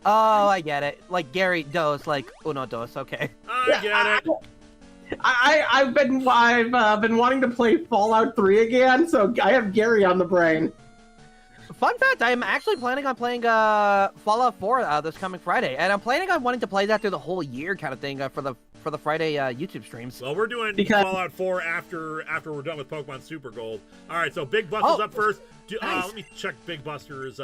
Oh, I get it. Like Gary Dos, like Uno Dos. Okay. I get it. I've been wanting to play Fallout 3 again, so I have Gary on the brain. Fun fact, I'm actually planning on playing Fallout 4 this coming Friday, and I'm planning on wanting to play that through the whole year kind of thing for the Friday YouTube streams. Well, we're doing Fallout 4 after we're done with Pokemon Super Gold. All right, so Big Buster's up first. Nice. Let me check Big Buster's.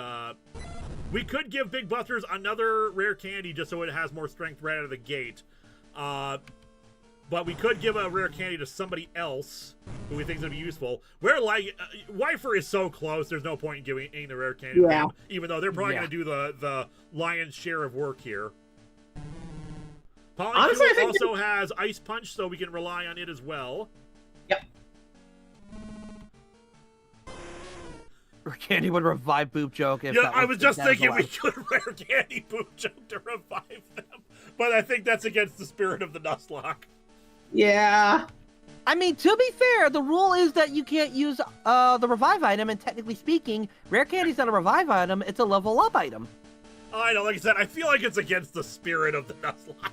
We could give Big Buster's another rare candy just so it has more strength right out of the gate. But we could give a rare candy to somebody else who we think is going to be useful. We're like, Wifer is so close, there's no point in giving the rare candy to them, even though they're probably going to do the lion's share of work here. Polycule also has Ice Punch, so we can rely on it as well. Yep. Rare candy would revive Boob Joke. If I was just thinking we could rare candy Boob Joke to revive them. But I think that's against the spirit of the Nuzlocke. Yeah. I mean, to be fair, the rule is that you can't use the revive item, and technically speaking, rare candy's not a revive item, it's a level up item. I know, like I said, I feel like it's against the spirit of the Nuzlocke.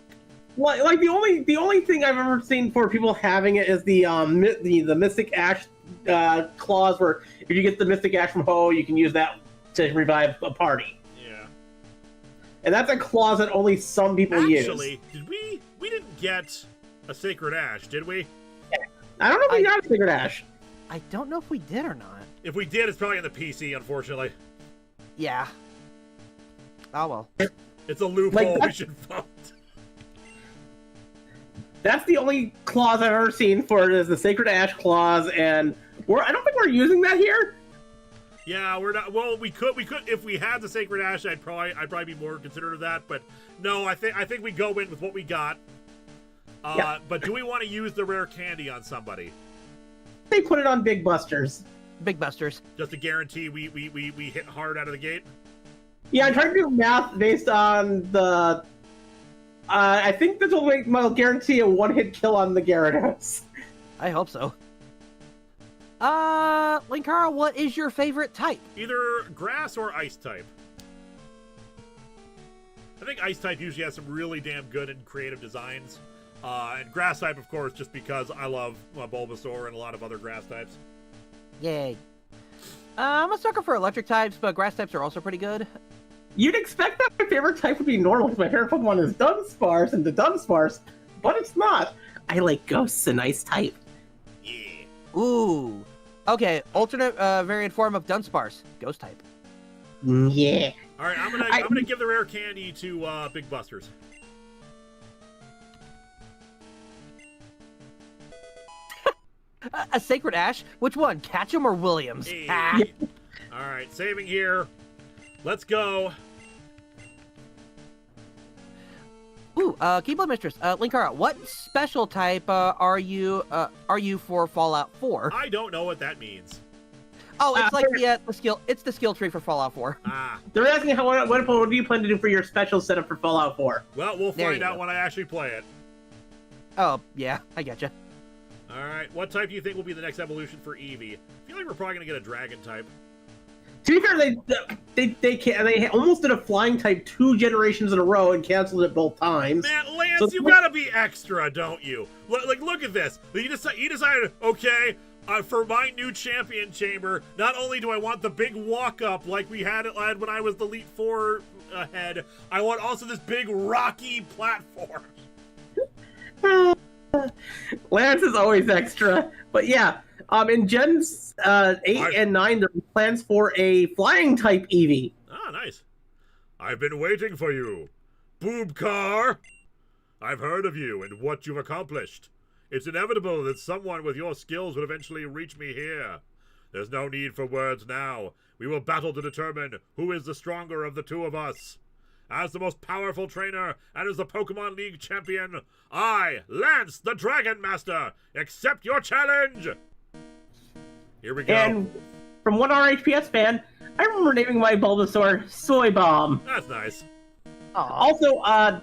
Well, like the only thing I've ever seen for people having it is the Mystic Ash clause, where if you get the Mystic Ash from Ho, you can use that to revive a party. Yeah. And that's a clause that only some people use. Actually, we didn't get a Sacred Ash, did we? I don't know if we got a Sacred Ash. I don't know if we did or not. If we did, it's probably in the PC, unfortunately. Yeah. Oh well. It's a loophole we should vote. That's the only clause I've ever seen for it, is the Sacred Ash clause, and I don't think we're using that here. Yeah, we're not. Well, we could if we had the Sacred Ash, I'd probably be more considerate of that. But no, I think we go in with what we got. But do we want to use the rare candy on somebody? They put it on Big Busters. Big Busters. Just to guarantee we hit hard out of the gate? Yeah, I'm trying to do math based on the... I think this will guarantee a one-hit kill on the Gyarados. I hope so. Linkara, what is your favorite type? Either grass or ice type. I think ice type usually has some really damn good and creative designs. And grass type, of course, just because I love Bulbasaur and a lot of other grass types. Yay. I'm a sucker for electric types, but grass types are also pretty good. You'd expect that my favorite type would be normal, because my favorite Pokemon is Dunsparce and the Dunsparce, but it's not. I like ghosts and ice type. Yeah. Ooh. Okay, alternate variant form of Dunsparce, ghost type. Yeah. All right, I'm gonna give the rare candy to Big Busters. A Sacred Ash? Which one, Ketchum or Williams? Hey. Ah. All right, saving here. Let's go. Ooh, Keyblade Mistress, Linkara, what special type are you for Fallout 4? I don't know what that means. Oh, it's like the skill. It's the skill tree for Fallout 4. Ah. They're asking what do you plan to do for your special setup for Fallout 4? Well, we'll find out when I actually play it. Oh yeah, I getcha. All right, what type do you think will be the next evolution for Eevee? I feel like we're probably gonna get a dragon type. To be fair, they almost did a flying type 2 generations in a row and canceled it both times. Man, Lance, you gotta be extra, don't you? Look at this. You decided, okay, for my new champion chamber, not only do I want the big walk-up like we had it when I was the Elite Four head, I want also this big rocky platform. Lance is always extra. But yeah, in Gens 8 and 9, there are plans for a flying type Eevee. Ah, nice. I've been waiting for you, Boob Car. I've heard of you and what you've accomplished. It's inevitable that someone with your skills will eventually reach me here. There's no need for words now. We will battle to determine who is the stronger of the two of us. As the most powerful trainer and as the Pokemon League champion, I, Lance the Dragon Master, accept your challenge! Here we go. And from one RHPS fan, I remember naming my Bulbasaur Soy Bomb. That's nice. Aww. Also,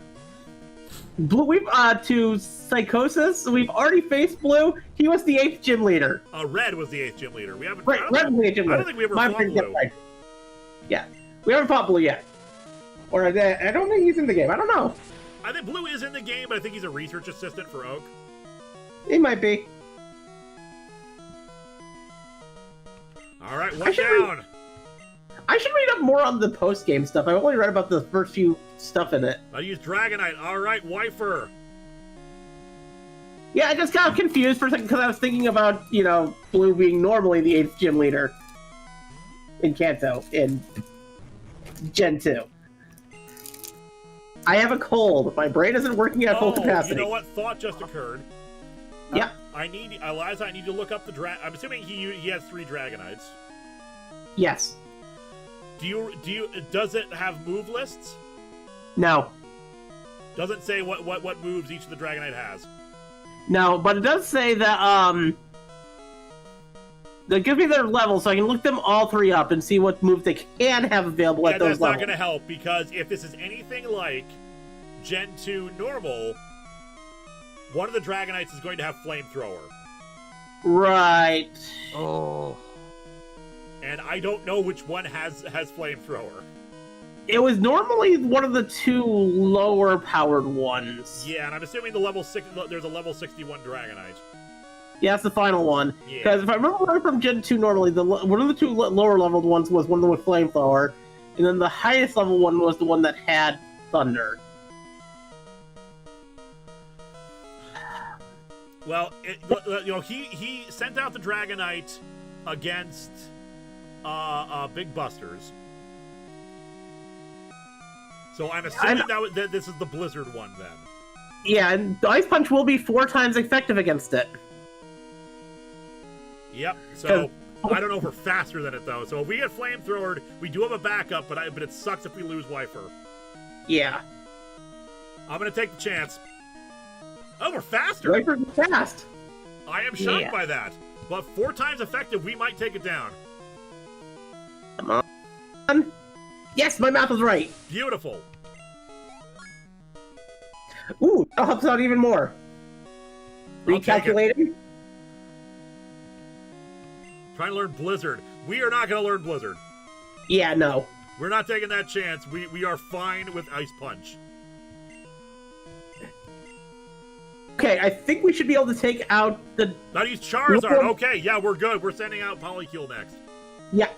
Blue, to Psychosis, we've already faced Blue. He was the 8th gym leader. Red was the 8th gym leader. We haven't. Red was the 8th gym leader. I don't think we ever fought Blue. Yeah, we haven't fought Blue yet. Or I don't think he's in the game. I don't know. I think Blue is in the game, but I think he's a research assistant for Oak. It might be. All right, one down. I should read up more on the post-game stuff. I've only read about the first few stuff in it. I use Dragonite. All right, Wifer. Yeah, I just got confused for a second because I was thinking about, you know, Blue being normally the 8th gym leader in Kanto in Gen 2. I have a cold. My brain isn't working at full capacity. You know what? Thought just occurred. Yeah. I need Eliza. I need to look up the I'm assuming he has 3 Dragonites. Yes. Does it have move lists? No. Doesn't say what moves each of the Dragonite has. No, but it does say that that gives me their levels, so I can look them all 3 up and see what moves they can have available at those levels. That's not going to help, because if this is anything like Gen 2 normal, one of the Dragonites is going to have Flamethrower. Right. Oh. And I don't know which one has Flamethrower. It was normally one of the 2 lower powered ones. Yeah, and I'm assuming there's a level 61 Dragonite. Yeah, that's the final one. Yeah. Because if I remember right from Gen 2 normally, one of the 2 lower leveled ones was one with Flamethrower, and then the highest level one was the one that had Thunder. Well, he sent out the Dragonite against Big Busters. So I'm assuming that this is the Blizzard one then. Yeah, and the Ice Punch will be 4 times effective against it. Yep. So I don't know if we're faster than it though. So if we get Flamethrowered, we do have a backup, but it sucks if we lose Wifer. Yeah. I'm gonna take the chance. Oh, we're faster. Wifer's fast. I am shocked by that. But 4 times effective, we might take it down. Come on. Yes, my math was right. Beautiful. Ooh, that helps out even more. Recalculating. Trying to learn Blizzard. We are not going to learn Blizzard. Yeah, no. We're not taking that chance. We are fine with Ice Punch. Okay, I think we should be able to take out the... Now use Charizard. Okay, yeah, we're good. We're sending out Polycule next. Yep.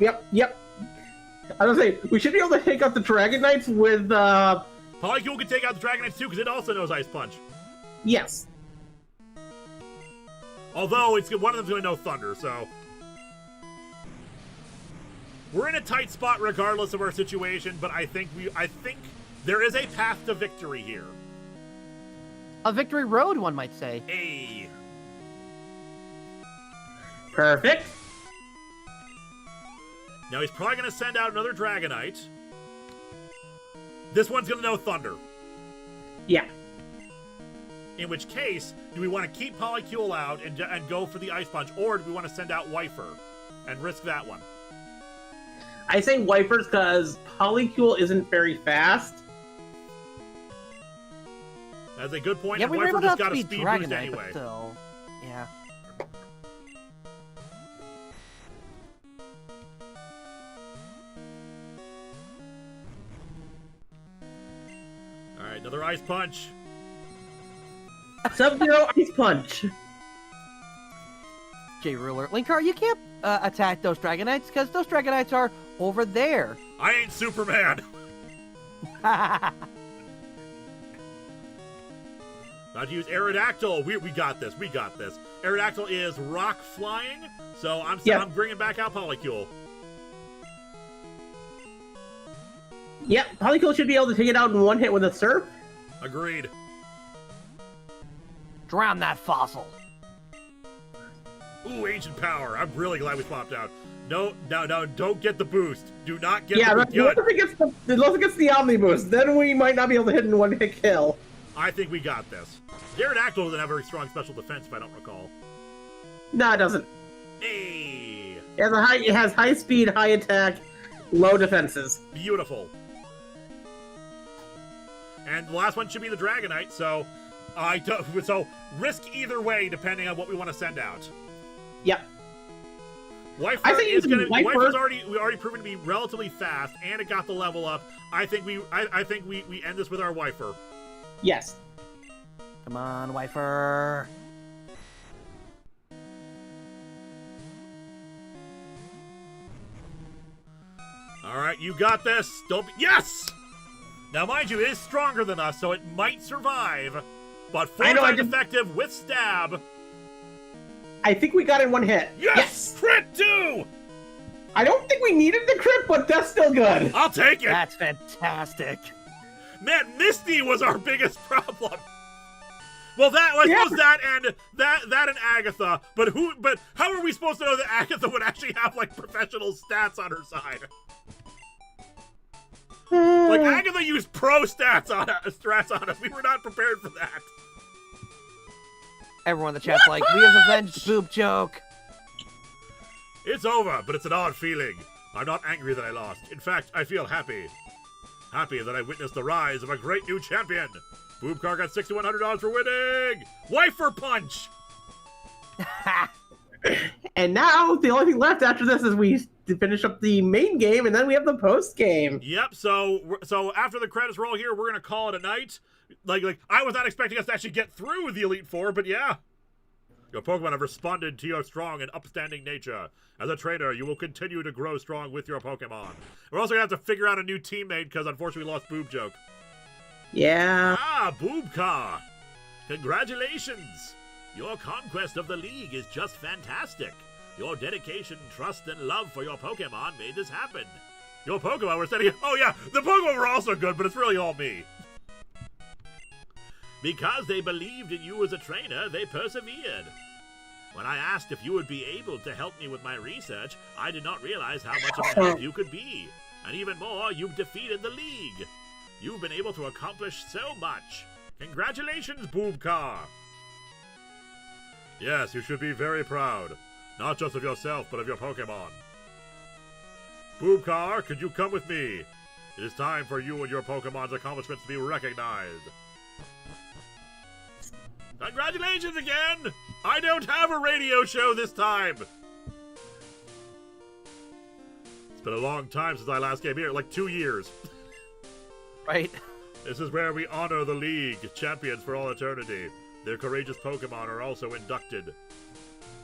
I was gonna say, we should be able to take out the Dragonites with, Polycule can take out the Dragonites too, because it also knows Ice Punch. Yes. Although, one of them's going to know Thunder, so... We're in a tight spot regardless of our situation, but I think there is a path to victory here. A victory road, one might say. Hey. Perfect. Now he's probably going to send out another Dragonite. This one's going to know Thunder. Yeah. In which case, do we want to keep Polycule out and go for the Ice Punch, or do we want to send out Wifer and risk that one? I say Wipers because Polycule isn't very fast. That's a good point. Yeah, and we were Wifer able just to got a beat speed Dragonite, boost anyway. but still, yeah. All right, another Ice Punch. Sub-Zero Ice Punch. J-Ruler. Linkara, you can't attack those Dragonites, because those Dragonites are over there. I ain't Superman. Not to use Aerodactyl. We got this. We got this. Aerodactyl is rock flying, so I'm bringing back out Polycule. Yep, Polycule should be able to take it out in one hit with a Surf. Agreed. Drown that fossil. Ooh, Ancient Power. I'm really glad we swapped out. No, don't get the boost. Do not get the boost. Unless it gets the Omni Boost, then we might not be able to hit in one hit kill. I think we got this. Aerodactyl doesn't have very strong special defense, if I don't recall. No, it doesn't. Hey! It has high speed, high attack, low defenses. Beautiful. And the last one should be the Dragonite, so risk either way depending on what we want to send out. Yep. Wifer Wifer's already proven to be relatively fast, and it got the level up. I think we end this with our Wifer. Yes. Come on, Wifer. All right, you got this. Don't be... Yes! Now, mind you, it is stronger than us, so it might survive. But 4 times effective with stab. I think we got it in 1 hit. Yes! Crit 2! I don't think we needed the crit, but that's still good. I'll take it. That's fantastic. Man, Misty was our biggest problem. Well, that was that and Agatha. But how are we supposed to know that Agatha would actually have like professional stats on her side? Like Agatha used pro strats on us. We were not prepared for that. Everyone in the chat's like, we have avenged Boob joke. It's over, but it's an odd feeling. I'm not angry that I lost. In fact, I feel happy. Happy that I witnessed the rise of a great new champion. Boobcar got $6,100 for winning. Wifer punch. And now the only thing left after this is we finish up the main game, and then we have the post game. Yep. So after the credits roll here, we're gonna call it a night. Like I was not expecting us to actually get through the Elite Four, but yeah. Your Pokemon have responded to your strong and upstanding nature. As a trainer, you will continue to grow strong with your Pokemon. We're also gonna have to figure out a new teammate because unfortunately we lost Boob Joke. Yeah. Ah, Boobcar. Congratulations. Your conquest of the league is just fantastic. Your dedication, trust, and love for your Pokemon made this happen. Your Pokemon were steady. Oh yeah, the Pokemon were also good, but it's really all me. Because they believed in you as a trainer, they persevered. When I asked if you would be able to help me with my research, I did not realize how much of a help you could be. And even more, you've defeated the league. You've been able to accomplish so much. Congratulations, Boobcar. Yes, you should be very proud. Not just of yourself, but of your Pokemon. Boobcar, could you come with me? It is time for you and your Pokemon's accomplishments to be recognized. Congratulations again! I don't have a radio show this time! It's been a long time since I last came here, like 2 years. Right. This is where we honor the League, champions for all eternity. Their courageous Pokemon are also inducted.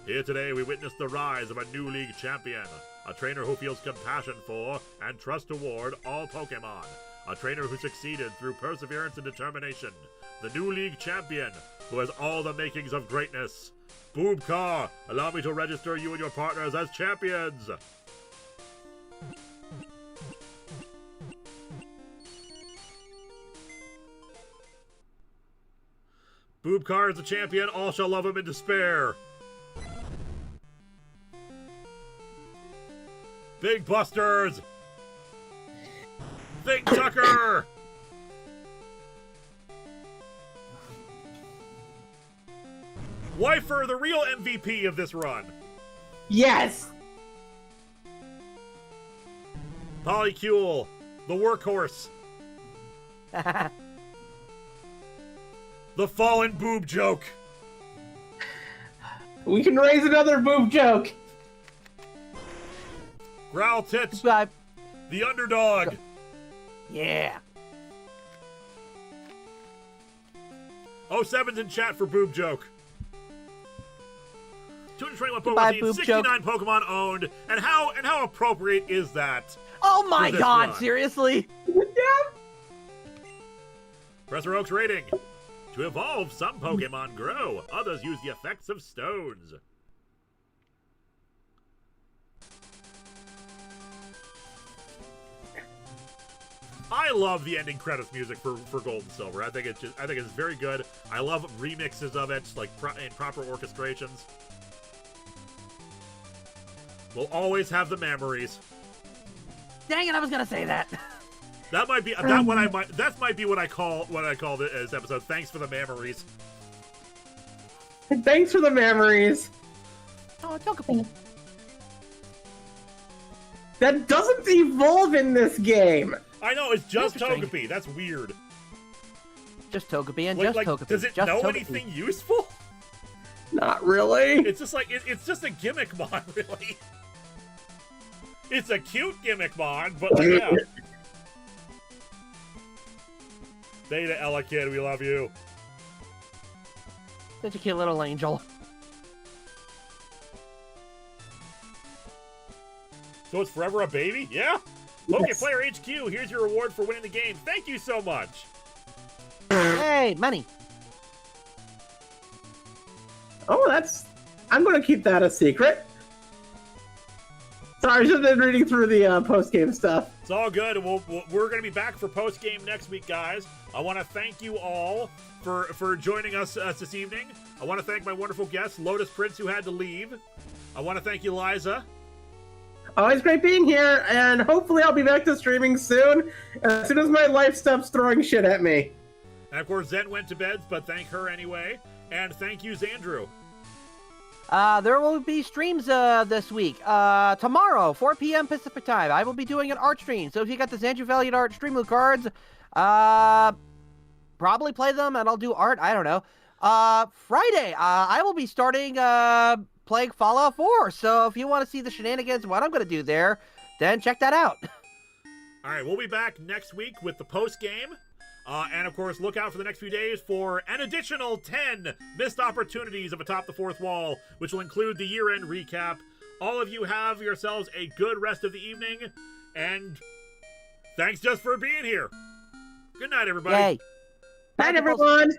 Here today we witness the rise of a new League champion. A trainer who feels compassion for and trust toward all Pokemon. A trainer who succeeded through perseverance and determination. The new League champion, who has all the makings of greatness. Boobcar, allow me to register you and your partners as champions. Boobcar is the champion, all shall love him in despair. Big Busters! Think Tucker! Wifer, the real MVP of this run. Yes! Polycule, the workhorse. The fallen Boob Joke. We can raise another Boob Joke. Growl Tits, Subscribe. the underdog. Yeah. 07's in chat for Boob Joke. 221 Goodbye, Pokemon, Boob 69 Pokemon owned, and how appropriate is that? Oh my this god, run? seriously? Yeah. Professor Oak's rating. To evolve, some Pokemon grow, others use the effects of stones. I love the ending credits music for Gold and Silver. I think it's very good. I love remixes of it, like in proper orchestrations. We'll always have the memories. Dang it, I was gonna say that. That might be that might be what I call this episode. Thanks for the memories. Thanks for the memories. Oh, Togepi. That doesn't evolve in this game. I know, it's just Interesting. Togepi. That's weird. Just Togepi and Like, just Togepi. does it just know Togepi. anything useful? Not really. It's just like it's just a gimmick mod, really. It's a cute gimmick mod, but like, yeah. Data Ella Kid, we love you. Such a cute little angel. So it's forever a baby? Yeah? Okay, Player HQ, here's your reward for winning the game. Thank you so much. Hey, money. Oh, I'm going to keep that a secret. Sorry, I should have been reading through the post-game stuff. It's all good. We're going to be back for post-game next week, guys. I want to thank you all for joining us this evening. I want to thank my wonderful guest, Lotus Prince, who had to leave. I want to thank you, Liza. Always great being here, and hopefully I'll be back to streaming soon as my life stops throwing shit at me. And of course, Zen went to bed, but thank her anyway. And thank you, Xandrew. There will be streams this week. Tomorrow, 4 p.m. Pacific time, I will be doing an art stream. So if you got the Xandrew Valiant Art Streamloo cards, probably play them and I'll do art. I don't know. Friday, I will be starting playing Fallout 4. So if you want to see the shenanigans, what I'm going to do there, then check that out. All right, we'll be back next week with the post game. And of course, look out for the next few days for an additional 10 missed opportunities of Atop the Fourth Wall, which will include the year-end recap. All of you have yourselves a good rest of the evening, and thanks just for being here. Good night, everybody. Yay. Night, everyone.